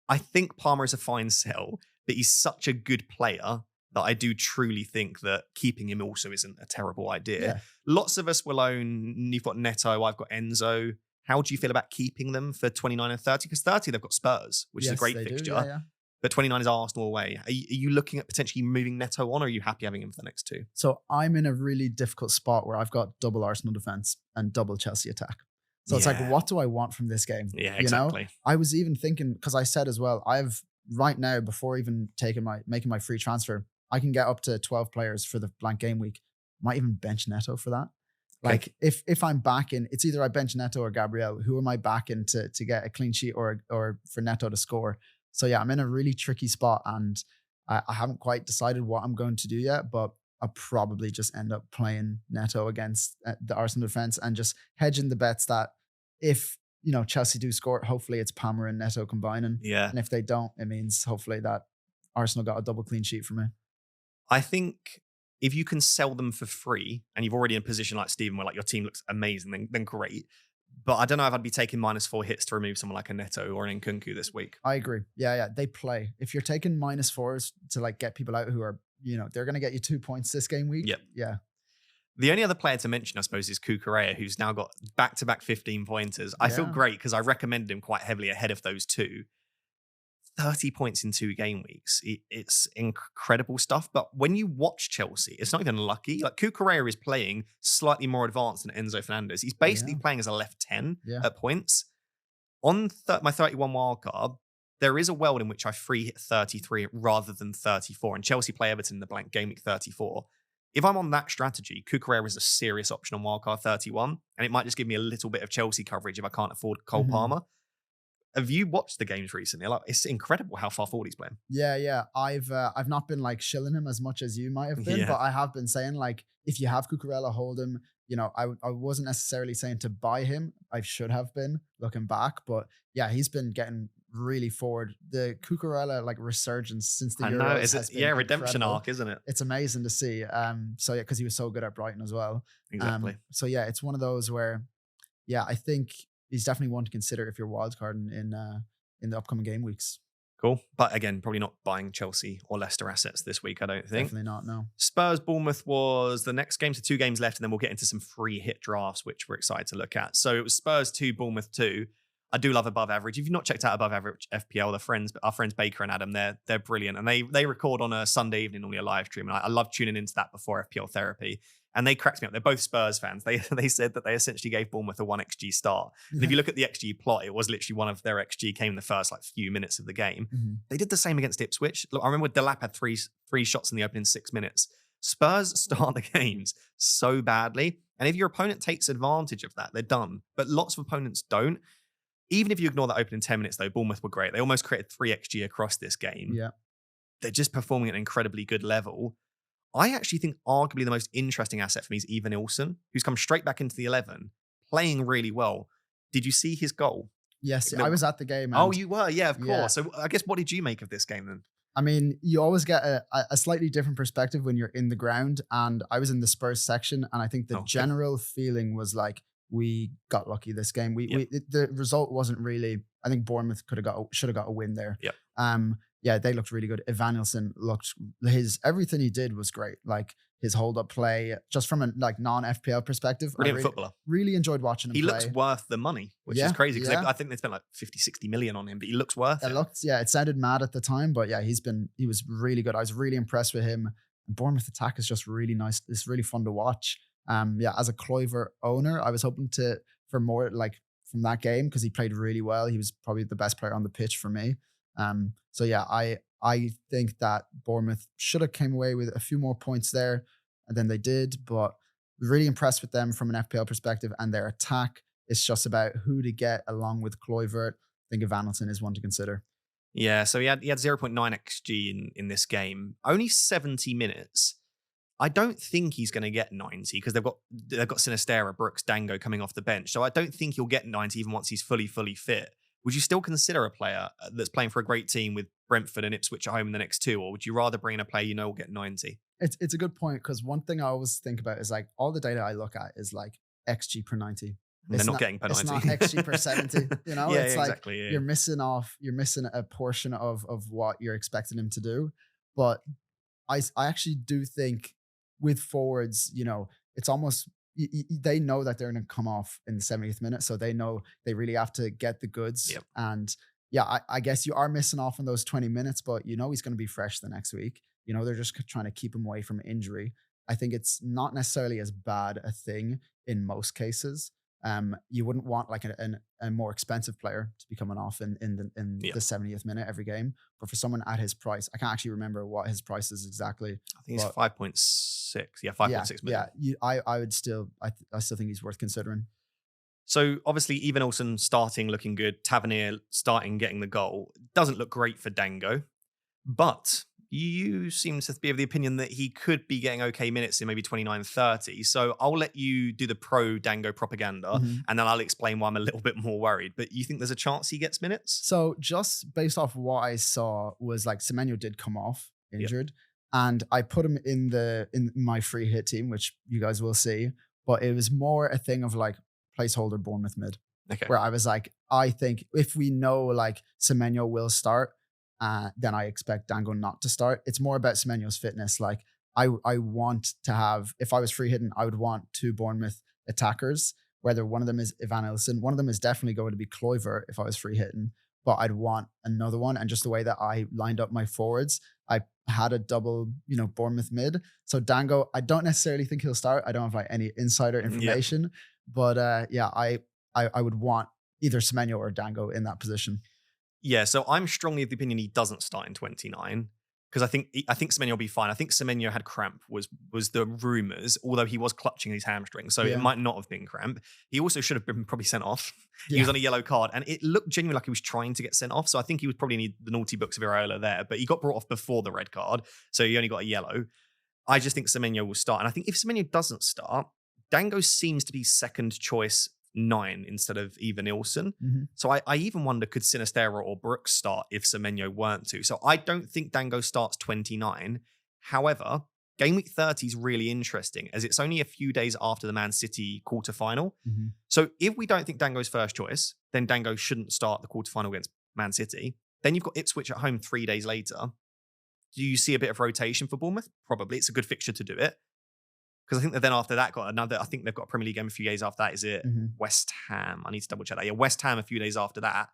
I think Palmer is a fine sell, but he's such a good player that I do truly think that keeping him also isn't a terrible idea. Yeah. Lots of us will own, you've got Neto, I've got Enzo. How do you feel about keeping them for 29 and 30? Because 30, they've got Spurs, which is a great fixture. But 29 is Arsenal away. Are you looking at potentially moving Neto on, or are you happy having him for the next 2? So I'm in a really difficult spot where I've got double Arsenal defense and double Chelsea attack. So it's like, what do I want from this game? Yeah, exactly. I was even thinking, because I said as well, I've right now, before even making my free transfer, I can get up to 12 players for the blank game week. Might even bench Neto for that. Okay. Like if I'm backing, it's either I bench Neto or Gabriel. Who am I backing to get a clean sheet or for Neto to score? So yeah, I'm in a really tricky spot, and I haven't quite decided what I'm going to do yet, but I'll probably just end up playing Neto against the Arsenal defense and just hedging the bets that if Chelsea do score, hopefully it's Palmer and Neto combining. Yeah. And if they don't, it means hopefully that Arsenal got a double clean sheet for me. I think if you can sell them for free and you've already in a position like Stephen where like your team looks amazing, then great. But I don't know if I'd be taking -4 hits to remove someone like a Neto or an Nkunku this week. I agree. Yeah. They play. If you're taking -4s to like get people out who are, they're going to get you 2 points this game week. Yep. Yeah. The only other player to mention, I suppose, is Cucurella, who's now got back-to-back 15 pointers. I feel great because I recommended him quite heavily ahead of those 2. 30 points in 2 game weeks. It's incredible stuff. But when you watch Chelsea, it's not even lucky. Like Cucurella is playing slightly more advanced than Enzo Fernandez. He's basically playing as a left 10 at points. On my 31 wildcard, there is a world in which I free hit 33 rather than 34. And Chelsea play Everton in the blank game week 34. If I'm on that strategy, Cucurella is a serious option on wildcard 31. And it might just give me a little bit of Chelsea coverage if I can't afford Cole Palmer. Have you watched the games recently? Like, it's incredible how far forward he's playing. Yeah. I've not been like shilling him as much as you might have been, but I have been saying like, if you have Cucurella, hold him. I wasn't necessarily saying to buy him. I should have been looking back, but yeah, he's been getting really forward. The Cucurella like resurgence since the Euros has been redemption incredible. Arc, isn't it? It's amazing to see. So yeah, because he was so good at Brighton as well. Exactly. So yeah, it's one of those where, yeah, I think he's definitely one to consider if you're wildcarding in the upcoming game weeks. Cool. But again, probably not buying Chelsea or Leicester assets this week, I don't think. Definitely not, no. Spurs Bournemouth was the next game, so 2 games left, and then we'll get into some free hit drafts, which we're excited to look at. So it was Spurs 2, Bournemouth 2. I do love above average. If you've not checked out above average FPL, our friends Baker and Adam, they're brilliant. And they record on a Sunday evening, normally a live stream. And I love tuning into that before FPL Therapy. And they cracked me up. They're both Spurs fans. They said that they essentially gave Bournemouth a 1xG start. And if you look at the XG plot, it was literally one of their XG came in the first like few minutes of the game. They did the same against Ipswich. Look, I remember Delap had three shots in the opening 6 minutes. Spurs start the games so badly. And if your opponent takes advantage of that, they're done. But lots of opponents don't. Even if you ignore that opening 10 minutes, though, Bournemouth were great. They almost created 3xG across this game. Yeah. They're just performing at an incredibly good level. I actually think arguably the most interesting asset for me is Ivan Ilson, who's come straight back into the 11, playing really well. Did you see his goal? Yes, I was at the game. Oh, you were? Yeah, of course. So I guess what did you make of this game then? I mean, you always get a slightly different perspective when you're in the ground. And I was in the Spurs section, and I think the general feeling was like, we got lucky this game. The result wasn't really. I think Bournemouth should have got a win there. Yeah, they looked really good. Evanilson looked everything he did was great. Like his hold up play, just from a like non FPL perspective. Brilliant footballer. Really enjoyed watching him. He play. looks worth the money, which is crazy because I think they spent like 50-60 million on him, but he looks worth it. It sounded mad at the time, but yeah, he was really good. I was really impressed with him. And Bournemouth attack is just really nice. It's really fun to watch. As a Kluivert owner, I was hoping for more like from that game because he played really well. He was probably the best player on the pitch for me. I think that Bournemouth should have came away with a few more points there than they did, but really impressed with them from an FPL perspective and their attack. It's just about who to get along with Kluivert. I think Evanilson is one to consider. Yeah, so he had 0.9 XG in this game. Only 70 minutes. I don't think he's going to get 90 because they've got Sinistera, Brooks, Dango coming off the bench. So I don't think he'll get 90 even once he's fully fit. Would you still consider a player that's playing for a great team with Brentford and Ipswich at home in the next two, or would you rather bring in a player you know will get 90? It's a good point because one thing I always think about is like all the data I look at is like XG per 90. They're not getting per 90. It's not XG per 70. You know, yeah, it's like exactly, you're missing a portion of what you're expecting him to do. But I actually do think with forwards, you know, it's almost they know that they're going to come off in the 70th minute, so they know they really have to get the goods. Yep. And yeah, I guess you are missing off on those 20 minutes, but you know he's going to be fresh the next week. You know, they're just trying to keep him away from injury. I think it's not necessarily as bad a thing in most cases. You wouldn't want like a more expensive player to be coming off in the 70th minute every game. But for someone at his price, I can't actually remember what his price is exactly. I think it's 5.6. Yeah, 5.6 million. Yeah, I still think he's worth considering. So obviously, Evanilson starting looking good. Tavernier starting getting the goal. Doesn't look great for Dango, but you seem to be of the opinion that he could be getting okay minutes in maybe 29, 30. So I'll let you do the pro Dango propaganda and then I'll explain why I'm a little bit more worried. But you think there's a chance he gets minutes? So just based off what I saw was like Semenyo did come off injured and I put him in my free hit team, which you guys will see. But it was more a thing of like placeholder Bournemouth mid. Okay. Where I was like, I think if we know like Semenyo will start, then I expect Dango not to start. It's more about Semenyo's fitness. Like I want to have, if I was free hitting, I would want two Bournemouth attackers, whether one of them is Evanilson, one of them is definitely going to be Kluivert if I was free hitting, but I'd want another one. And just the way that I lined up my forwards, I had a double, Bournemouth mid. So Dango, I don't necessarily think he'll start. I don't have like any insider information, but I would want either Semenyo or Dango in that position. Yeah, so I'm strongly of the opinion he doesn't start in 29 because I think Semenyo will be fine. I think Semenyo had cramp was the rumours, although he was clutching his hamstring, so it might not have been cramp. He also should have been probably sent off. He was on a yellow card, and it looked genuinely like he was trying to get sent off. So I think he would probably need the naughty books of Iraola there, but he got brought off before the red card, so he only got a yellow. I just think Semenyo will start, and I think if Semenyo doesn't start, Dango seems to be second choice 9 instead of Evanilson. So I even wonder, could Sinistera or Brooks start if Semenyo weren't to? So I don't think Dango starts 29. However, Gameweek 30 is really interesting as it's only a few days after the Man City quarterfinal. So if we don't think Dango's first choice, then Dango shouldn't start the quarterfinal against Man City. Then you've got Ipswich at home 3 days later. Do you see a bit of rotation for Bournemouth? Probably. It's a good fixture to do it. Because I think that then after that I think they've got a Premier League game a few days after that. Is it West Ham? I need to double check that. Yeah, West Ham a few days after that.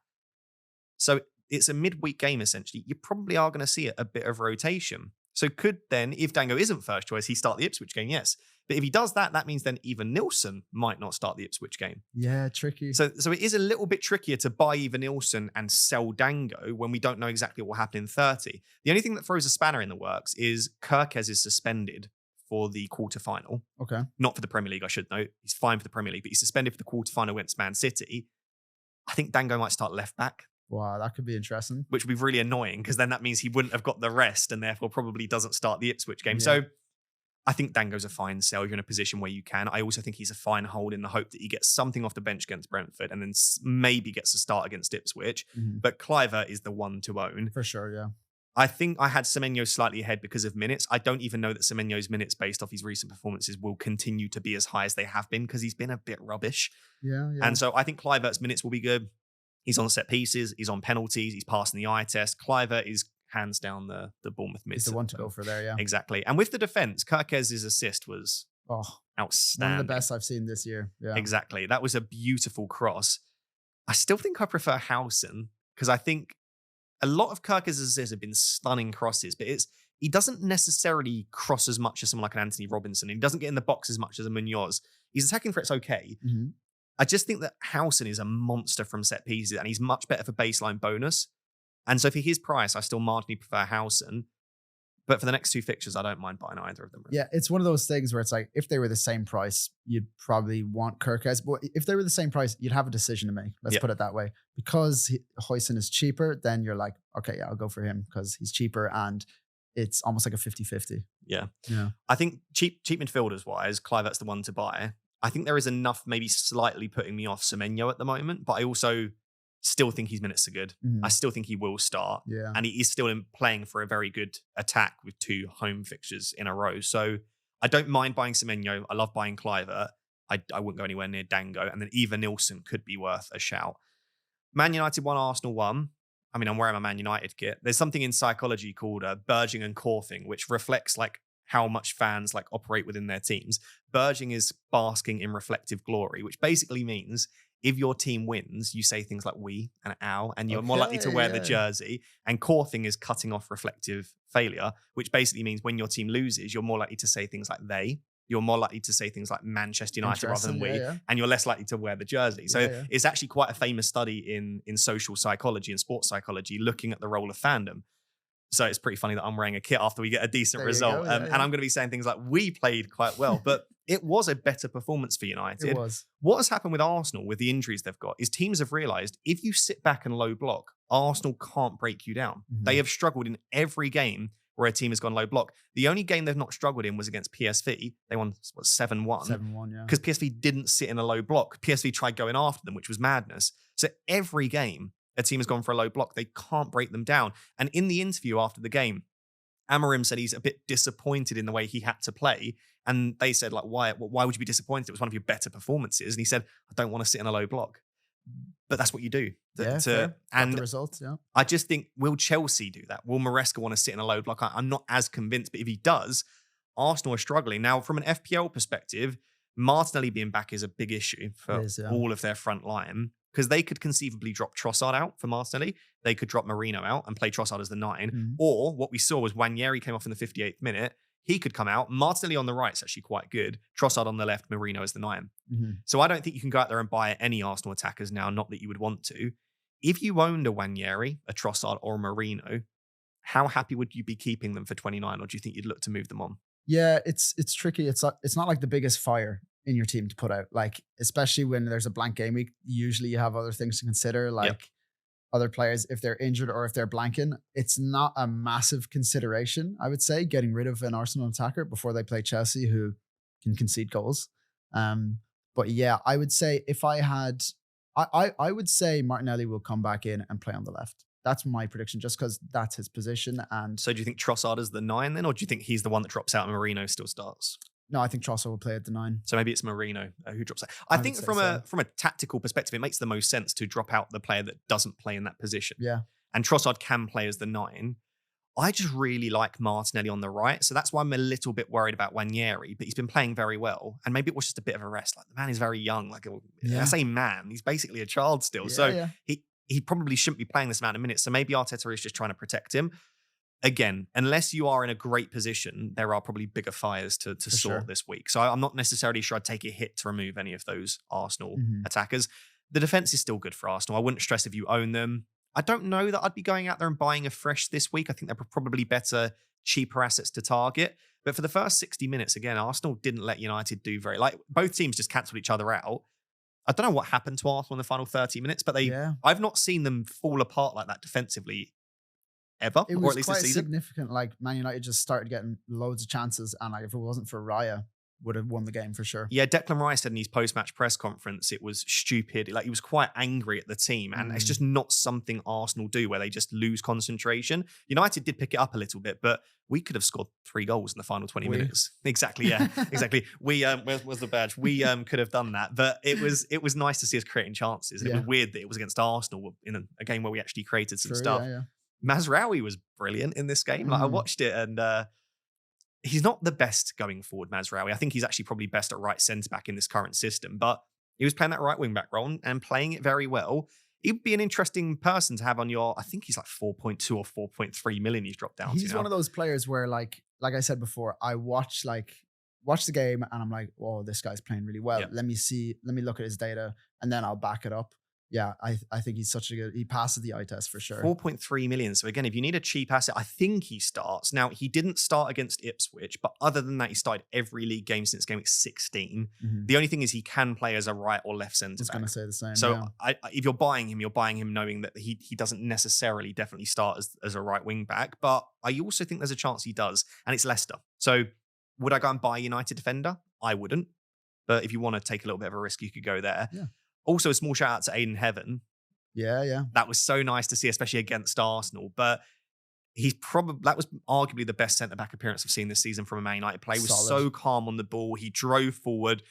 So it's a midweek game essentially. You probably are going to see a bit of rotation. So could then, if Dango isn't first choice, he start the Ipswich game, yes. But if he does that, that means then Evanilson might not start the Ipswich game. Yeah, tricky. So it is a little bit trickier to buy Evanilson and sell Dango when we don't know exactly what will happen in 30. The only thing that throws a spanner in the works is Kirkes is suspended for the quarterfinal. Okay. Not for the Premier League, I should note. He's fine for the Premier League, but he's suspended for the quarterfinal against Man City. I think Dango might start left back. Wow, that could be interesting. Which would be really annoying because then that means he wouldn't have got the rest and therefore probably doesn't start the Ipswich game. Yeah. So I think Dango's a fine sell. You're in a position where you can. I also think he's a fine hold in the hope that he gets something off the bench against Brentford and then maybe gets a start against Ipswich. But Kluivert is the one to own. For sure, yeah. I think I had Semenyo slightly ahead because of minutes. I don't even know that Semenyo's minutes based off his recent performances will continue to be as high as they have been because he's been a bit rubbish. Yeah. And so I think Kluivert's minutes will be good. He's on set pieces. He's on penalties. He's passing the eye test. Kluivert is hands down the Bournemouth mid. He's the one to go for there, yeah. Exactly. And with the defense, Kirkes' assist was outstanding. One of the best I've seen this year. Yeah. Exactly. That was a beautiful cross. I still think I prefer Haaland because I think a lot of Kirkes' assists have been stunning crosses, but he doesn't necessarily cross as much as someone like an Anthony Robinson. He doesn't get in the box as much as a Munoz. His attacking threat's okay. Mm-hmm. I just think that Howson is a monster from set pieces, and he's much better for baseline bonus. And so for his price, I still marginally prefer Howson. But for the next two fixtures, I don't mind buying either of them. Really. Yeah, it's one of those things where it's like, if they were the same price, you'd probably want Kirkhouse. But if they were the same price, you'd have a decision to make. Let's put it that way. Because Huijsen is cheaper, then you're like, okay, yeah, I'll go for him because he's cheaper and it's almost like a 50-50. Yeah. Yeah. I think cheap midfielders-wise, Kluivert's the one to buy. I think there is enough maybe slightly putting me off Semenyo at the moment, but I also still think his minutes are good. Mhm. I still think he will start. Yeah. And he is still playing for a very good attack with 2 home fixtures in a row. So I don't mind buying Semenyo. I love buying Kluivert. I wouldn't go anywhere near Dango. And then Eva Nilsson could be worth a shout. Man United 1, Arsenal 1. I mean, I'm wearing my Man United kit. There's something in psychology called burging and coughing, which reflects like how much fans like operate within their teams. Burging is basking in reflective glory, which basically means if your team wins, you say things like we and ow, and you're more likely to wear the jersey. And coughing is cutting off reflective failure, which basically means when your team loses, you're more likely to say things like they. You're more likely to say things like Manchester United rather than we, and you're less likely to wear the jersey. So it's actually quite a famous study in social psychology and sports psychology looking at the role of fandom. So it's pretty funny that I'm wearing a kit after we get a decent result. And I'm going to be saying things like, we played quite well, but it was a better performance for United. It was. What has happened with Arsenal, with the injuries they've got, is teams have realised if you sit back and low block, Arsenal can't break you down. Mm-hmm. They have struggled in every game where a team has gone low block. The only game they've not struggled in was against PSV. They won, 7-1? 7-1, yeah. Because PSV didn't sit in a low block. PSV tried going after them, which was madness. So every game, a team has gone for a low block. They can't break them down. And in the interview after the game, Amorim said he's a bit disappointed in the way he had to play. And they said, like, why would you be disappointed? It was one of your better performances. And he said, I don't want to sit in a low block. But that's what you do. And the results, I just think, will Chelsea do that? Will Maresca want to sit in a low block? I'm not as convinced, but if he does, Arsenal are struggling. Now, from an FPL perspective, Martinelli being back is a big issue for all of their front line, because they could conceivably drop Trossard out for Martinelli. They could drop Marino out and play Trossard as the 9. Mm-hmm. Or what we saw was Nwaneri came off in the 58th minute. He could come out. Martinelli on the right is actually quite good. Trossard on the left, Marino as the 9. Mm-hmm. So I don't think you can go out there and buy any Arsenal attackers now, not that you would want to. If you owned a Nwaneri, a Trossard, or a Marino, how happy would you be keeping them for 29? Or do you think you'd look to move them on? Yeah, it's tricky. It's not like the biggest fire in your team to put out. Like, especially when there's a blank game week, usually you have other things to consider, like other players, if they're injured or if they're blanking. It's not a massive consideration, I would say, getting rid of an Arsenal attacker before they play Chelsea, who can concede goals. But yeah, I would say if I had, I would say Martinelli will come back in and play on the left. That's my prediction, just because that's his position. And so do you think Trossard is the 9 then, or do you think he's the one that drops out and Marino still starts? No, I think Trossard will play at the 9. So maybe it's Marino who drops out. I think from a tactical perspective, it makes the most sense to drop out the player that doesn't play in that position. Yeah. And Trossard can play as the 9. I just really like Martinelli on the right. So that's why I'm a little bit worried about Nwaneri, but he's been playing very well. And maybe it was just a bit of a rest. Like, the man is very young. Like, I say man, he's basically a child still. Yeah, so he probably shouldn't be playing this amount of minutes. So maybe Arteta is just trying to protect him. Again, unless you are in a great position, there are probably bigger fires to sort this week. So I'm not necessarily sure I'd take a hit to remove any of those Arsenal attackers. The defense is still good for Arsenal. I wouldn't stress if you own them. I don't know that I'd be going out there and buying a fresh this week. I think they're probably better, cheaper assets to target. But for the first 60 minutes, again, Arsenal didn't let United do both teams just cancelled each other out. I don't know what happened to Arsenal in the final 30 minutes, but I've not seen them fall apart like that defensively ever, it or was at least quite this season. Significant. Like, Man United just started getting loads of chances, and like if it wasn't for Raya, would have won the game for sure. Yeah, Declan Rice said in his post-match press conference it was stupid. Like, he was quite angry at the team, and it's just not something Arsenal do, where they just lose concentration. United did pick it up a little bit, but we could have scored 3 goals in the final 20 minutes. Exactly, yeah, exactly. We where's the badge? We could have done that, but it was nice to see us creating chances. And it was weird that it was against Arsenal in a game where we actually created some stuff. Yeah. Mazraoui was brilliant in this game. Like, I watched it, and he's not the best going forward, Mazraoui. I think he's actually probably best at right centre back in this current system, but he was playing that right wing back role and playing it very well. He'd be an interesting person to have on your, I think he's like 4.2 or 4.3 million he's dropped down He's to now. one of those players where like I said before, I watch the game and I'm like, whoa, this guy's playing really well. Yeah. Let me look at his data and then I'll back it up. Yeah, I think he's he passes the eye test for sure. 4.3 million. So again, if you need a cheap asset, I think he starts. Now, he didn't start against Ipswich, but other than that, he started every league game since game week 16. Mm-hmm. The only thing is he can play as a right or left centre back. I was going to say the same. So yeah. if you're buying him knowing that he doesn't necessarily definitely start as a right wing back. But I also think there's a chance he does, and it's Leicester. So would I go and buy a United defender? I wouldn't. But if you want to take a little bit of a risk, you could go there. Yeah. Also, a small shout out to Aiden Heaven. Yeah. That was so nice to see, especially against Arsenal. But that was arguably the best centre-back appearance I've seen this season from a Man United player. He was so calm on the ball. He drove forward,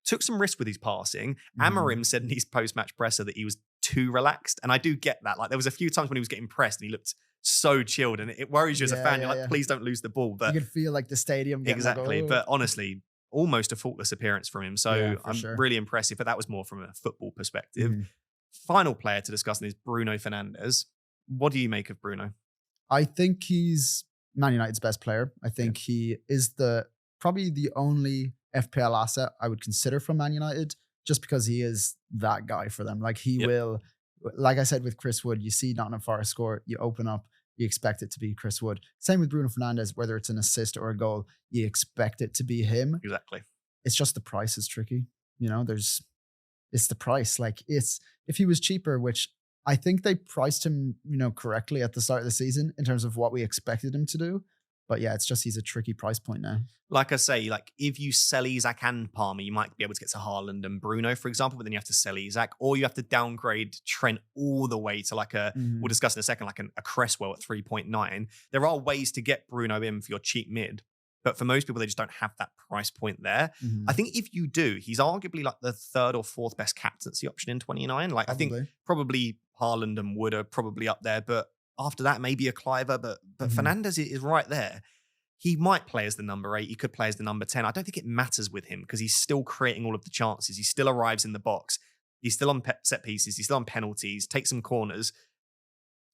took some risk with his passing. Amorim said in his post-match presser that he was too relaxed. And I do get that. Like, there was a few times when he was getting pressed and he looked so chilled. And it worries you as a fan. You're like, please don't lose the ball. But you could feel like the stadium. Exactly. Like, oh. But honestly, almost a faultless appearance from him. So I'm really impressive. But that was more from a football perspective. Final player to discuss is Bruno Fernandes. What do you make of Bruno? I think he's Man United's best player. I think he is probably the only FPL asset I would consider from Man United, just because he is that guy for them. Like he will, like I said with Chris Wood, you see Nottingham Forest score, you open up, you expect it to be Chris Wood. Same with Bruno Fernandes, whether it's an assist or a goal, you expect it to be him. Exactly. It's just the price is tricky. You know, it's the price. Like if he was cheaper, which I think they priced him, correctly at the start of the season in terms of what we expected him to do. But yeah, it's just he's a tricky price point now. Like I say, like if you sell Isak and Palmer, you might be able to get to Haaland and Bruno, for example, but then you have to sell Isak, or you have to downgrade Trent all the way to like we'll discuss in a second, like a Cresswell at 3.9. There are ways to get Bruno in for your cheap mid, but for most people, they just don't have that price point there. I think if you do, he's arguably like the third or fourth best captaincy option in 29. Like I think probably Haaland and Wood are probably up there, but after that, maybe a Cliver, but Fernandes is right there. He might play as the number 8. He could play as the number 10. I don't think it matters with him because he's still creating all of the chances. He still arrives in the box. He's still on set pieces. He's still on penalties, takes some corners.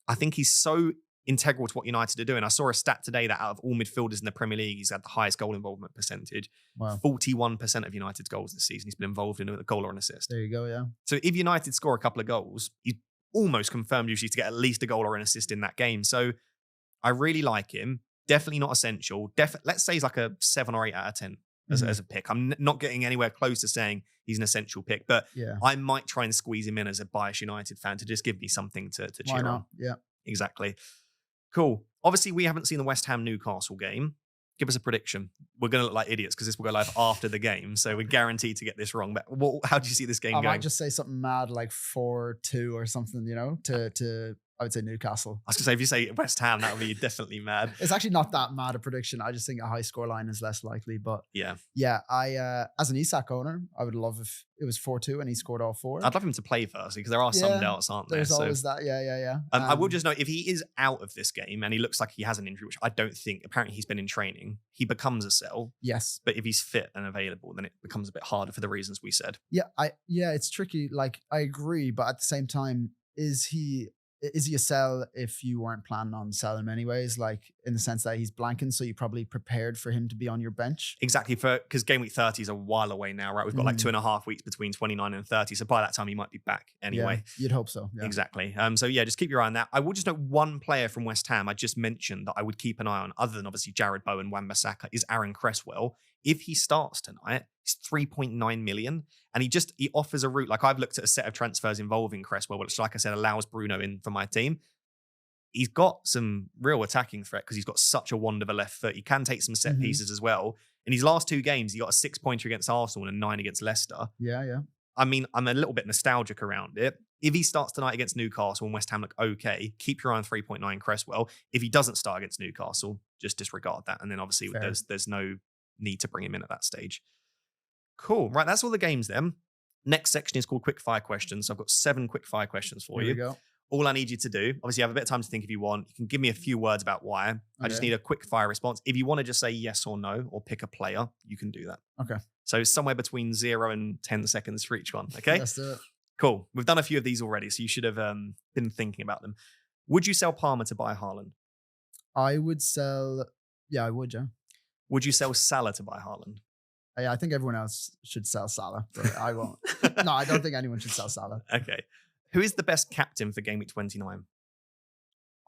I think he's so integral to what United are doing. I saw a stat today that out of all midfielders in the Premier League, he's had the highest goal involvement percentage. Wow. 41% of United's goals this season, he's been involved in a goal or an assist. There you go, yeah. So if United score a couple of goals, he's almost confirmed usually to get at least a goal or an assist in that game. So I really like him. Definitely not essential. Let's say he's like a 7 or 8 out of 10 as a pick. I'm not getting anywhere close to saying he's an essential pick, but I might try and squeeze him in as a biased United fan to just give me something to cheer on. Yeah. Exactly. Cool. Obviously, we haven't seen the West Ham Newcastle game. Give us a prediction. We're going to look like idiots because this will go live after the game, so we're guaranteed to get this wrong. But how do you see this game going? I might just say something mad like 4-2 or something, to I would say Newcastle. I was going to say, if you say West Ham, that would be definitely mad. It's actually not that mad a prediction. I just think a high score line is less likely. But yeah, I as an Isak owner, I would love if it was 4-2 and he scored all 4. I'd love him to play first because there are some doubts, aren't there? There's always that. Yeah. I will just note, if he is out of this game and he looks like he has an injury, which I don't think, apparently he's been in training, he becomes a sell. Yes. But if he's fit and available, then it becomes a bit harder for the reasons we said. Yeah, it's tricky. Like, I agree, but at the same time, is he a sell if you weren't planning on selling him anyways? Like, in the sense that he's blanking, so you probably prepared for him to be on your bench. Exactly, because game week 30 is a while away now, right? We've got like 2.5 weeks between 29 and 30, so by that time he might be back anyway. Yeah, you'd hope so. Yeah. Exactly. So yeah, just keep your eye on that. I will just note one player from West Ham I just mentioned that I would keep an eye on, other than obviously Jared Bowen, Wan-Bissaka, is Aaron Cresswell. If he starts tonight, it's 3.9 million. And he offers a route. Like, I've looked at a set of transfers involving Cresswell, which, like I said, allows Bruno in for my team. He's got some real attacking threat because he's got such a wand of a left foot. He can take some set pieces as well. In his last 2 games, he got a 6-pointer against Arsenal and a 9 against Leicester. Yeah. I mean, I'm a little bit nostalgic around it. If he starts tonight against Newcastle and West Ham look okay, keep your eye on 3.9 Cresswell. If he doesn't start against Newcastle, just disregard that. And then obviously there's no need to bring him in at that stage. Cool. Right, that's all the games then. Next section is called Quick Fire Questions. So I've got 7 quick fire questions for you. Here we go. All I need you to do, obviously you have a bit of time to think if you want. You can give me a few words about why. Okay. I just need a quick fire response. If you want to just say yes or no or pick a player, you can do that. Okay. So somewhere between 0 and 10 seconds for each one. Okay? Let's do it. Cool. We've done a few of these already, so you should have been thinking about them. Would you sell Palmer to buy Haaland? I would sell. Yeah, I would. Yeah. Would you sell Salah to buy Haaland? Yeah, I think everyone else should sell Salah, but I won't. No, I don't think anyone should sell Salah. Okay. Who is the best captain for Game Week 29?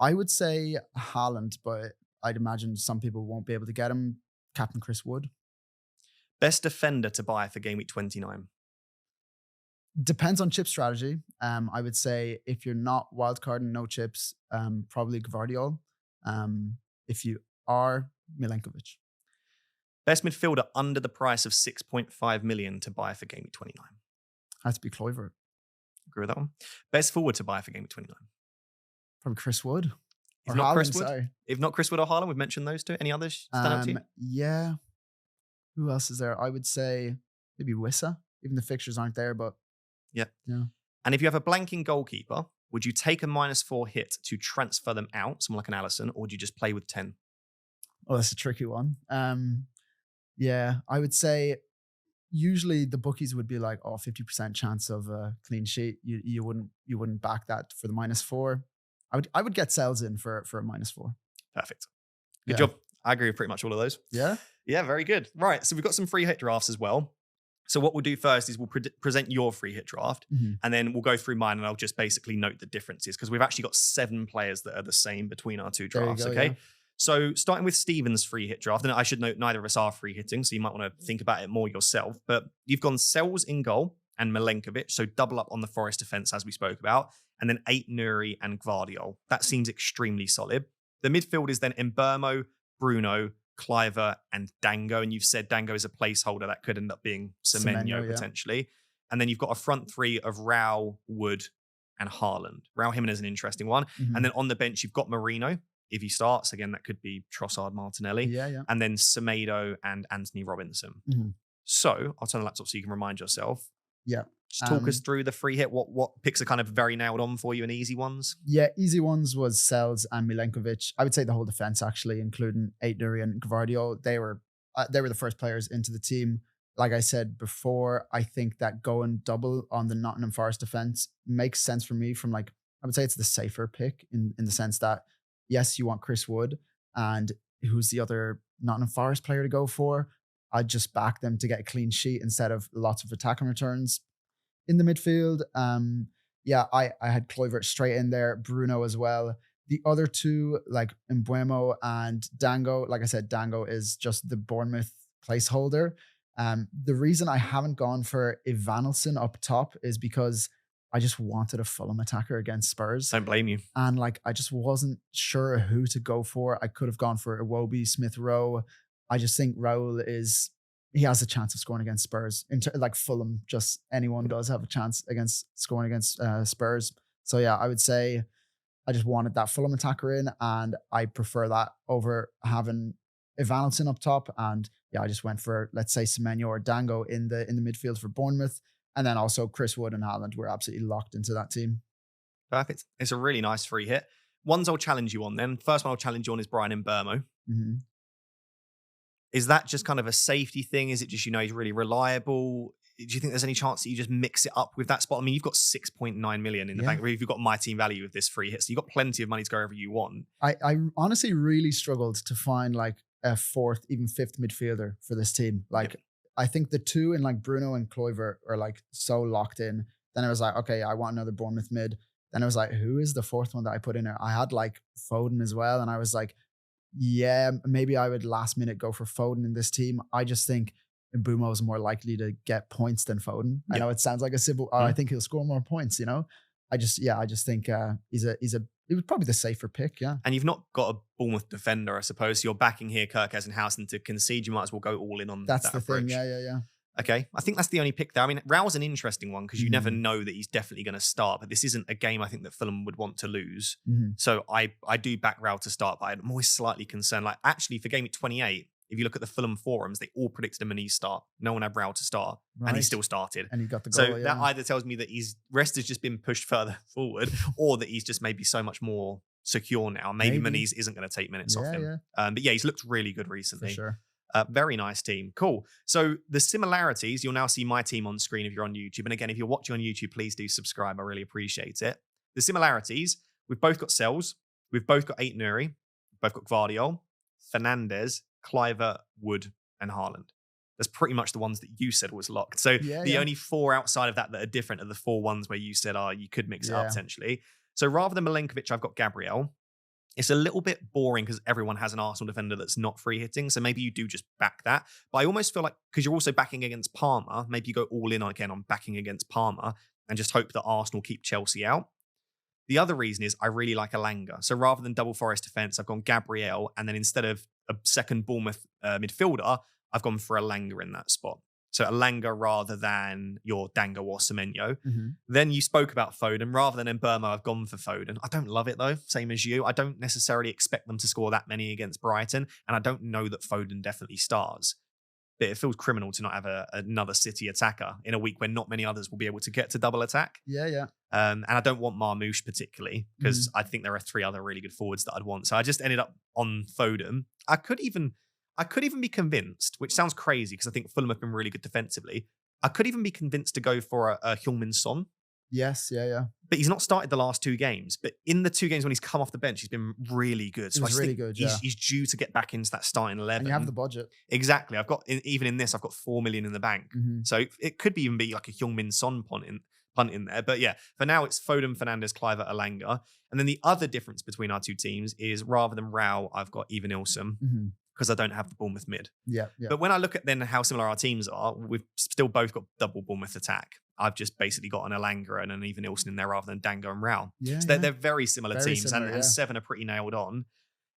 I would say Haaland, but I'd imagine some people won't be able to get him. Captain Chris Wood. Best defender to buy for Game Week 29? Depends on chip strategy. I would say if you're not wildcarding, no chips, probably Gvardiol. If you are, Milenkovic. Best midfielder under the price of 6.5 million to buy for Game Week 29? Has to be Kluivert. Agree with that one. Best forward to buy for Game Week 29? Probably Chris Wood. If not Chris Wood, if not Chris Wood or Haaland, we've mentioned those two. Any others stand out to you? Yeah. Who else is there? I would say maybe Wissa. Even the fixtures aren't there, but yeah. Yeah. And if you have a blanking goalkeeper, would you take a -4 hit to transfer them out, someone like an Alisson, or would you just play with 10? Oh, that's a tricky one. Yeah, I would say usually the bookies would be like, 50% chance of a clean sheet. You wouldn't back that for the -4. I would get sells in for a -4. Perfect. Good job. I agree with pretty much all of those. Yeah? Yeah, very good. Right, so we've got some free hit drafts as well. So what we'll do first is we'll present your free hit draft, and then we'll go through mine, and I'll just basically note the differences because we've actually got 7 players that are the same between our two drafts, okay? Yeah. So starting with Steven's free hit draft, and I should note neither of us are free hitting, so you might want to think about it more yourself, but you've gone Sells in goal and Milenkovic, so double up on the Forest defence as we spoke about, and then 8 Nuri and Gvardiol. That seems extremely solid. The midfield is then Mbeumo, Bruno, Cliver, and Dango, and you've said Dango is a placeholder that could end up being Semenyo potentially. And then you've got a front three of Rao, Wood, and Haaland. Rao Jimenez is an interesting one. And then on the bench, you've got Marino. If he starts, again, that could be Trossard, Martinelli. Yeah. And then Semedo and Anthony Robinson. So I'll turn the laptop so you can remind yourself. Yeah. Just talk us through the free hit. What picks are kind of very nailed on for you and easy ones? Yeah, easy ones was Sells and Milenkovic. I would say the whole defense, actually, including 8 Nuri and Gvardiol. They were the first players into the team. Like I said before, I think that going double on the Nottingham Forest defense makes sense for me from I would say it's the safer pick in the sense that, yes, you want Chris Wood, and who's the other Nottingham Forest player to go for? I'd just back them to get a clean sheet instead of lots of attacking returns. In the midfield, I had Kluivert straight in there, Bruno as well. The other two, like Mbeumo and Dango, like I said, Dango is just the Bournemouth placeholder. The reason I haven't gone for Evanilson up top is because I just wanted a Fulham attacker against Spurs. Don't blame you. And I just wasn't sure who to go for. I could have gone for Iwobi, Smith Rowe. I just think Raul he has a chance of scoring against Spurs. Fulham, just anyone does have a chance against scoring against Spurs. So yeah, I would say I just wanted that Fulham attacker in, and I prefer that over having Evanilson up top. And yeah, I just went for, let's say, Semenyo or Dango in the midfield for Bournemouth. And then also Chris Wood and Haaland were absolutely locked into that team. Perfect. It's a really nice free hit. Ones I'll challenge you on then. First one I'll challenge you on is Brian Mbeumo. Is that just kind of a safety thing? Is it just, he's really reliable? Do you think there's any chance that you just mix it up with that spot? I mean, you've got 6.9 million in the bank. You've got my team value with this free hit. So you've got plenty of money to go wherever you want. I honestly really struggled to find a fourth, even fifth midfielder for this team. I think the two in Bruno and Kluivert are so locked in. Then I was like, okay, I want another Bournemouth mid. Then I was like, who is the fourth one that I put in there? I had Foden as well. And I was like, yeah, maybe I would last minute go for Foden in this team. I just think Mbeumo is more likely to get points than Foden. I know it sounds like a simple, I think he'll score more points, I just think it was probably the safer pick, yeah. And you've not got a Bournemouth defender, I suppose. So you're backing here Kirk Esenhausen to concede. You might as well go all in on that's that the approach. Thing, yeah. Okay, I think that's the only pick there. I mean, Rao's an interesting one because you never know that he's definitely going to start, but this isn't a game I think that Fulham would want to lose. So I do back Rao to start, but I'm always slightly concerned. Actually, for Game Week 28, if you look at the Fulham forums, they all predicted him a start. No one had Rao to start, and he still started. And he got the goal. So that either tells me that his rest has just been pushed further forward, or that he's just maybe so much more secure now. Maybe Muniz isn't going to take minutes off him. But yeah, he's looked really good recently. For sure. Very nice team. Cool. So the similarities, you'll now see my team on screen if you're on YouTube. And again, if you're watching on YouTube, please do subscribe. I really appreciate it. The similarities, we've both got Sells. We've both got E29. We've both got Gvardiol, Fernandes, Kluivert, Wood, and Haaland. That's pretty much the ones that you said was locked. So the only 4 outside of that are different are the 4 ones where you said, you could mix it up potentially. So rather than Milenkovic, I've got Gabriel. It's a little bit boring because everyone has an Arsenal defender that's not free hitting. So maybe you do just back that. But I almost feel like, because you're also backing against Parma, maybe you go all in again on backing against Parma and just hope that Arsenal keep Chelsea out. The other reason is I really like Elanga. So rather than double Forest defense, I've gone Gabriel. And then instead of a second Bournemouth midfielder, I've gone for Elanga in that spot. So Elanga rather than your Dango or Semenyo. Then you spoke about Foden. Rather than Mbeumo, I've gone for Foden. I don't love it though, same as you. I don't necessarily expect them to score that many against Brighton. And I don't know that Foden definitely starts. But it feels criminal to not have another City attacker in a week when not many others will be able to get to double attack. And I don't want Marmoush particularly because I think there are 3 other really good forwards that I'd want. So I just ended up on Foden. I could even be convinced, which sounds crazy because I think Fulham have been really good defensively. I could even be convinced to go for a Heung-min Son. Yes, But he's not started the last 2 games. But in the 2 games when he's come off the bench, he's been really good. So he's really good, he's due to get back into that starting 11. And you have the budget. Exactly. Even in this, I've got 4 million in the bank. So it could even be like a Heung-min Son punt in there. But yeah, for now, it's Foden, Fernandes, Kluivert, Elanga. And then the other difference between our 2 teams is rather than Rao, I've got Evanilson. Because I don't have the Bournemouth mid. But when I look at then how similar our teams are, we've still both got double Bournemouth attack. I've just basically got an Elanga and an Evanilson in there rather than Dango and Rao. So they're very similar teams, and 7 are pretty nailed on.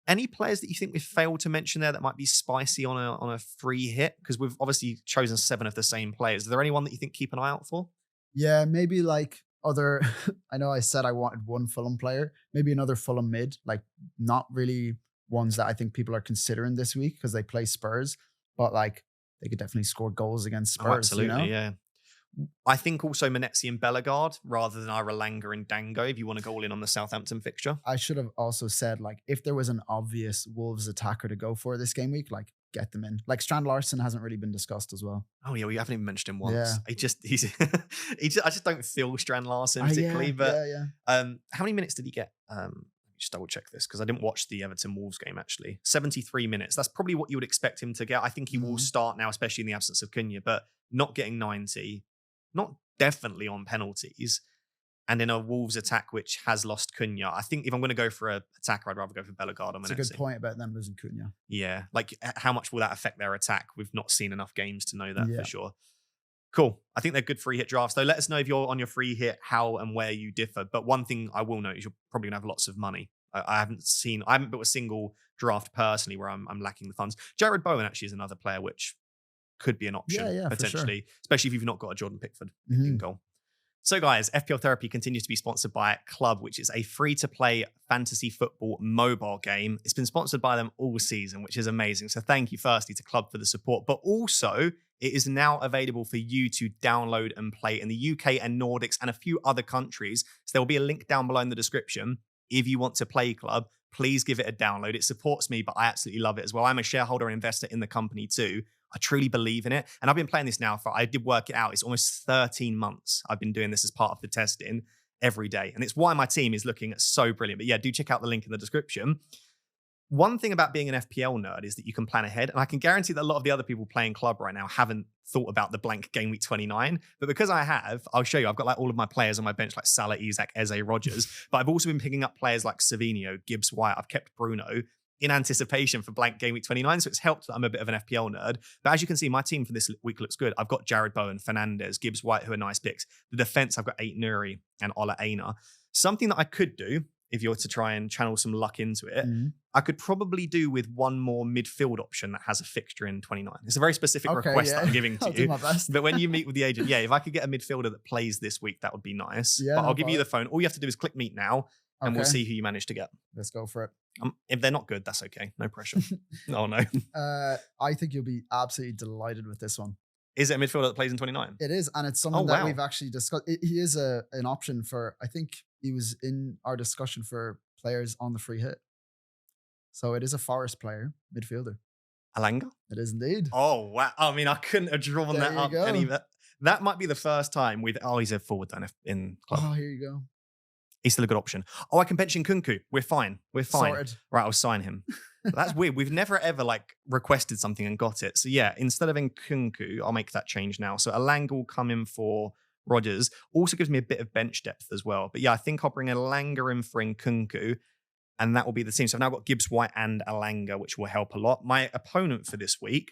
Any players that you think we've failed to mention there that might be spicy on a free hit? Because we've obviously chosen 7 of the same players. Is there anyone that you think keep an eye out for? Yeah, maybe like other. I know I said I wanted one Fulham player, maybe another Fulham mid, like not really ones that I think people are considering this week because they play Spurs, but like they could definitely score goals against Spurs. Absolutely, yeah. I think also Menetzi and Bellegarde rather than Elanga and Dango if you want to go all in on the Southampton fixture. I should have also said, like, if there was an obvious Wolves attacker to go for this game week, like, get them in. Like, Strand Larson hasn't really been discussed as well. Oh yeah, we haven't even mentioned him once. Yeah. I just don't feel Strand Larson particularly. How many minutes did he get? Just double check this because I didn't watch the Everton Wolves game actually. 73 minutes. That's probably what you would expect him to get. I think he will start now, especially in the absence of Cunha, but not getting 90, not definitely on penalties. And in a Wolves attack which has lost Cunha, I think if I'm going to go for an attacker, I'd rather go for Bellegarde. That's a good point about them losing Cunha. Yeah, like how much will that affect their attack? We've not seen enough games to know that for sure. Cool. I think they're good free hit drafts, though. Let us know if you're on your free hit, how and where you differ. But one thing I will note is you're probably going to have lots of money. I haven't built a single draft personally where I'm lacking the funds. Jared Bowen actually is another player which could be an option potentially, especially if you've not got a Jordan Pickford in goal. So guys, FPL Therapy continues to be sponsored by Club, which is a free-to-play fantasy football mobile game. It's been sponsored by them all season, which is amazing. So thank you firstly to Club for the support, but also it is now available for you to download and play in the UK and Nordics and a few other countries. So there will be a link down below in the description. If you want to play Club, please give it a download. It supports me, but I absolutely love it as well. I'm a shareholder and investor in the company too. I truly believe in it. And I've been playing this now I did work it out. It's almost 13 months I've been doing this as part of the testing every day. And it's why my team is looking so brilliant. But yeah, do check out the link in the description. One thing about being an FPL nerd is that you can plan ahead. And I can guarantee that a lot of the other people playing Club right now haven't thought about the blank game week 29. But because I have, I'll show you. I've got like all of my players on my bench, like Salah, Isak, Eze, Rogers. But I've also been picking up players like Savinho, Gibbs White. I've kept Bruno in anticipation for blank game week 29. So it's helped that I'm a bit of an FPL nerd. But as you can see, my team for this week looks good. I've got Jared Bowen, Fernandes, Gibbs White, who are nice picks. The defense, I've got E29 and Ola Aina. Something that I could do, if you were to try and channel some luck into it, I could probably do with one more midfield option that has a fixture in 29. It's a very specific request that I'm giving to I'll you. do my best. But when you meet with the agent, if I could get a midfielder that plays this week, that would be nice. But I'll give you the phone. All you have to do is click meet now, and we'll see who you manage to get. Let's go for it. If they're not good, that's okay. No pressure. Oh, no. I think you'll be absolutely delighted with this one. Is it a midfielder that plays in 29? It is, and it's something that we've actually discussed. He is an option for, I think he was in our discussion for players on the free hit. So it is a Forest player, midfielder. Alanga? It is indeed. Oh, wow. I mean, I couldn't have drawn There that you up go. any. That might be the first time with. Oh, he's a forward then in club. Oh, here you go. He's still a good option. Oh, I can bench Nkunku. We're fine. Sorted. Right, I'll sign him. But that's weird. We've never ever like requested something and got it. So yeah, instead of Nkunku, I'll make that change now. So Alanga will come in for Rodgers. Also gives me a bit of bench depth as well. But yeah, I think I'll bring Alanga in for Nkunku, and that will be the team. So I've now got Gibbs White and Alanga, which will help a lot. My opponent for this week.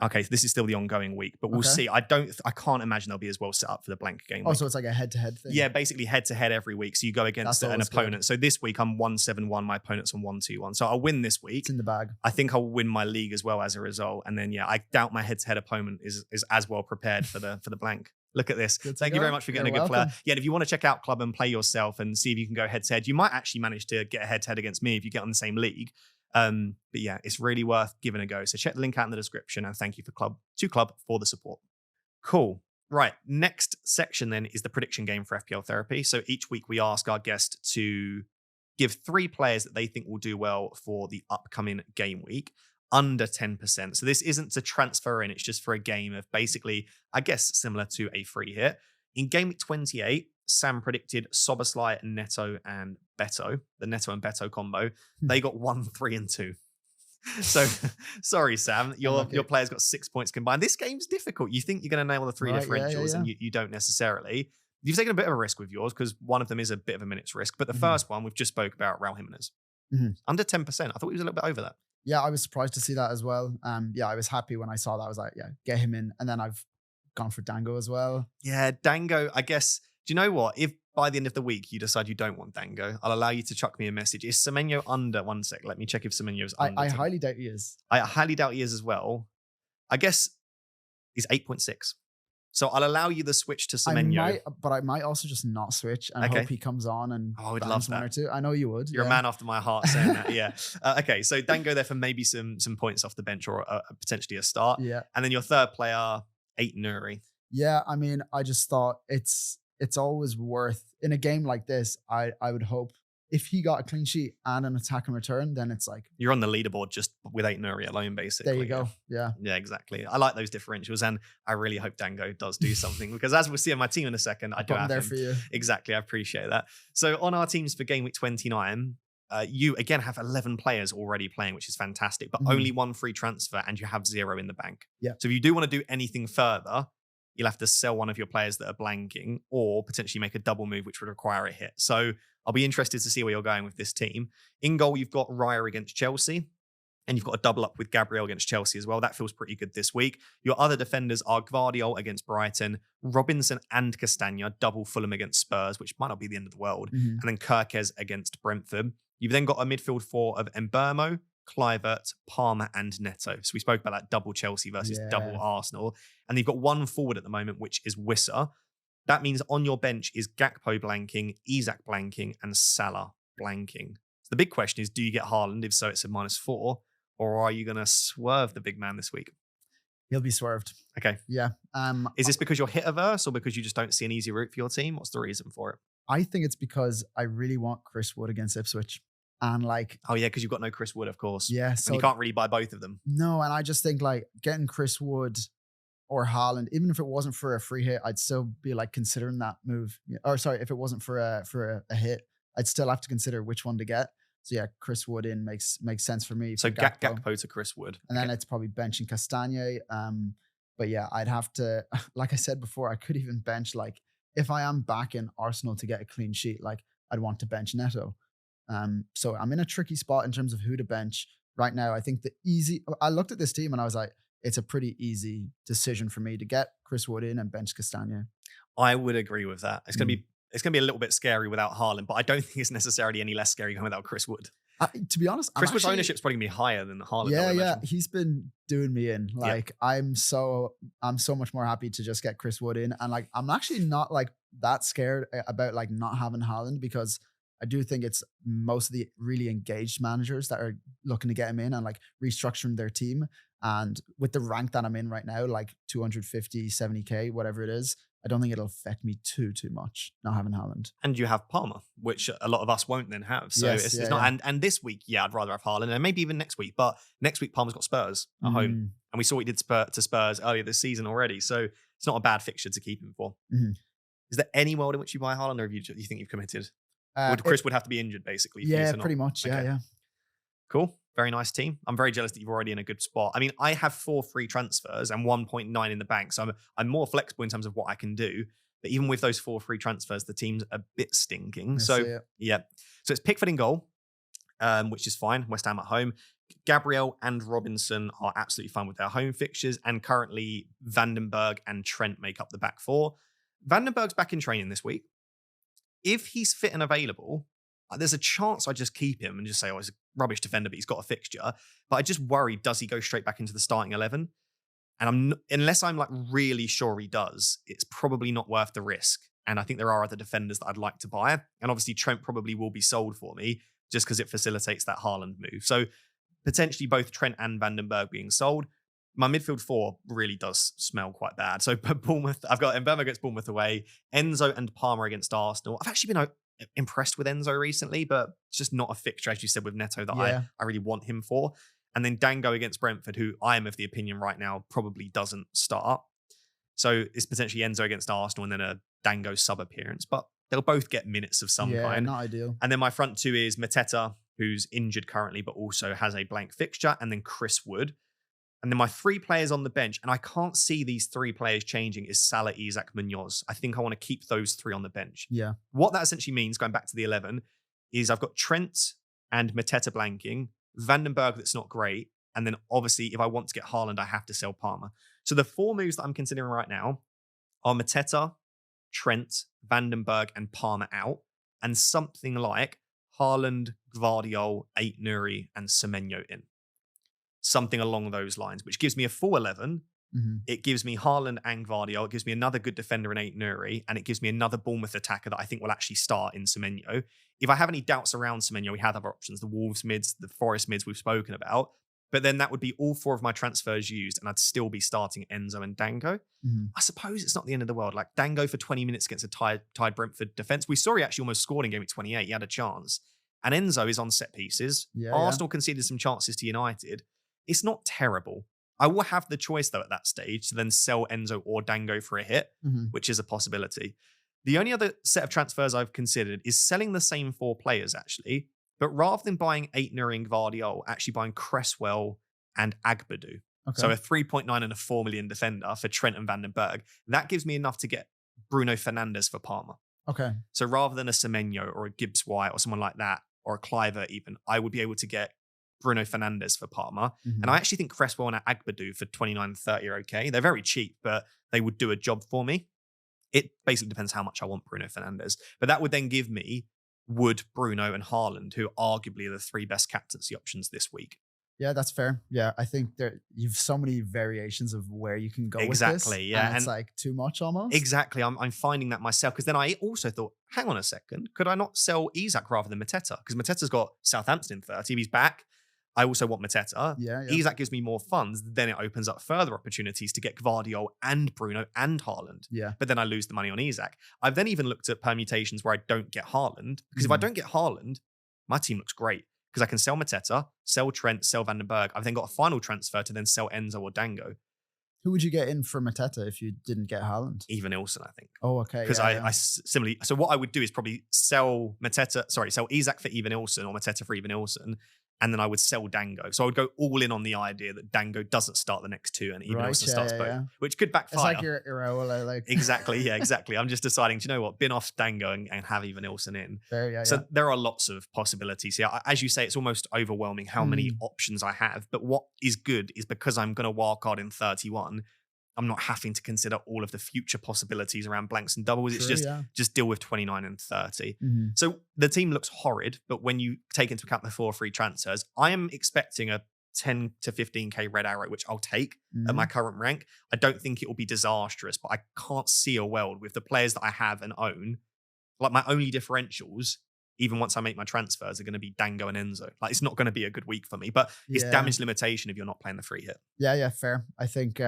Okay, so this is still the ongoing week, but we'll see. I can't imagine they'll be as well set up for the blank game. Oh, so it's like a head-to-head thing? Yeah, basically head-to-head every week. So you go against an opponent. Good. So this week I'm 1-7-1. My opponent's on 1-2-1. So I'll win this week. It's in the bag. I think I'll win my league as well as a result. And then, yeah, I doubt my head-to-head opponent is as well prepared for the blank. Look at this. Thank you very much for getting a good player. Yeah, and if you want to check out Club and play yourself and see if you can go head-to-head, you might actually manage to get a head-to-head against me if you get on the same league. But yeah, it's really worth giving a go. So check the link out in the description, and thank you to Club for the support. Cool. Right. Next section then is the prediction game for FPL Therapy. So each week we ask our guest to give 3 players that they think will do well for the upcoming game week under 10%. So this isn't to transfer in, it's just for a game of basically, I guess, similar to a free hit. In game week 28, Sam predicted Szoboszlai, Neto, and Beto, the Neto and Beto combo. They got 1, 3, and 2. So, sorry, Sam, your player's got 6 points combined. This game's difficult. You think you're going to nail the 3 differentials, and you don't necessarily. You've taken a bit of a risk with yours because one of them is a bit of a minute's risk. But the first one, we've just spoke about Raul Jimenez. Under 10%. I thought he was a little bit over that. Yeah, I was surprised to see that as well. Yeah, I was happy when I saw that. I was like, yeah, get him in. And then I've gone for Dango as well. Yeah, Dango, I guess. Do you know what? If by the end of the week you decide you don't want Dango, I'll allow you to chuck me a message. Is Semenyo under? One sec. Let me check if Semenyo's under. I highly doubt he is. I highly doubt he is as well. I guess he's 8.6. So I'll allow you the switch to Semenyo. But I might also just not switch and hope he comes on and I would love that. 1 or 2. I know you would. You're a man after my heart saying that. Yeah. Okay. So Dango there for maybe some points off the bench or potentially a start. Yeah. And then your third player, 8 Nuri. Yeah. I mean, I just thought it's always worth in a game like this. I would hope if he got a clean sheet and an attack and return, then it's like you're on the leaderboard just with 8 Nuri alone, basically. There you go. Yeah. Yeah, exactly. I like those differentials, and I really hope Dango does do something because as we'll see on my team in a second, I do have there him. For you. Exactly. I appreciate that. So on our teams for game week 29, you again have 11 players already playing, which is fantastic, but only 1 free transfer and you have 0 in the bank. Yeah. So if you do want to do anything further, you'll have to sell one of your players that are blanking or potentially make a double move, which would require a hit. So I'll be interested to see where you're going with this team. In goal, you've got Raya against Chelsea, and you've got a double up with Gabriel against Chelsea as well. That feels pretty good this week. Your other defenders are Gvardiol against Brighton, Robinson and Castagna, double Fulham against Spurs, which might not be the end of the world, and then Kirkes against Brentford. You've then got a midfield 4 of Mbeumo, Kluivert, Palmer, and Neto. So we spoke about that double Chelsea versus double Arsenal. And you've got 1 forward at the moment, which is Wissa. That means on your bench is Gakpo blanking, Isak blanking, and Salah blanking. So the big question is, do you get Haaland? If so, it's a -4. Or are you going to swerve the big man this week? He'll be swerved. Okay. Yeah. Is this because you're hit averse or because you just don't see an easy route for your team? What's the reason for it? I think it's because I really want Chris Wood against Ipswich. And like, oh yeah, because you've got no Chris Wood, of course. Yeah. So and you can't really buy both of them. No, and I just think like getting Chris Wood or Haaland, even if it wasn't for a free hit, I'd still be like considering that move. Or sorry, if it wasn't for a hit, I'd still have to consider which one to get. So yeah, Chris Wood in makes sense for me. So Gakpo to Chris Wood. And then it's probably benching Castagna. But yeah, I'd have to, like I said before, I could even bench like, if I am backing Arsenal to get a clean sheet, like I'd want to bench Neto. So I'm in a tricky spot in terms of who to bench right now. I think I looked at this team and I was like, it's a pretty easy decision for me to get Chris Wood in and bench Castagna. I would agree with that. It's going to be a little bit scary without Haaland, but I don't think it's necessarally any less scary going without Chris Wood. To be honest, Chris Wood's ownership is probably going to be higher than Haaland. Yeah. He's been doing me in. Like I'm so much more happy to just get Chris Wood in, and like I'm actually not like that scared about like not having Haaland because I do think it's most of the really engaged managers that are looking to get him in and like restructuring their team. And with the rank that I'm in right now, like 250, 70K, whatever it is, I don't think it'll affect me too much not having Haaland. And you have Palmer, which a lot of us won't then have. So Yes, it's not. And this week, I'd rather have Haaland, and maybe even next week. But next week, Palmer's got Spurs at home, and we saw what he did to Spurs earlier this season already. So it's not a bad fixture to keep him for. Mhm. Is there any world in which you buy Haaland, or you think you've committed? Chris would have to be injured, basically. Yeah, pretty much. Okay. Yeah. Cool. Very nice team. I'm very jealous that you're already in a good spot. I mean, I have 4 free transfers and 1.9 in the bank. So I'm more flexible in terms of what I can do. But even with those 4 free transfers, the team's a bit stinking. So it's Pickford in goal, which is fine. West Ham at home. Gabriel and Robinson are absolutely fine with their home fixtures. And currently, Vandenberg and Trent make up the back 4. Vandenberg's back in training this week. If he's fit and available, there's a chance I just keep him and just say, oh, he's a rubbish defender, but he's got a fixture. But I just worry, does he go straight back into the starting 11? And unless I'm like really sure he does, it's probably not worth the risk. And I think there are other defenders that I'd like to buy. And obviously Trent probably will be sold for me just because it facilitates that Haaland move. So potentially both Trent and Vandenberg being sold. My midfield 4 really does smell quite bad. So Bournemouth, I've got Mbemo against Bournemouth away, Enzo and Palmer against Arsenal. I've actually been impressed with Enzo recently, but it's just not a fixture, as you said, with Neto that I really want him for. And then Dango against Brentford, who I am of the opinion right now probably doesn't start. So it's potentially Enzo against Arsenal and then a Dango sub appearance, but they'll both get minutes of some kind. Not ideal. And then my front 2 is Mateta, who's injured currently, but also has a blank fixture, and then Chris Wood. And then my 3 players on the bench, and I can't see these 3 players changing, is Salah, Isak, Munoz. I think I want to keep those 3 on the bench. Yeah. What that essentially means, going back to the 11, is I've got Trent and Mateta blanking, Vandenberg that's not great, and then obviously if I want to get Haaland, I have to sell Palmer. So the 4 moves that I'm considering right now are Mateta, Trent, Vandenberg, and Palmer out, and something like Haaland, Gvardiol, Ait-Nouri, and Semenyo in. Something along those lines, which gives me a full 11. Mm-hmm. It gives me Haaland and Gvardiol. It gives me another good defender in Ait-Nouri, and it gives me another Bournemouth attacker that I think will actually start in Semenyo. If I have any doubts around Semenyo, we have other options, the Wolves mids, the Forest mids we've spoken about. But then that would be all 4 of my transfers used, and I'd still be starting Enzo and Dango. Mm-hmm. I suppose it's not the end of the world. Like Dango for 20 minutes against a tied Brentford defence. We saw he actually almost scored in Gameweek 28. He had a chance. And Enzo is on set pieces. Arsenal conceded some chances to United. It's not terrible. I will have the choice, though, at that stage to then sell Enzo or Dango for a hit, which is a possibility. The only other set of transfers I've considered is selling the same 4 players, actually. But rather than buying Ait-Nouri and Gvardiol, actually buying Cresswell and Agbadou. Okay. So a 3.9 and a 4 million defender for Trent and Vandenberg. That gives me enough to get Bruno Fernandes for Palmer. Okay. So rather than a Semenyo or a Gibbs White or someone like that, or a Cliver even, I would be able to get Bruno Fernandes for Palmer. Mm-hmm. And I actually think Cresswell and Agbadou for 29.30 are okay. They're very cheap, but they would do a job for me. It basically depends how much I want Bruno Fernandes. But that would then give me Wood, Bruno, and Haaland, who arguably are the 3 best captaincy options this week. Yeah, that's fair. Yeah, I think you've so many variations of where you can go exactly, with this. Yeah. And it's like too much almost. Exactly. I'm finding that myself. Because then I also thought, hang on a second, could I not sell Isak rather than Mateta? Because Mateta's got Southampton in 30. If he's back, I also want Mateta. Yeah. Isak gives me more funds. Then it opens up further opportunities to get Gvardiol and Bruno and Haaland. Yeah. But then I lose the money on Isak. I've then even looked at permutations where I don't get Haaland. Because if I don't get Haaland, my team looks great. Because I can sell Mateta, sell Trent, sell Vandenberg. I've then got a final transfer to then sell Enzo or Dango. Who would you get in for Mateta if you didn't get Haaland? E29, I think. Oh, okay. Because I similarly, so what I would do is probably sell Isak for E29 or Mateta for E29, and then I would sell Dango. So I would go all in on the idea that Dango doesn't start the next 2 and even starts both, which could backfire. It's like your Iraola, like exactly, yeah, exactly. I'm just deciding, do you know what? Bin off Dango and have E29 in. Fair, so there are lots of possibilities here. As you say, it's almost overwhelming how many options I have. But what is good is because I'm going to wildcard in 31, I'm not having to consider all of the future possibilities around blanks and doubles. It's just deal with 29 and 30. Mm-hmm. So the team looks horrid, but when you take into account the 4 free transfers, I am expecting a 10 to 15k red arrow, which I'll take at my current rank. I don't think it will be disastrous, but I can't see a world with the players that I have and own. Like my only differentials, even once I make my transfers, are going to be Dango and Enzo. Like it's not going to be a good week for me, but it's damage limitation if you're not playing the free hit. Yeah, fair. I think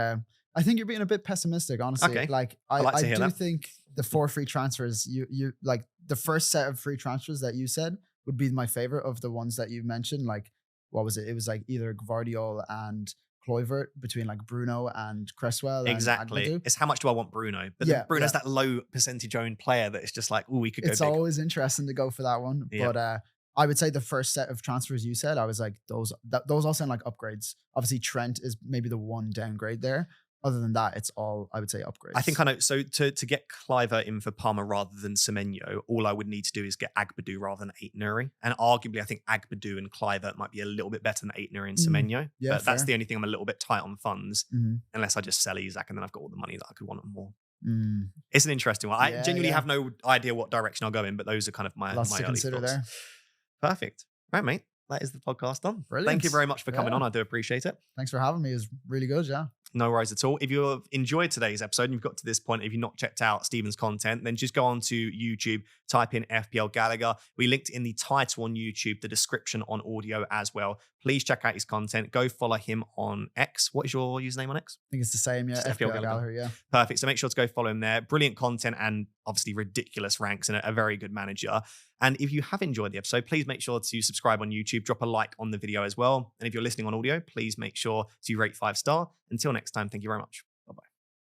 I think you're being a bit pessimistic, honestly. Okay. Like I like to I hear do that. think the 4 free transfers, you like the first set of free transfers that you said would be my favorite of the ones that you mentioned. Like, what was it? It was like either Gvardiol and Kluivert between like Bruno and Cresswell Exactly. and Agbadou. It's how much do I want Bruno? But then Bruno's that low percentage owned player that it's just like, oh, we could go It's big. always interesting to go for that one. Yeah. But I would say the first set of transfers you said, I was like, those all sound like upgrades. Obviously, Trent is maybe the one downgrade there. Other than that, it's all, I would say, upgrades. I think I know. So to get Kluivert in for Palmer rather than Semenyo, all I would need to do is get Agbadou rather than Ait-Nouri. And arguably, I think Agbadou and Kluivert might be a little bit better than Ait-Nouri and Semenyo. Yeah, but that's the only thing I'm a little bit tight on funds, unless I just sell Isak and then I've got all the money that I could want more. It's an interesting one. I genuinely have no idea what direction I'll go in, but those are kind of my Lots my to early consider thoughts. there. Perfect. Right, mate. That is the podcast done. Brilliant. Thank you very much for coming on. I do appreciate it. Thanks for having me. It was really good, yeah. No worries at all. If you have enjoyed today's episode and you've got to this point, if you've not checked out Stephen's content, then just go on to YouTube, type in FPL Gallagher. We linked in the title on YouTube, the description on audio as well. Please check out his content. Go follow him on X. What is your username on X? I think it's the same, yeah. FPL FPL Gallagher, yeah. Perfect. So make sure to go follow him there. Brilliant content and obviously ridiculous ranks and a very good manager. And if you have enjoyed the episode, please make sure to subscribe on YouTube, drop a like on the video as well. And if you're listening on audio, please make sure to rate 5-star. Until next time, thank you very much.